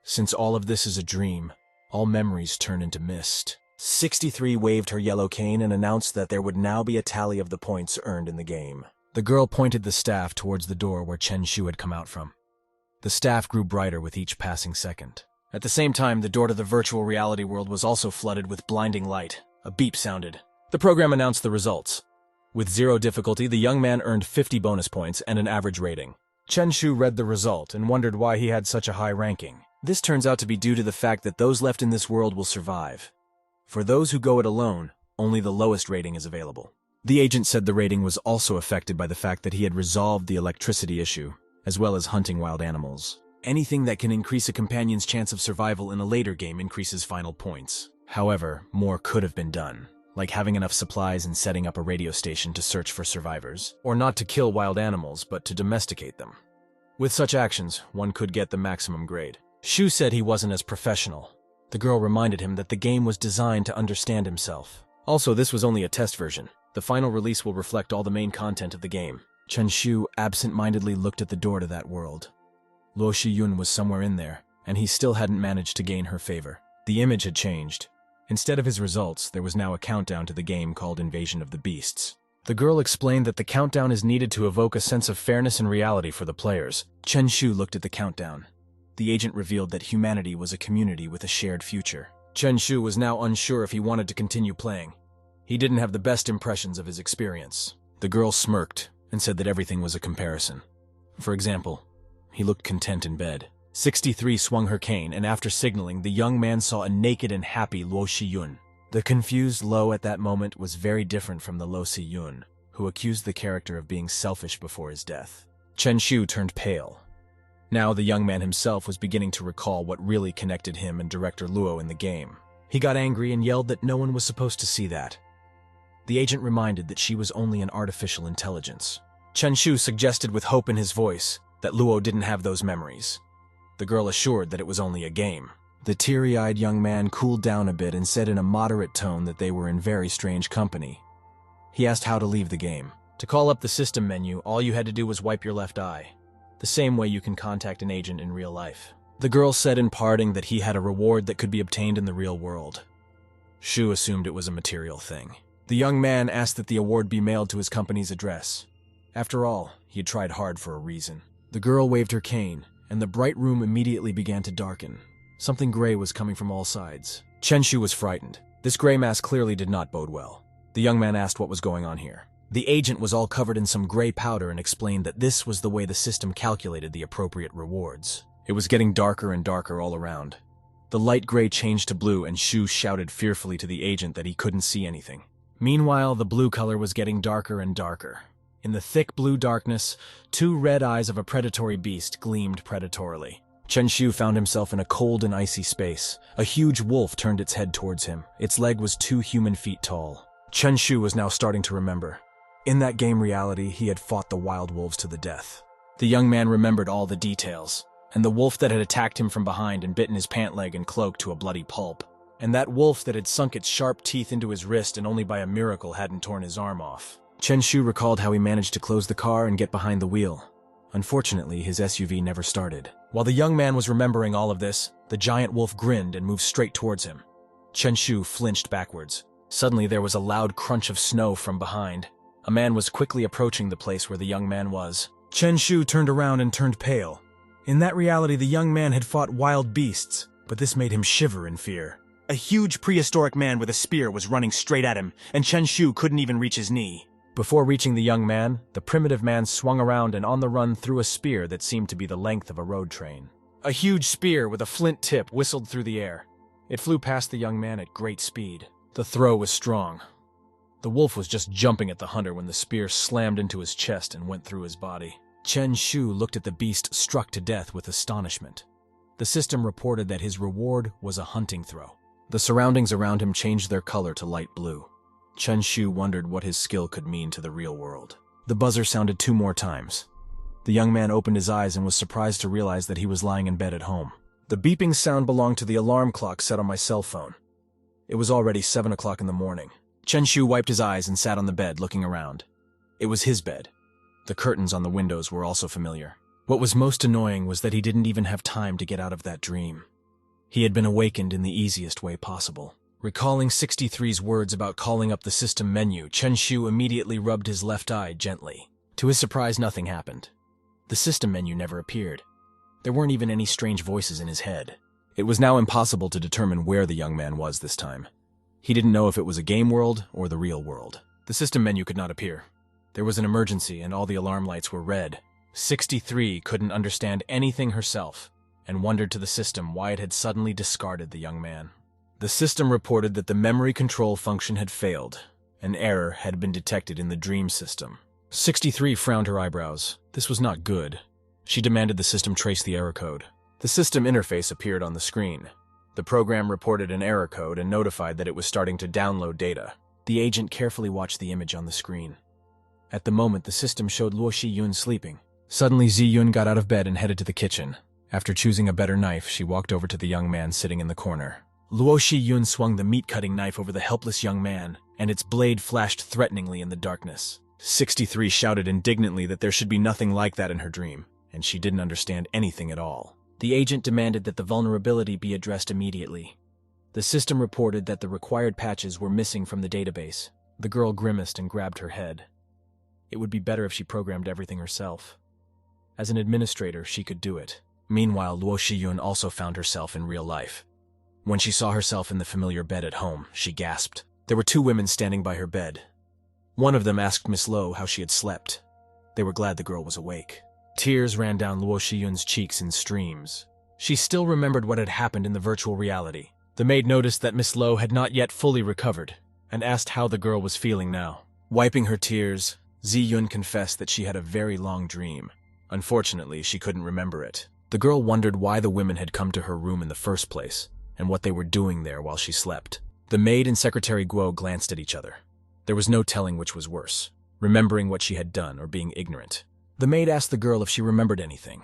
Since all of this is a dream, all memories turn into mist. 63 waved her yellow cane and announced that there would now be a tally of the points earned in the game. The girl pointed the staff towards the door where Chen Shu had come out from. The staff grew brighter with each passing second. At the same time, the door to the virtual reality world was also flooded with blinding light. A beep sounded. The program announced the results. With 0 difficulty, the young man earned 50 bonus points and an average rating. Chen Shu read the result and wondered why he had such a high ranking. This turns out to be due to the fact that those left in this world will survive. For those who go it alone, only the lowest rating is available. The agent said the rating was also affected by the fact that he had resolved the electricity issue, as well as hunting wild animals. Anything that can increase a companion's chance of survival in a later game increases final points. However, more could have been done, like having enough supplies and setting up a radio station to search for survivors, or not to kill wild animals, but to domesticate them. With such actions, one could get the maximum grade. Shu said he wasn't as professional. The girl reminded him that the game was designed to understand himself. Also, this was only a test version. The final release will reflect all the main content of the game. Chen Shu absent-mindedly looked at the door to that world. Luo Shiyun was somewhere in there, and he still hadn't managed to gain her favor. The image had changed. Instead of his results, there was now a countdown to the game called Invasion of the Beasts. The girl explained that the countdown is needed to evoke a sense of fairness and reality for the players. Chen Shu looked at the countdown. The agent revealed that humanity was a community with a shared future. Chen Shu was now unsure if he wanted to continue playing. He didn't have the best impressions of his experience. The girl smirked and said that everything was a comparison. For example, he looked content in bed. 63 swung her cane, and after signaling, the young man saw a naked and happy Luo Shiyun. The confused Luo at that moment was very different from the Luo Shiyun, who accused the character of being selfish before his death. Chen Shu turned pale. Now the young man himself was beginning to recall what really connected him and Director Luo in the game. He got angry and yelled that no one was supposed to see that. The agent reminded that she was only an artificial intelligence. Chen Shu suggested with hope in his voice that Luo didn't have those memories. The girl assured that it was only a game. The teary-eyed young man cooled down a bit and said in a moderate tone that they were in very strange company. He asked how to leave the game. To call up the system menu, all you had to do was wipe your left eye. The same way you can contact an agent in real life. The girl said in parting that he had a reward that could be obtained in the real world. Shu assumed it was a material thing. The young man asked that the award be mailed to his company's address. After all, he had tried hard for a reason. The girl waved her cane, and the bright room immediately began to darken. Something gray was coming from all sides. Chen Shu was frightened. This gray mass clearly did not bode well. The young man asked what was going on here. The agent was all covered in some gray powder and explained that this was the way the system calculated the appropriate rewards. It was getting darker and darker all around. The light gray changed to blue, and Shu shouted fearfully to the agent that he couldn't see anything. Meanwhile, the blue color was getting darker and darker. In the thick blue darkness, 2 red eyes of a predatory beast gleamed predatorily. Chen Shu found himself in a cold and icy space. A huge wolf turned its head towards him. Its leg was 2 human feet tall. Chen Shu was now starting to remember. In that game reality, he had fought the wild wolves to the death. The young man remembered all the details, and the wolf that had attacked him from behind and bitten his pant leg and cloak to a bloody pulp, and that wolf that had sunk its sharp teeth into his wrist and only by a miracle hadn't torn his arm off. Chen Shu recalled how he managed to close the car and get behind the wheel. Unfortunately, his SUV never started. While the young man was remembering all of this, the giant wolf grinned and moved straight towards him. Chen Shu flinched backwards. Suddenly, there was a loud crunch of snow from behind. A man was quickly approaching the place where the young man was. Chen Shu turned around and turned pale. In that reality, the young man had fought wild beasts, but this made him shiver in fear. A huge prehistoric man with a spear was running straight at him, and Chen Shu couldn't even reach his knee. Before reaching the young man, the primitive man swung around and on the run threw a spear that seemed to be the length of a road train. A huge spear with a flint tip whistled through the air. It flew past the young man at great speed. The throw was strong. The wolf was just jumping at the hunter when the spear slammed into his chest and went through his body. Chen Shu looked at the beast struck to death with astonishment. The system reported that his reward was a hunting throw. The surroundings around him changed their color to light blue. Chen Shu wondered what his skill could mean to the real world. The buzzer sounded 2 more times. The young man opened his eyes and was surprised to realize that he was lying in bed at home. The beeping sound belonged to the alarm clock set on my cell phone. It was already 7 o'clock in the morning. Chen Shu wiped his eyes and sat on the bed looking around. It was his bed. The curtains on the windows were also familiar. What was most annoying was that he didn't even have time to get out of that dream. He had been awakened in the easiest way possible. Recalling 63's words about calling up the system menu, Chen Shu immediately rubbed his left eye gently. To his surprise, nothing happened. The system menu never appeared. There weren't even any strange voices in his head. It was now impossible to determine where the young man was this time. He didn't know if it was a game world or the real world. The system menu could not appear. There was an emergency and all the alarm lights were red. 63 couldn't understand anything herself and wondered to the system why it had suddenly discarded the young man. The system reported that the memory control function had failed. An error had been detected in the dream system. 63 frowned her eyebrows. This was not good. She demanded the system trace the error code. The system interface appeared on the screen. The program reported an error code and notified that it was starting to download data. The agent carefully watched the image on the screen. At the moment, the system showed Luo Shiyun sleeping. Suddenly, Ziyun got out of bed and headed to the kitchen. After choosing a better knife, she walked over to the young man sitting in the corner. Luo Shiyun swung the meat-cutting knife over the helpless young man, and its blade flashed threateningly in the darkness. 63 shouted indignantly that there should be nothing like that in her dream, and she didn't understand anything at all. The agent demanded that the vulnerability be addressed immediately. The system reported that the required patches were missing from the database. The girl grimaced and grabbed her head. It would be better if she programmed everything herself. As an administrator, she could do it. Meanwhile, Luo Shiyun also found herself in real life. When she saw herself in the familiar bed at home, she gasped. There were 2 women standing by her bed. One of them asked Miss Lo how she had slept. They were glad the girl was awake. Tears ran down Luo Shiyun's cheeks in streams. She still remembered what had happened in the virtual reality. The maid noticed that Miss Lo had not yet fully recovered, and asked how the girl was feeling now. Wiping her tears, Ziyun confessed that she had a very long dream. Unfortunately, she couldn't remember it. The girl wondered why the women had come to her room in the first place, and what they were doing there while she slept. The maid and Secretary Guo glanced at each other. There was no telling which was worse, remembering what she had done or being ignorant. The maid asked the girl if she remembered anything.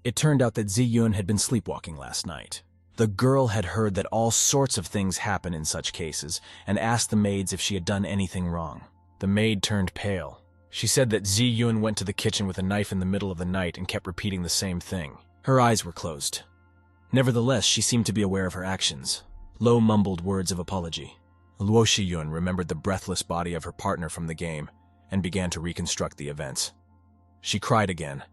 It turned out that Ziyun had been sleepwalking last night. The girl had heard that all sorts of things happen in such cases, and asked the maids if she had done anything wrong. The maid turned pale. She said that Ziyun went to the kitchen with a knife in the middle of the night and kept repeating the same thing. Her eyes were closed. Nevertheless, she seemed to be aware of her actions. Lo mumbled words of apology. Luo Shiyun remembered the breathless body of her partner from the game and began to reconstruct the events. She cried again.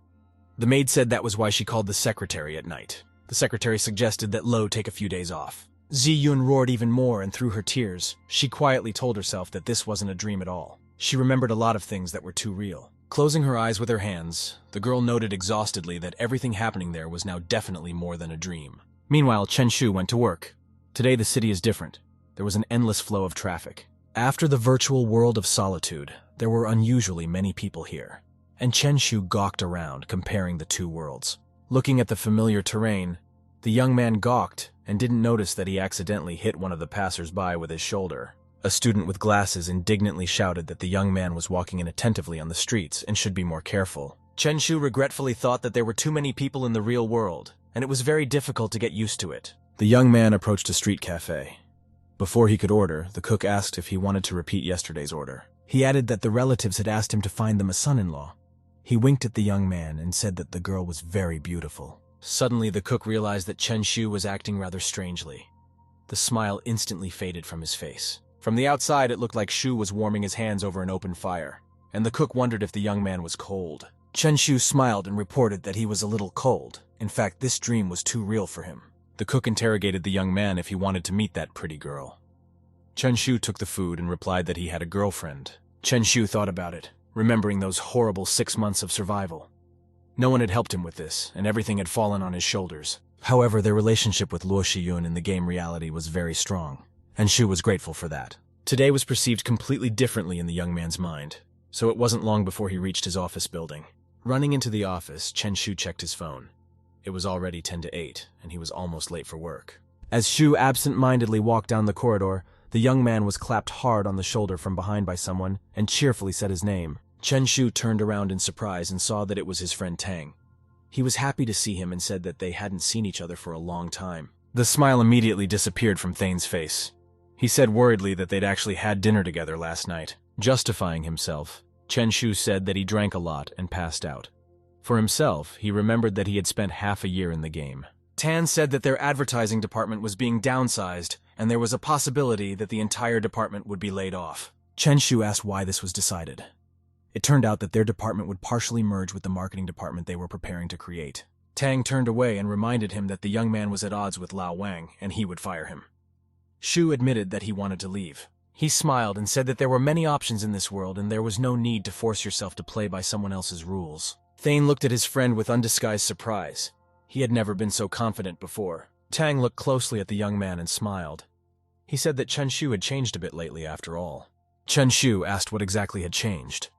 The maid said that was why she called the secretary at night. The secretary suggested that Lo take a few days off. Ziyun roared even more, and through her tears, she quietly told herself that this wasn't a dream at all. She remembered a lot of things that were too real. Closing her eyes with her hands, the girl noted exhaustedly that everything happening there was now definitely more than a dream. Meanwhile, Chen Shu went to work. Today the city is different. There was an endless flow of traffic. After the virtual world of solitude, there were unusually many people here. And Chen Shu gawked around, comparing the 2 worlds. Looking at the familiar terrain, the young man gawked and didn't notice that he accidentally hit one of the passers-by with his shoulder. A student with glasses indignantly shouted that the young man was walking inattentively on the streets and should be more careful. Chen Shu regretfully thought that there were too many people in the real world, and it was very difficult to get used to it. The young man approached a street cafe. Before he could order, the cook asked if he wanted to repeat yesterday's order. He added that the relatives had asked him to find them a son-in-law. He winked at the young man and said that the girl was very beautiful. Suddenly, the cook realized that Chen Shu was acting rather strangely. The smile instantly faded from his face. From the outside, it looked like Shu was warming his hands over an open fire, and the cook wondered if the young man was cold. Chen Shu smiled and reported that he was a little cold. In fact, this dream was too real for him. The cook interrogated the young man if he wanted to meet that pretty girl. Chen Shu took the food and replied that he had a girlfriend. Chen Shu thought about it, remembering those horrible 6 months of survival. No one had helped him with this, and everything had fallen on his shoulders. However, their relationship with Luo Shiyun in the game reality was very strong, and Shu was grateful for that. Today was perceived completely differently in the young man's mind, so it wasn't long before he reached his office building. Running into the office, Chen Shu checked his phone. It was already 10 to 8, and he was almost late for work. As Shu absent-mindedly walked down the corridor, The young man was clapped hard on the shoulder from behind by someone and cheerfully said his name. Chen Shu turned around in surprise and saw that it was his friend Tang. He was happy to see him and said that they hadn't seen each other for a long time. The smile immediately disappeared from Thane's face. He said worriedly that they'd actually had dinner together last night. Justifying himself, Chen Shu said that he drank a lot and passed out. For himself, he remembered that he had spent half a year in the game. Tan said that their advertising department was being downsized, and there was a possibility that the entire department would be laid off. Chen Shu asked why this was decided. It turned out that their department would partially merge with the marketing department they were preparing to create. Tang turned away and reminded him that the young man was at odds with Lao Wang, and he would fire him. Shu admitted that he wanted to leave. He smiled and said that there were many options in this world and there was no need to force yourself to play by someone else's rules. Thane looked at his friend with undisguised surprise. He had never been so confident before. Tang looked closely at the young man and smiled. He said that Chen Shu had changed a bit lately after all. Chen Shu asked what exactly had changed.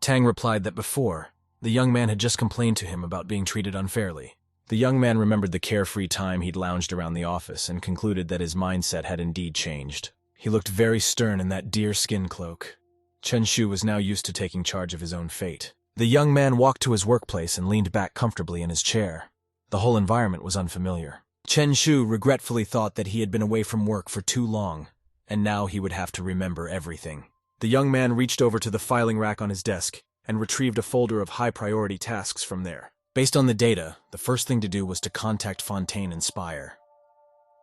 Tang replied that before, the young man had just complained to him about being treated unfairly. The young man remembered the carefree time he'd lounged around the office and concluded that his mindset had indeed changed. He looked very stern in that deer skin cloak. Chen Shu was now used to taking charge of his own fate. The young man walked to his workplace and leaned back comfortably in his chair. The whole environment was unfamiliar. Chen Shu regretfully thought that he had been away from work for too long, and now he would have to remember everything. The young man reached over to the filing rack on his desk and retrieved a folder of high-priority tasks from there. Based on the data, the first thing to do was to contact Fontaine and Spire.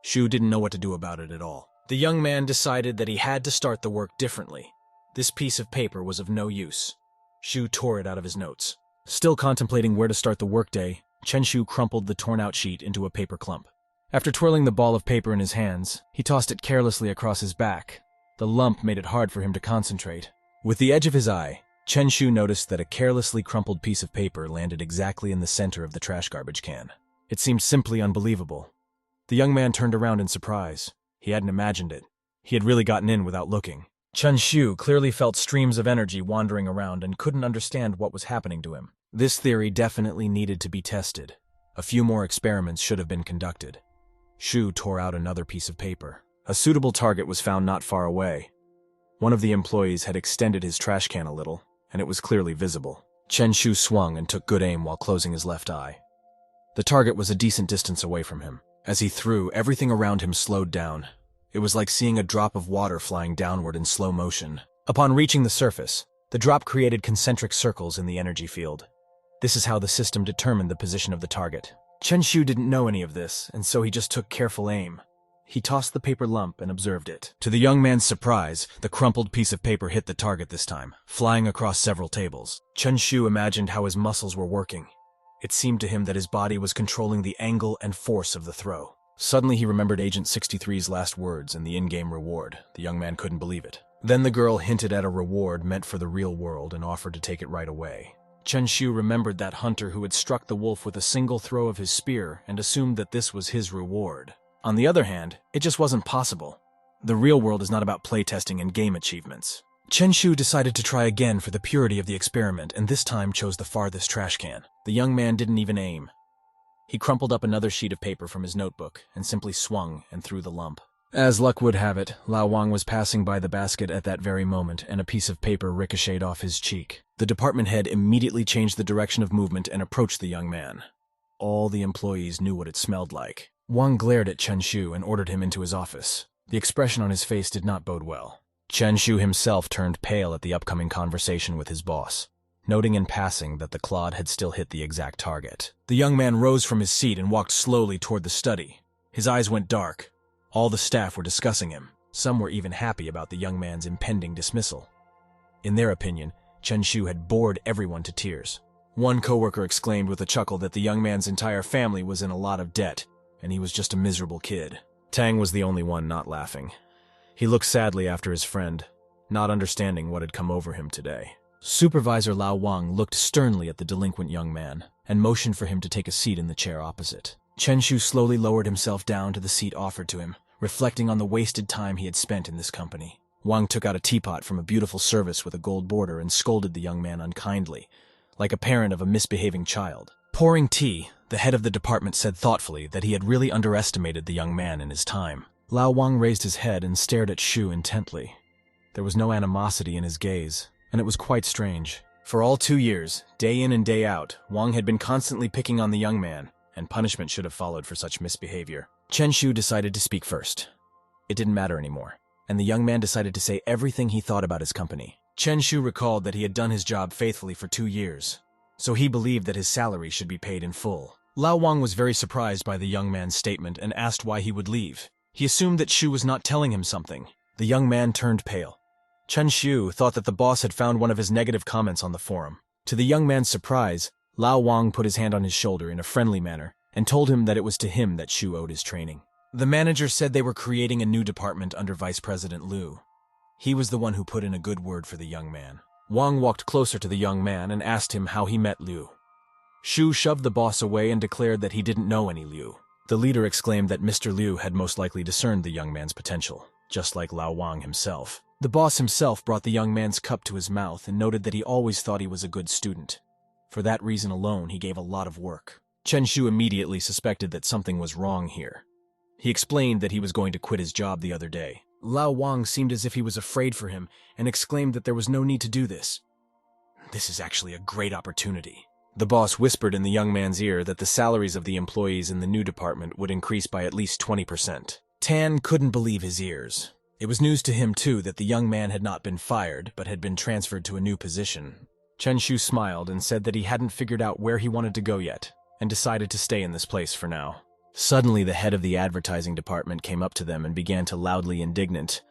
Shu didn't know what to do about it at all. The young man decided that he had to start the work differently. This piece of paper was of no use. Shu tore it out of his notes. Still contemplating where to start the workday, Chen Shu crumpled the torn-out sheet into a paper clump. After twirling the ball of paper in his hands, he tossed it carelessly across his back. The lump made it hard for him to concentrate. With the edge of his eye, Chen Shu noticed that a carelessly crumpled piece of paper landed exactly in the center of the trash garbage can. It seemed simply unbelievable. The young man turned around in surprise. He hadn't imagined it. He had really gotten in without looking. Chen Shu clearly felt streams of energy wandering around and couldn't understand what was happening to him. This theory definitely needed to be tested. A few more experiments should have been conducted. Shu tore out another piece of paper. A suitable target was found not far away. One of the employees had extended his trash can a little, and it was clearly visible. Chen Shu swung and took good aim while closing his left eye. The target was a decent distance away from him. As he threw, everything around him slowed down. It was like seeing a drop of water flying downward in slow motion. Upon reaching the surface, the drop created concentric circles in the energy field. This is how the system determined the position of the target. Chen Shu didn't know any of this, and so he just took careful aim. He tossed the paper lump and observed it. To the young man's surprise, the crumpled piece of paper hit the target this time, flying across several tables. Chen Shu imagined how his muscles were working. It seemed to him that his body was controlling the angle and force of the throw. Suddenly he remembered Agent 63's last words and the in-game reward. The young man couldn't believe it. Then the girl hinted at a reward meant for the real world and offered to take it right away. Chen Shu remembered that hunter who had struck the wolf with a single throw of his spear and assumed that this was his reward. On the other hand, it just wasn't possible. The real world is not about playtesting and game achievements. Chen Shu decided to try again for the purity of the experiment and this time chose the farthest trash can. The young man didn't even aim. He crumpled up another sheet of paper from his notebook and simply swung and threw the lump. As luck would have it, Lao Wang was passing by the basket at that very moment and a piece of paper ricocheted off his cheek. The department head immediately changed the direction of movement and approached the young man. All the employees knew what it smelled like. Wang glared at Chen Shu and ordered him into his office. The expression on his face did not bode well. Chen Shu himself turned pale at the upcoming conversation with his boss, noting in passing that the clod had still hit the exact target. The young man rose from his seat and walked slowly toward the study. His eyes went dark. All the staff were discussing him. Some were even happy about the young man's impending dismissal. In their opinion, Chen Shu had bored everyone to tears. One coworker exclaimed with a chuckle that the young man's entire family was in a lot of debt, and he was just a miserable kid. Tang was the only one not laughing. He looked sadly after his friend, not understanding what had come over him today. Supervisor Lao Wang looked sternly at the delinquent young man and motioned for him to take a seat in the chair opposite. Chen Shu slowly lowered himself down to the seat offered to him, reflecting on the wasted time he had spent in this company. Wang took out a teapot from a beautiful service with a gold border and scolded the young man unkindly, like a parent of a misbehaving child. Pouring tea, the head of the department said thoughtfully that he had really underestimated the young man in his time. Lao Wang raised his head and stared at Shu intently. There was no animosity in his gaze, and it was quite strange. For all 2 years, day in and day out, Wang had been constantly picking on the young man, and punishment should have followed for such misbehavior. Chen Shu decided to speak first. It didn't matter anymore, and the young man decided to say everything he thought about his company. Chen Shu recalled that he had done his job faithfully for 2 years, so he believed that his salary should be paid in full. Lao Wang was very surprised by the young man's statement and asked why he would leave. He assumed that Shu was not telling him something. The young man turned pale. Chen Shu thought that the boss had found one of his negative comments on the forum. To the young man's surprise, Lao Wang put his hand on his shoulder in a friendly manner and told him that it was to him that Shu owed his training. The manager said they were creating a new department under Vice President Liu. He was the one who put in a good word for the young man. Wang walked closer to the young man and asked him how he met Liu. Shu shoved the boss away and declared that he didn't know any Liu. The leader exclaimed that Mr. Liu had most likely discerned the young man's potential, just like Lao Wang himself. The boss himself brought the young man's cup to his mouth and noted that he always thought he was a good student. For that reason alone, he gave a lot of work. Chen Shu immediately suspected that something was wrong here. He explained that he was going to quit his job the other day. Lao Wang seemed as if he was afraid for him and exclaimed that there was no need to do this. This is actually a great opportunity. The boss whispered in the young man's ear that the salaries of the employees in the new department would increase by at least 20%. Tan couldn't believe his ears. It was news to him too that the young man had not been fired but had been transferred to a new position. Chen Shu smiled and said that he hadn't figured out where he wanted to go yet and decided to stay in this place for now. Suddenly, the head of the advertising department came up to them and began to loudly indignant.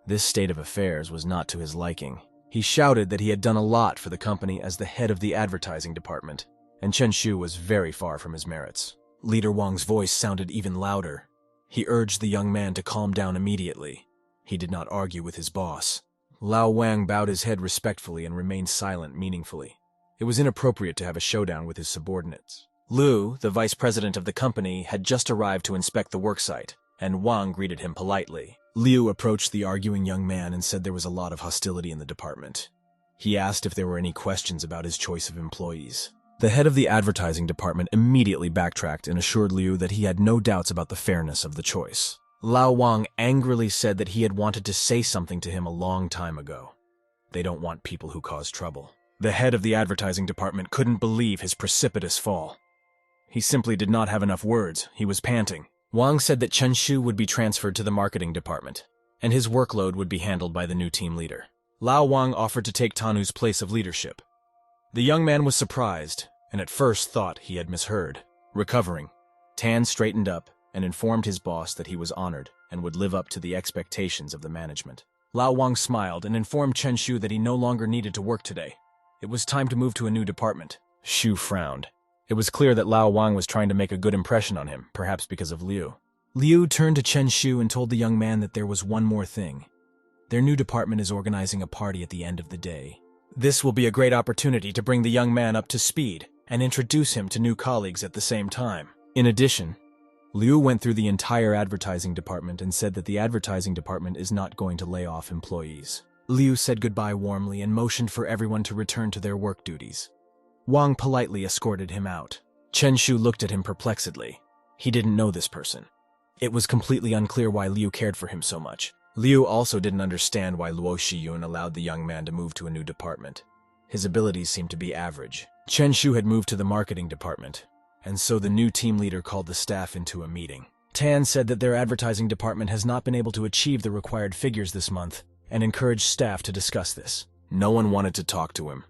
This state of affairs was not to his liking. He shouted that he had done a lot for the company as the head of the advertising department, and Chen Shu was very far from his merits. Leader Wang's voice sounded even louder. He urged the young man to calm down immediately. He did not argue with his boss. Lao Wang bowed his head respectfully and remained silent meaningfully. It was inappropriate to have a showdown with his subordinates. Liu, the vice president of the company, had just arrived to inspect the worksite, and Wang greeted him politely. Liu approached the arguing young man and said there was a lot of hostility in the department. He asked if there were any questions about his choice of employees. The head of the advertising department immediately backtracked and assured Liu that he had no doubts about the fairness of the choice. Lao Wang angrily said that he had wanted to say something to him a long time ago. They don't want people who cause trouble. The head of the advertising department couldn't believe his precipitous fall. He simply did not have enough words. He was panting. Wang said that Chen Shu would be transferred to the marketing department, and his workload would be handled by the new team leader. Lao Wang offered to take Tanu's place of leadership. The young man was surprised, and at first thought he had misheard. Recovering, Tan straightened up and informed his boss that he was honored and would live up to the expectations of the management. Lao Wang smiled and informed Chen Shu that he no longer needed to work today. It was time to move to a new department. Shu frowned. It was clear that Lao Wang was trying to make a good impression on him, perhaps because of Liu. Liu turned to Chen Shu and told the young man that there was one more thing. Their new department is organizing a party at the end of the day. This will be a great opportunity to bring the young man up to speed and introduce him to new colleagues at the same time. In addition, Liu went through the entire advertising department and said that the advertising department is not going to lay off employees. Liu said goodbye warmly and motioned for everyone to return to their work duties. Wang politely escorted him out. Chen Shu looked at him perplexedly. He didn't know this person. It was completely unclear why Liu cared for him so much. Liu also didn't understand why Luo Shiyun allowed the young man to move to a new department. His abilities seemed to be average. Chen Shu had moved to the marketing department, and so the new team leader called the staff into a meeting. Tan said that their advertising department has not been able to achieve the required figures this month, and encouraged staff to discuss this. No one wanted to talk to him.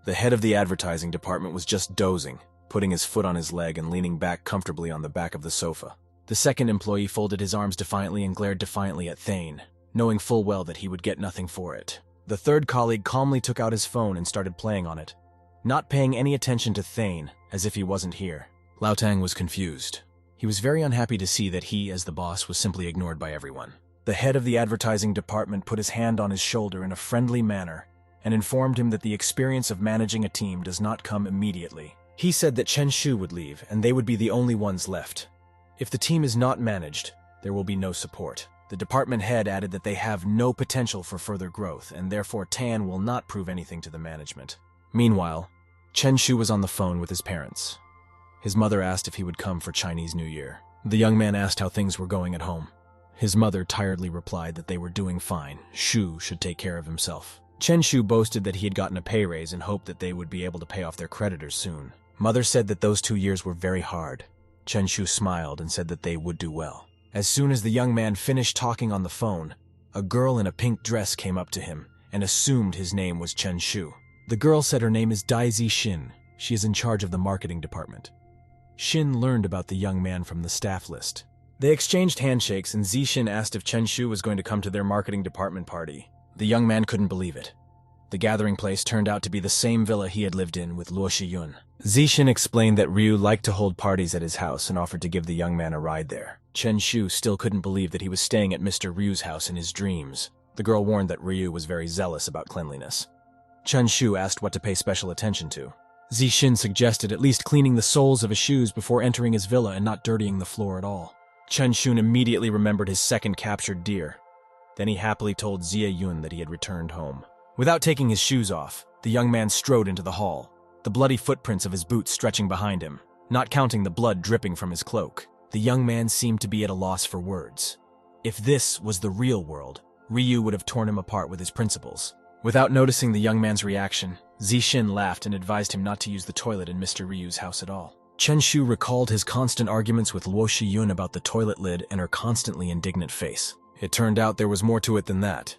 The head of the advertising department was just dozing, putting his foot on his leg and leaning back comfortably on the back of the sofa. The second employee folded his arms defiantly and glared defiantly at Thane, knowing full well that he would get nothing for it. The third colleague calmly took out his phone and started playing on it, not paying any attention to Thane, as if he wasn't here. Lao Tang was confused. He was very unhappy to see that he, as the boss, was simply ignored by everyone. The head of the advertising department put his hand on his shoulder in a friendly manner and informed him that the experience of managing a team does not come immediately. He said that Chen Shu would leave, and they would be the only ones left. If the team is not managed, there will be no support. The department head added that they have no potential for further growth, and therefore Tan will not prove anything to the management. Meanwhile, Chen Shu was on the phone with his parents. His mother asked if he would come for Chinese New Year. The young man asked how things were going at home. His mother tiredly replied that they were doing fine. Shu should take care of himself. Chen Shu boasted that he had gotten a pay raise and hoped that they would be able to pay off their creditors soon. Mother said that those 2 years were very hard. Chen Shu smiled and said that they would do well. As soon as the young man finished talking on the phone, a girl in a pink dress came up to him and assumed his name was Chen Shu. The girl said her name is Dai Xin. She is in charge of the marketing department. Xin learned about the young man from the staff list. They exchanged handshakes and Zixin asked if Chen Shu was going to come to their marketing department party. The young man couldn't believe it. The gathering place turned out to be the same villa he had lived in with Luo Shiyun. Zixin explained that Ryu liked to hold parties at his house and offered to give the young man a ride there. Chen Shu still couldn't believe that he was staying at Mr. Ryu's house in his dreams. The girl warned that Ryu was very zealous about cleanliness. Chen Shu asked what to pay special attention to. Zixin suggested at least cleaning the soles of his shoes before entering his villa and not dirtying the floor at all. Chen Shun immediately remembered his second captured deer. Then he happily told Xie Yun that he had returned home. Without taking his shoes off, the young man strode into the hall, the bloody footprints of his boots stretching behind him, not counting the blood dripping from his cloak. The young man seemed to be at a loss for words. If this was the real world, Ryu would have torn him apart with his principles. Without noticing the young man's reaction, Zixin laughed and advised him not to use the toilet in Mr. Ryu's house at all. Chen Shu recalled his constant arguments with Luo Shiyun about the toilet lid and her constantly indignant face. It turned out there was more to it than that.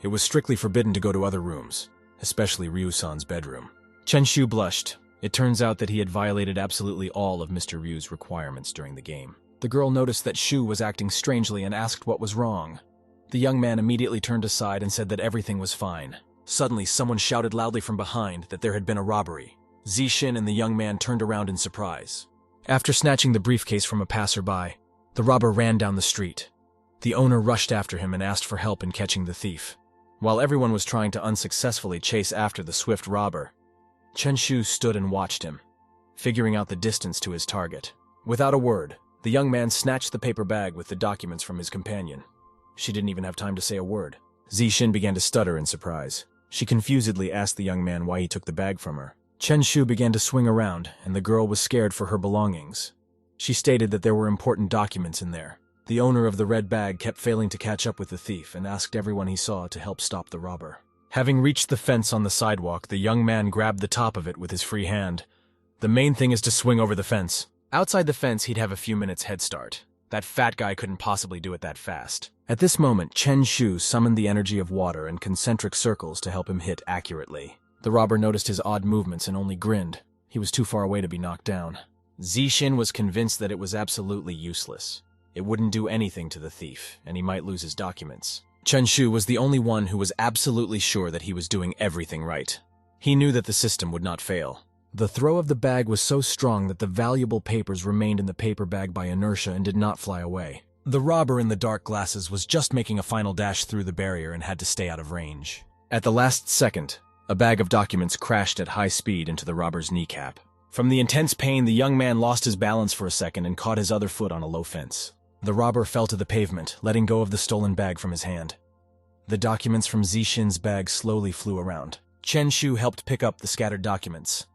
It was strictly forbidden to go to other rooms, especially Ryu-san's bedroom. Chen Shu blushed. It turns out that he had violated absolutely all of Mr. Ryu's requirements during the game. The girl noticed that Shu was acting strangely and asked what was wrong. The young man immediately turned aside and said that everything was fine. Suddenly, someone shouted loudly from behind that there had been a robbery. Zixin and the young man turned around in surprise. After snatching the briefcase from a passerby, the robber ran down the street. The owner rushed after him and asked for help in catching the thief. While everyone was trying to unsuccessfully chase after the swift robber, Chen Shu stood and watched him, figuring out the distance to his target. Without a word, the young man snatched the paper bag with the documents from his companion. She didn't even have time to say a word. Zixin began to stutter in surprise. She confusedly asked the young man why he took the bag from her. Chen Shu began to swing around, and the girl was scared for her belongings. She stated that there were important documents in there. The owner of the red bag kept failing to catch up with the thief and asked everyone he saw to help stop the robber. Having reached the fence on the sidewalk, the young man grabbed the top of it with his free hand. The main thing is to swing over the fence. Outside the fence, he'd have a few minutes head start. That fat guy couldn't possibly do it that fast. At this moment, Chen Shu summoned the energy of water and concentric circles to help him hit accurately. The robber noticed his odd movements and only grinned. He was too far away to be knocked down. Zixin was convinced that it was absolutely useless. It wouldn't do anything to the thief, and he might lose his documents. Chen Shu was the only one who was absolutely sure that he was doing everything right. He knew that the system would not fail. The throw of the bag was so strong that the valuable papers remained in the paper bag by inertia and did not fly away. The robber in the dark glasses was just making a final dash through the barrier and had to stay out of range. At the last second, a bag of documents crashed at high speed into the robber's kneecap. From the intense pain, the young man lost his balance for a second and caught his other foot on a low fence. The robber fell to the pavement, letting go of the stolen bag from his hand. The documents from Zixin's bag slowly flew around. Chen Shu helped pick up the scattered documents.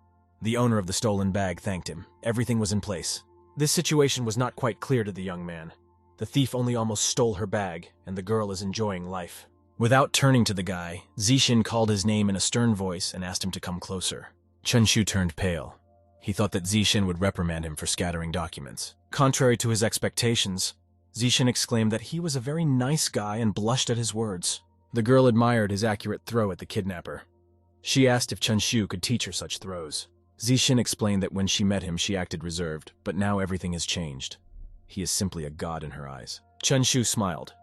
The owner of the stolen bag thanked him. Everything was in place. This situation was not quite clear to the young man. The thief only almost stole her bag, and the girl is enjoying life. Without turning to the guy, Zixin called his name in a stern voice and asked him to come closer. Chen Shu turned pale. He thought that Zixin would reprimand him for scattering documents. Contrary to his expectations, Zixin exclaimed that he was a very nice guy and blushed at his words. The girl admired his accurate throw at the kidnapper. She asked if Chen Shu could teach her such throws. Zixin explained that when she met him she acted reserved, but now everything has changed. He is simply a god in her eyes. Chen Shu smiled.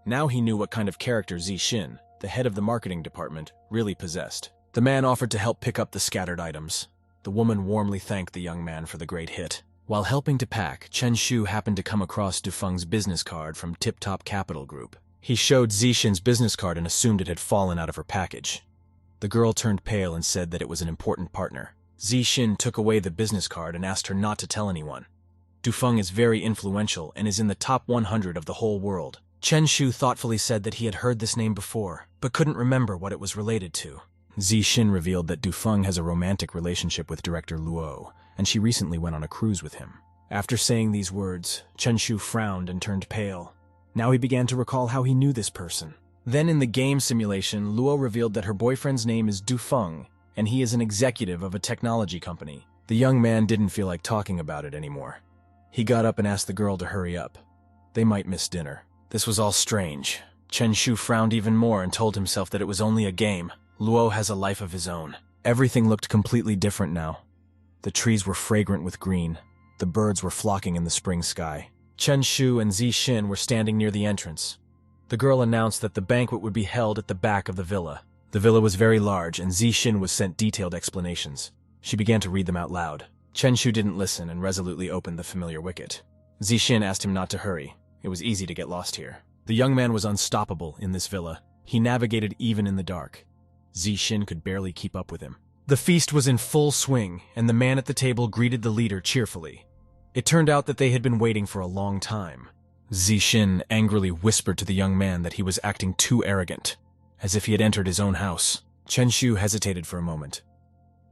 Now he knew what kind of character Zixin, the head of the marketing department, really possessed. The man offered to help pick up the scattered items. The woman warmly thanked the young man for the great hit. While helping to pack, Chen Shu happened to come across Dufeng's business card from Tip Top Capital Group. He showed Zixin's business card and assumed it had fallen out of her package. The girl turned pale and said that it was an important partner. Zixin took away the business card and asked her not to tell anyone. Dufeng is very influential and is in the top 100 of the whole world. Chen Shu thoughtfully said that he had heard this name before, but couldn't remember what it was related to. Zixin revealed that Dufeng has a romantic relationship with director Luo, and she recently went on a cruise with him. After saying these words, Chen Shu frowned and turned pale. Now he began to recall how he knew this person. Then in the game simulation, Luo revealed that her boyfriend's name is Dufeng, and he is an executive of a technology company. The young man didn't feel like talking about it anymore. He got up and asked the girl to hurry up. They might miss dinner. This was all strange. Chen Shu frowned even more and told himself that it was only a game. Luo has a life of his own. Everything looked completely different now. The trees were fragrant with green. The birds were flocking in the spring sky. Chen Shu and Zi Xin were standing near the entrance. The girl announced that the banquet would be held at the back of the villa. The villa was very large, and Zi Xin was sent detailed explanations. She began to read them out loud. Chen Shu didn't listen and resolutely opened the familiar wicket. Zi Xin asked him not to hurry. It was easy to get lost here. The young man was unstoppable in this villa. He navigated even in the dark. Zi Xin could barely keep up with him. The feast was in full swing, and the man at the table greeted the leader cheerfully. It turned out that they had been waiting for a long time. Zi Xin angrily whispered to the young man that he was acting too arrogant, as if he had entered his own house. Chen Shu hesitated for a moment.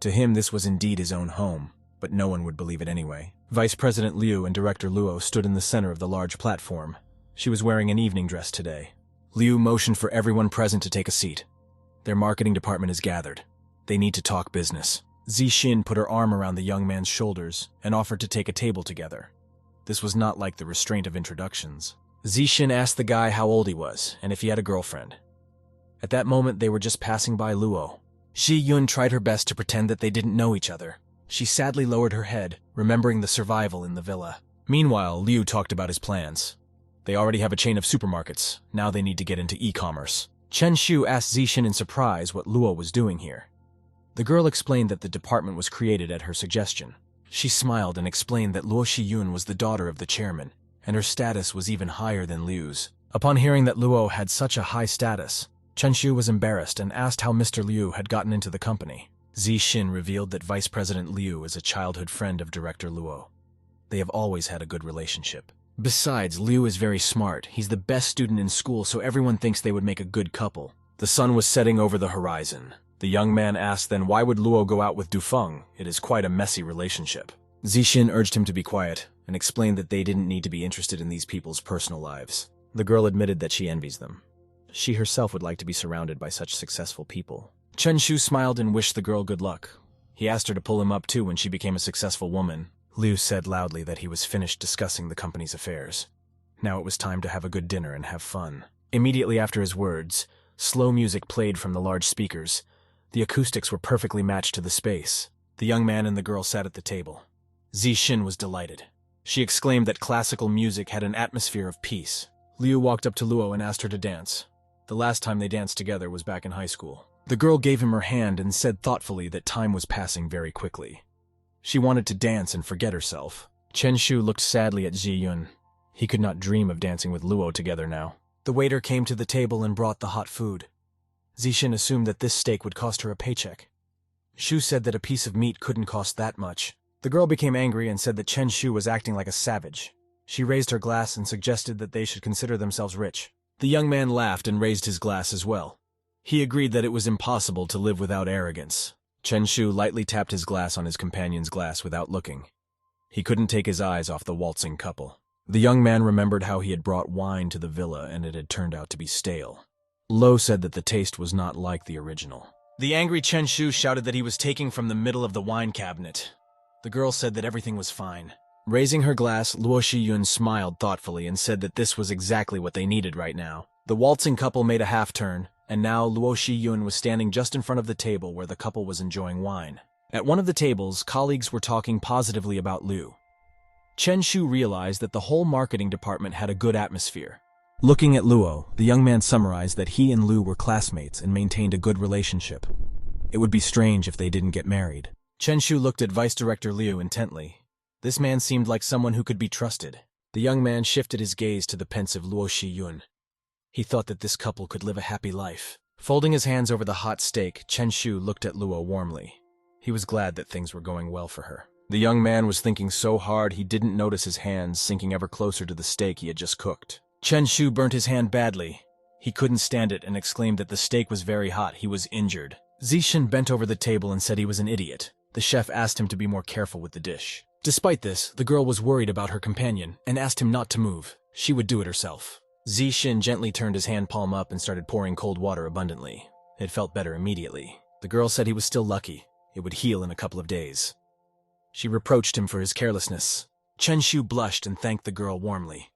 To him, this was indeed his own home, but no one would believe it anyway. Vice President Liu and Director Luo stood in the center of the large platform. She was wearing an evening dress today. Liu motioned for everyone present to take a seat. Their marketing department is gathered. They need to talk business. Zi Xin put her arm around the young man's shoulders and offered to take a table together. This was not like the restraint of introductions. Zi Xin asked the guy how old he was and if he had a girlfriend. At that moment, they were just passing by Luo. Shi Yun tried her best to pretend that they didn't know each other. She sadly lowered her head, remembering the survival in the villa. Meanwhile, Liu talked about his plans. They already have a chain of supermarkets. Now they need to get into e-commerce. Chen Shu asked Zi Xin in surprise what Luo was doing here. The girl explained that the department was created at her suggestion. She smiled and explained that Luo Shiyun was the daughter of the chairman, and her status was even higher than Liu's. Upon hearing that Luo had such a high status, Chen Shu was embarrassed and asked how Mr. Liu had gotten into the company. Zi Xin revealed that Vice President Liu is a childhood friend of Director Luo. They have always had a good relationship. Besides, Liu is very smart. He's the best student in school, so everyone thinks they would make a good couple. The sun was setting over the horizon. The young man asked then why would Luo go out with Dufeng? It is quite a messy relationship. Zi Xin urged him to be quiet and explained that they didn't need to be interested in these people's personal lives. The girl admitted that she envies them. She herself would like to be surrounded by such successful people. Chen Shu smiled and wished the girl good luck. He asked her to pull him up too when she became a successful woman. Liu said loudly that he was finished discussing the company's affairs. Now it was time to have a good dinner and have fun. Immediately after his words, slow music played from the large speakers. The acoustics were perfectly matched to the space. The young man and the girl sat at the table. Zi Xin was delighted. She exclaimed that classical music had an atmosphere of peace. Liu walked up to Luo and asked her to dance. The last time they danced together was back in high school. The girl gave him her hand and said thoughtfully that time was passing very quickly. She wanted to dance and forget herself. Chen Shu looked sadly at Zi Yun. He could not dream of dancing with Luo together now. The waiter came to the table and brought the hot food. Zi Xin assumed that this steak would cost her a paycheck. Shu said that a piece of meat couldn't cost that much. The girl became angry and said that Chen Shu was acting like a savage. She raised her glass and suggested that they should consider themselves rich. The young man laughed and raised his glass as well. He agreed that it was impossible to live without arrogance. Chen Shu lightly tapped his glass on his companion's glass without looking. He couldn't take his eyes off the waltzing couple. The young man remembered how he had brought wine to the villa and it had turned out to be stale. Lo said that the taste was not like the original. The angry Chen Shu shouted that he was taking from the middle of the wine cabinet. The girl said that everything was fine. Raising her glass, Luo Shiyun smiled thoughtfully and said that this was exactly what they needed right now. The waltzing couple made a half-turn, and now Luo Shiyun was standing just in front of the table where the couple was enjoying wine. At one of the tables, colleagues were talking positively about Liu. Chen Shu realized that the whole marketing department had a good atmosphere. Looking at Luo, the young man summarized that he and Liu were classmates and maintained a good relationship. It would be strange if they didn't get married. Chen Shu looked at Vice Director Liu intently. This man seemed like someone who could be trusted. The young man shifted his gaze to the pensive Luo Shiyun. He thought that this couple could live a happy life. Folding his hands over the hot steak, Chen Shu looked at Luo warmly. He was glad that things were going well for her. The young man was thinking so hard he didn't notice his hands sinking ever closer to the steak he had just cooked. Chen Shu burnt his hand badly. He couldn't stand it and exclaimed that the steak was very hot. He was injured. Zi Xin bent over the table and said he was an idiot. The chef asked him to be more careful with the dish. Despite this, the girl was worried about her companion and asked him not to move. She would do it herself. Zixin gently turned his hand palm up and started pouring cold water abundantly. It felt better immediately. The girl said he was still lucky. It would heal in a couple of days. She reproached him for his carelessness. Chen Shu blushed and thanked the girl warmly.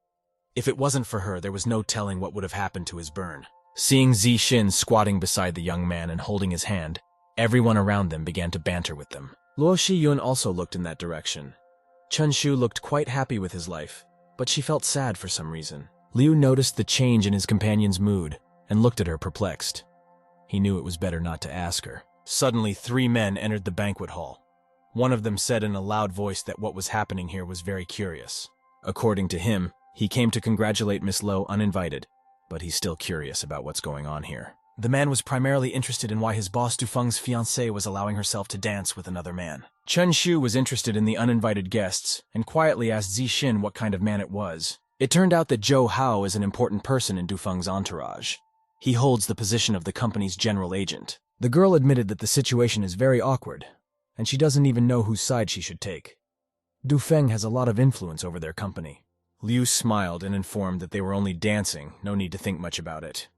If it wasn't for her, there was no telling what would have happened to his burn. Seeing Zixin squatting beside the young man and holding his hand, everyone around them began to banter with them. Luo Shiyun also looked in that direction. Chen Shu looked quite happy with his life, but she felt sad for some reason. Liu noticed the change in his companion's mood and looked at her perplexed. He knew it was better not to ask her. Suddenly, 3 men entered the banquet hall. One of them said in a loud voice that what was happening here was very curious. According to him, he came to congratulate Miss Lo uninvited, but he's still curious about what's going on here. The man was primarily interested in why his boss Dufeng's fiancée was allowing herself to dance with another man. Chen Shu was interested in the uninvited guests and quietly asked Zixin what kind of man it was. It turned out that Zhou Hao is an important person in Dufeng's entourage. He holds the position of the company's general agent. The girl admitted that the situation is very awkward, and she doesn't even know whose side she should take. Dufeng has a lot of influence over their company. Liu smiled and informed that they were only dancing, no need to think much about it.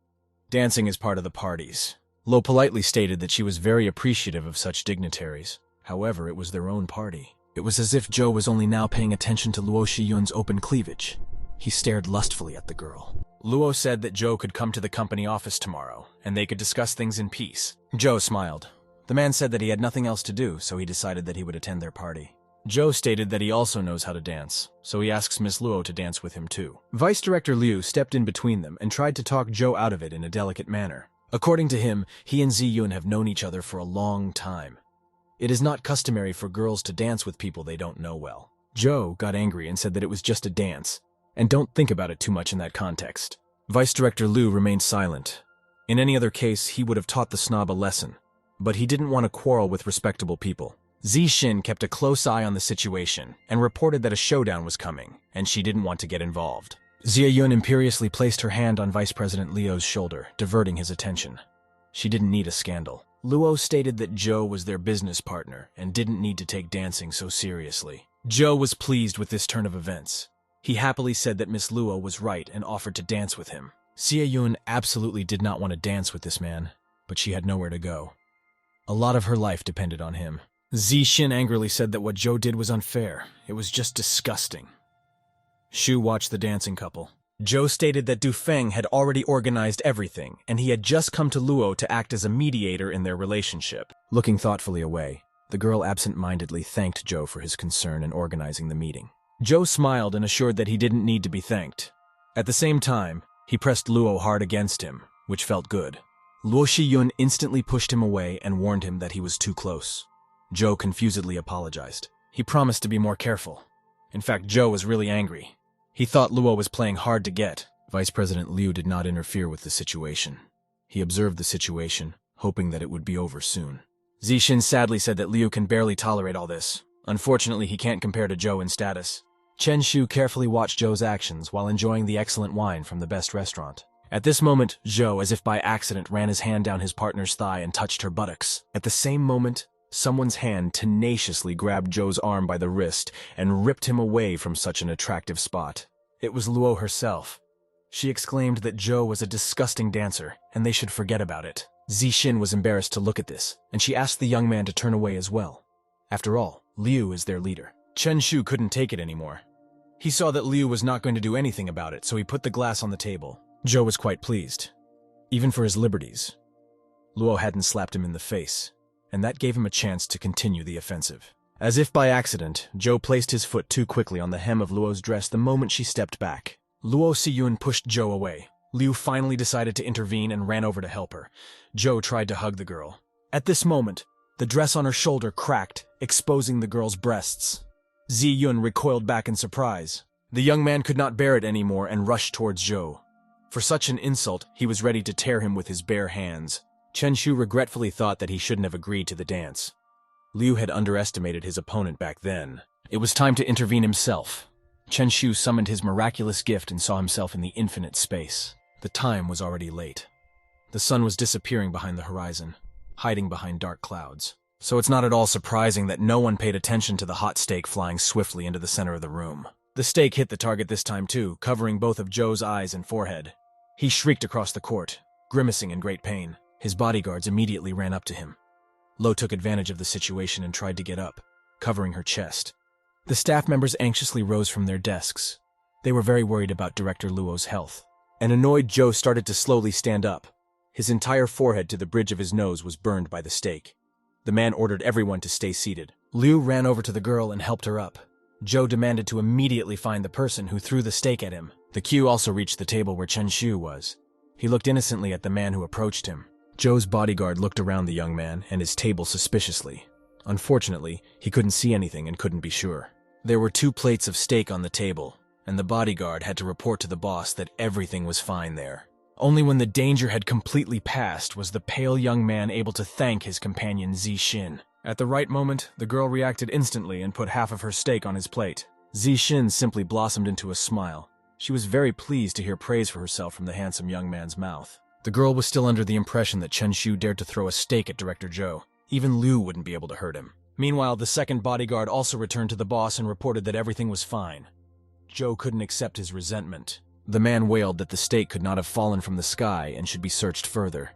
Dancing is part of the parties. Lo politely stated that she was very appreciative of such dignitaries. However, it was their own party. It was as if Zhou was only now paying attention to Luo Shiyun's open cleavage. He stared lustfully at the girl. Luo said that Zhou could come to the company office tomorrow, and they could discuss things in peace. Zhou smiled. The man said that he had nothing else to do, so he decided that he would attend their party. Zhou stated that he also knows how to dance, so he asks Miss Luo to dance with him too. Vice Director Liu stepped in between them and tried to talk Zhou out of it in a delicate manner. According to him, he and Ziyun have known each other for a long time. It is not customary for girls to dance with people they don't know well. Zhou got angry and said that it was just a dance, and don't think about it too much in that context. Vice Director Liu remained silent. In any other case, he would have taught the snob a lesson, but he didn't want to quarrel with respectable people. Zixin kept a close eye on the situation and reported that a showdown was coming, and she didn't want to get involved. Ziyun imperiously placed her hand on Vice President Liu's shoulder, diverting his attention. She didn't need a scandal. Luo stated that Zhou was their business partner and didn't need to take dancing so seriously. Zhou was pleased with this turn of events. He happily said that Miss Luo was right and offered to dance with him. Ziyun absolutely did not want to dance with this man, but she had nowhere to go. A lot of her life depended on him. Zixin angrily said that what Zhou did was unfair. It was just disgusting. Shu watched the dancing couple. Zhou stated that Dufeng had already organized everything, and he had just come to Luo to act as a mediator in their relationship. Looking thoughtfully away, the girl absent-mindedly thanked Zhou for his concern in organizing the meeting. Zhou smiled and assured that he didn't need to be thanked. At the same time, he pressed Luo hard against him, which felt good. Luo Shiyun instantly pushed him away and warned him that he was too close. Zhou confusedly apologized. He promised to be more careful. In fact, Zhou was really angry. He thought Luo was playing hard to get. Vice President Liu did not interfere with the situation. He observed the situation, hoping that it would be over soon. Zixin sadly said that Liu can barely tolerate all this. Unfortunately, he can't compare to Zhou in status. Chen Shu carefully watched Zhou's actions while enjoying the excellent wine from the best restaurant. At this moment, Zhou, as if by accident, ran his hand down his partner's thigh and touched her buttocks. At the same moment, someone's hand tenaciously grabbed Zhou's arm by the wrist and ripped him away from such an attractive spot. It was Luo herself. She exclaimed that Zhou was a disgusting dancer, and they should forget about it. Zixin was embarrassed to look at this, and she asked the young man to turn away as well. After all, Liu is their leader. Chen Shu couldn't take it anymore. He saw that Liu was not going to do anything about it, so he put the glass on the table. Zhou was quite pleased, even for his liberties. Luo hadn't slapped him in the face, and that gave him a chance to continue the offensive. As if by accident, Zhou placed his foot too quickly on the hem of Luo's dress the moment she stepped back. Luo Siyun pushed Zhou away. Liu finally decided to intervene and ran over to help her. Zhou tried to hug the girl. At this moment, the dress on her shoulder cracked, exposing the girl's breasts. Ziyun recoiled back in surprise. The young man could not bear it anymore and rushed towards Zhou. For such an insult, he was ready to tear him with his bare hands. Chen Shu regretfully thought that he shouldn't have agreed to the dance. Liu had underestimated his opponent back then. It was time to intervene himself. Chen Shu summoned his miraculous gift and saw himself in the infinite space. The time was already late. The sun was disappearing behind the horizon, hiding behind dark clouds. So it's not at all surprising that no one paid attention to the hot steak flying swiftly into the center of the room. The stake hit the target this time too, covering both of Joe's eyes and forehead. He shrieked across the court, grimacing in great pain. His bodyguards immediately ran up to him. Lo took advantage of the situation and tried to get up, covering her chest. The staff members anxiously rose from their desks. They were very worried about Director Luo's health. An annoyed Joe started to slowly stand up. His entire forehead to the bridge of his nose was burned by the stake. The man ordered everyone to stay seated. Liu ran over to the girl and helped her up. Joe demanded to immediately find the person who threw the stake at him. The queue also reached the table where Chen Shu was. He looked innocently at the man who approached him. Joe's bodyguard looked around the young man and his table suspiciously. Unfortunately, he couldn't see anything and couldn't be sure. There were 2 plates of steak on the table, and the bodyguard had to report to the boss that everything was fine there. Only when the danger had completely passed was the pale young man able to thank his companion Zixin. At the right moment, the girl reacted instantly and put half of her steak on his plate. Zixin simply blossomed into a smile. She was very pleased to hear praise for herself from the handsome young man's mouth. The girl was still under the impression that Chen Shu dared to throw a stake at Director Zhou. Even Liu wouldn't be able to hurt him. Meanwhile, the second bodyguard also returned to the boss and reported that everything was fine. Zhou couldn't accept his resentment. The man wailed that the stake could not have fallen from the sky and should be searched further.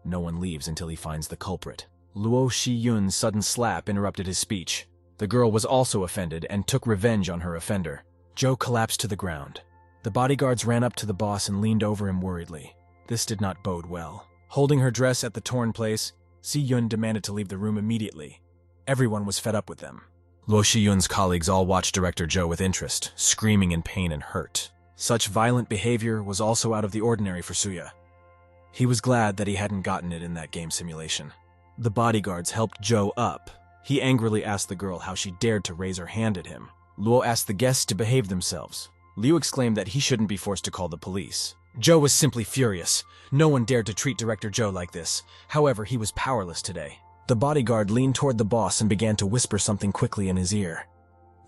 No one leaves until he finds the culprit. Luo Shiyun's sudden slap interrupted his speech. The girl was also offended and took revenge on her offender. Zhou collapsed to the ground. The bodyguards ran up to the boss and leaned over him worriedly. This did not bode well. Holding her dress at the torn place, Si Yun demanded to leave the room immediately. Everyone was fed up with them. Luo Shiyun's colleagues all watched Director Zhou with interest, screaming in pain and hurt. Such violent behavior was also out of the ordinary for Suya. He was glad that he hadn't gotten it in that game simulation. The bodyguards helped Zhou up. He angrily asked the girl how she dared to raise her hand at him. Luo asked the guests to behave themselves. Liu exclaimed that he shouldn't be forced to call the police. Zhou was simply furious. No one dared to treat Director Zhou like this. However, he was powerless today. The bodyguard leaned toward the boss and began to whisper something quickly in his ear.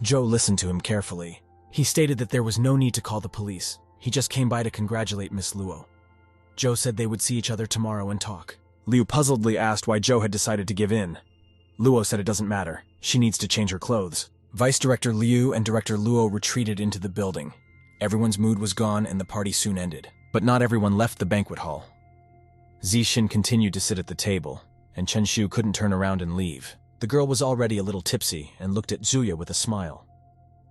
Zhou listened to him carefully. He stated that there was no need to call the police. He just came by to congratulate Miss Luo. Zhou said they would see each other tomorrow and talk. Liu puzzledly asked why Zhou had decided to give in. Luo said it doesn't matter. She needs to change her clothes. Vice Director Liu and Director Luo retreated into the building. Everyone's mood was gone and the party soon ended. But not everyone left the banquet hall. Zixin continued to sit at the table, and Chen Shu couldn't turn around and leave. The girl was already a little tipsy and looked at Zuya with a smile.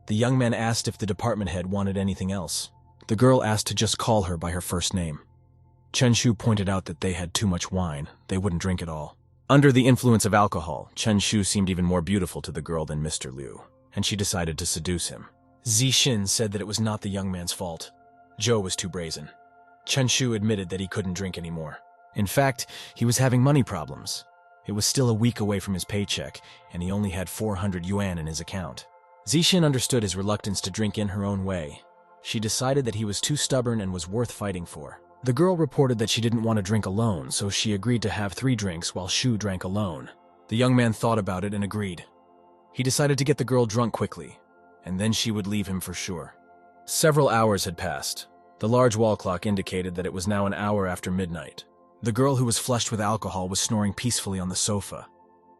The young man asked if the department head wanted anything else. The girl asked to just call her by her first name. Chen Shu pointed out that they had too much wine. They wouldn't drink it all. Under the influence of alcohol, Chen Shu seemed even more beautiful to the girl than Mr. Liu, and she decided to seduce him. Zixin said that it was not the young man's fault. Zhou was too brazen. Chen Shu admitted that he couldn't drink anymore. In fact, he was having money problems. It was still a week away from his paycheck, and he only had 400 yuan in his account. Zixin understood his reluctance to drink in her own way. She decided that he was too stubborn and was worth fighting for. The girl reported that she didn't want to drink alone, so she agreed to have 3 drinks while Shu drank alone. The young man thought about it and agreed. He decided to get the girl drunk quickly, and then she would leave him for sure. Several hours had passed. The large wall clock indicated that it was now an hour after midnight. The girl who was flushed with alcohol was snoring peacefully on the sofa.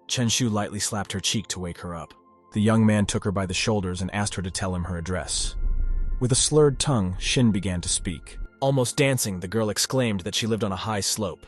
Chen Shu lightly slapped her cheek to wake her up. The young man took her by the shoulders and asked her to tell him her address. With a slurred tongue, Shin began to speak. Almost dancing, the girl exclaimed that she lived on a high slope.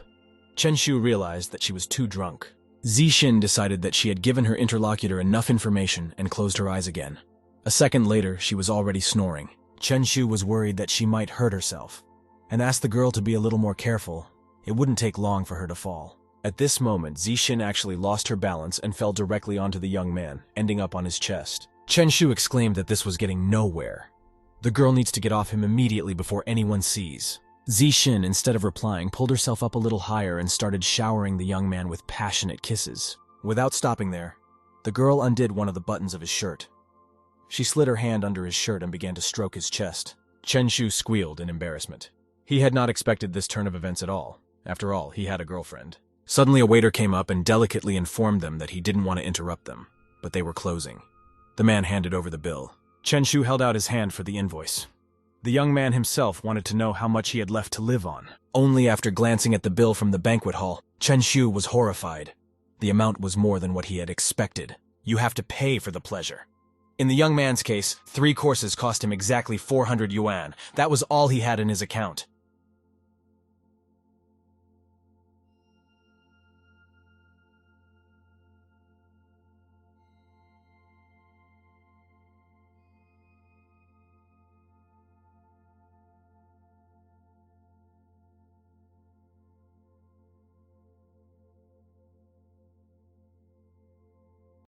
Chen Shu realized that she was too drunk. Zixin decided that she had given her interlocutor enough information and closed her eyes again. A second later, she was already snoring. Chen Shu was worried that she might hurt herself, and asked the girl to be a little more careful. It wouldn't take long for her to fall. At this moment, Zixin actually lost her balance and fell directly onto the young man, ending up on his chest. Chen Shu exclaimed that this was getting nowhere. The girl needs to get off him immediately before anyone sees. Zixin, instead of replying, pulled herself up a little higher and started showering the young man with passionate kisses. Without stopping there, the girl undid one of the buttons of his shirt. She slid her hand under his shirt and began to stroke his chest. Chen Shu squealed in embarrassment. He had not expected this turn of events at all. After all, he had a girlfriend. Suddenly a waiter came up and delicately informed them that he didn't want to interrupt them, but they were closing. The man handed over the bill. Chen Shu held out his hand for the invoice. The young man himself wanted to know how much he had left to live on. Only after glancing at the bill from the banquet hall, Chen Shu was horrified. The amount was more than what he had expected. You have to pay for the pleasure. In the young man's case, 3 courses cost him exactly 400 yuan. That was all he had in his account.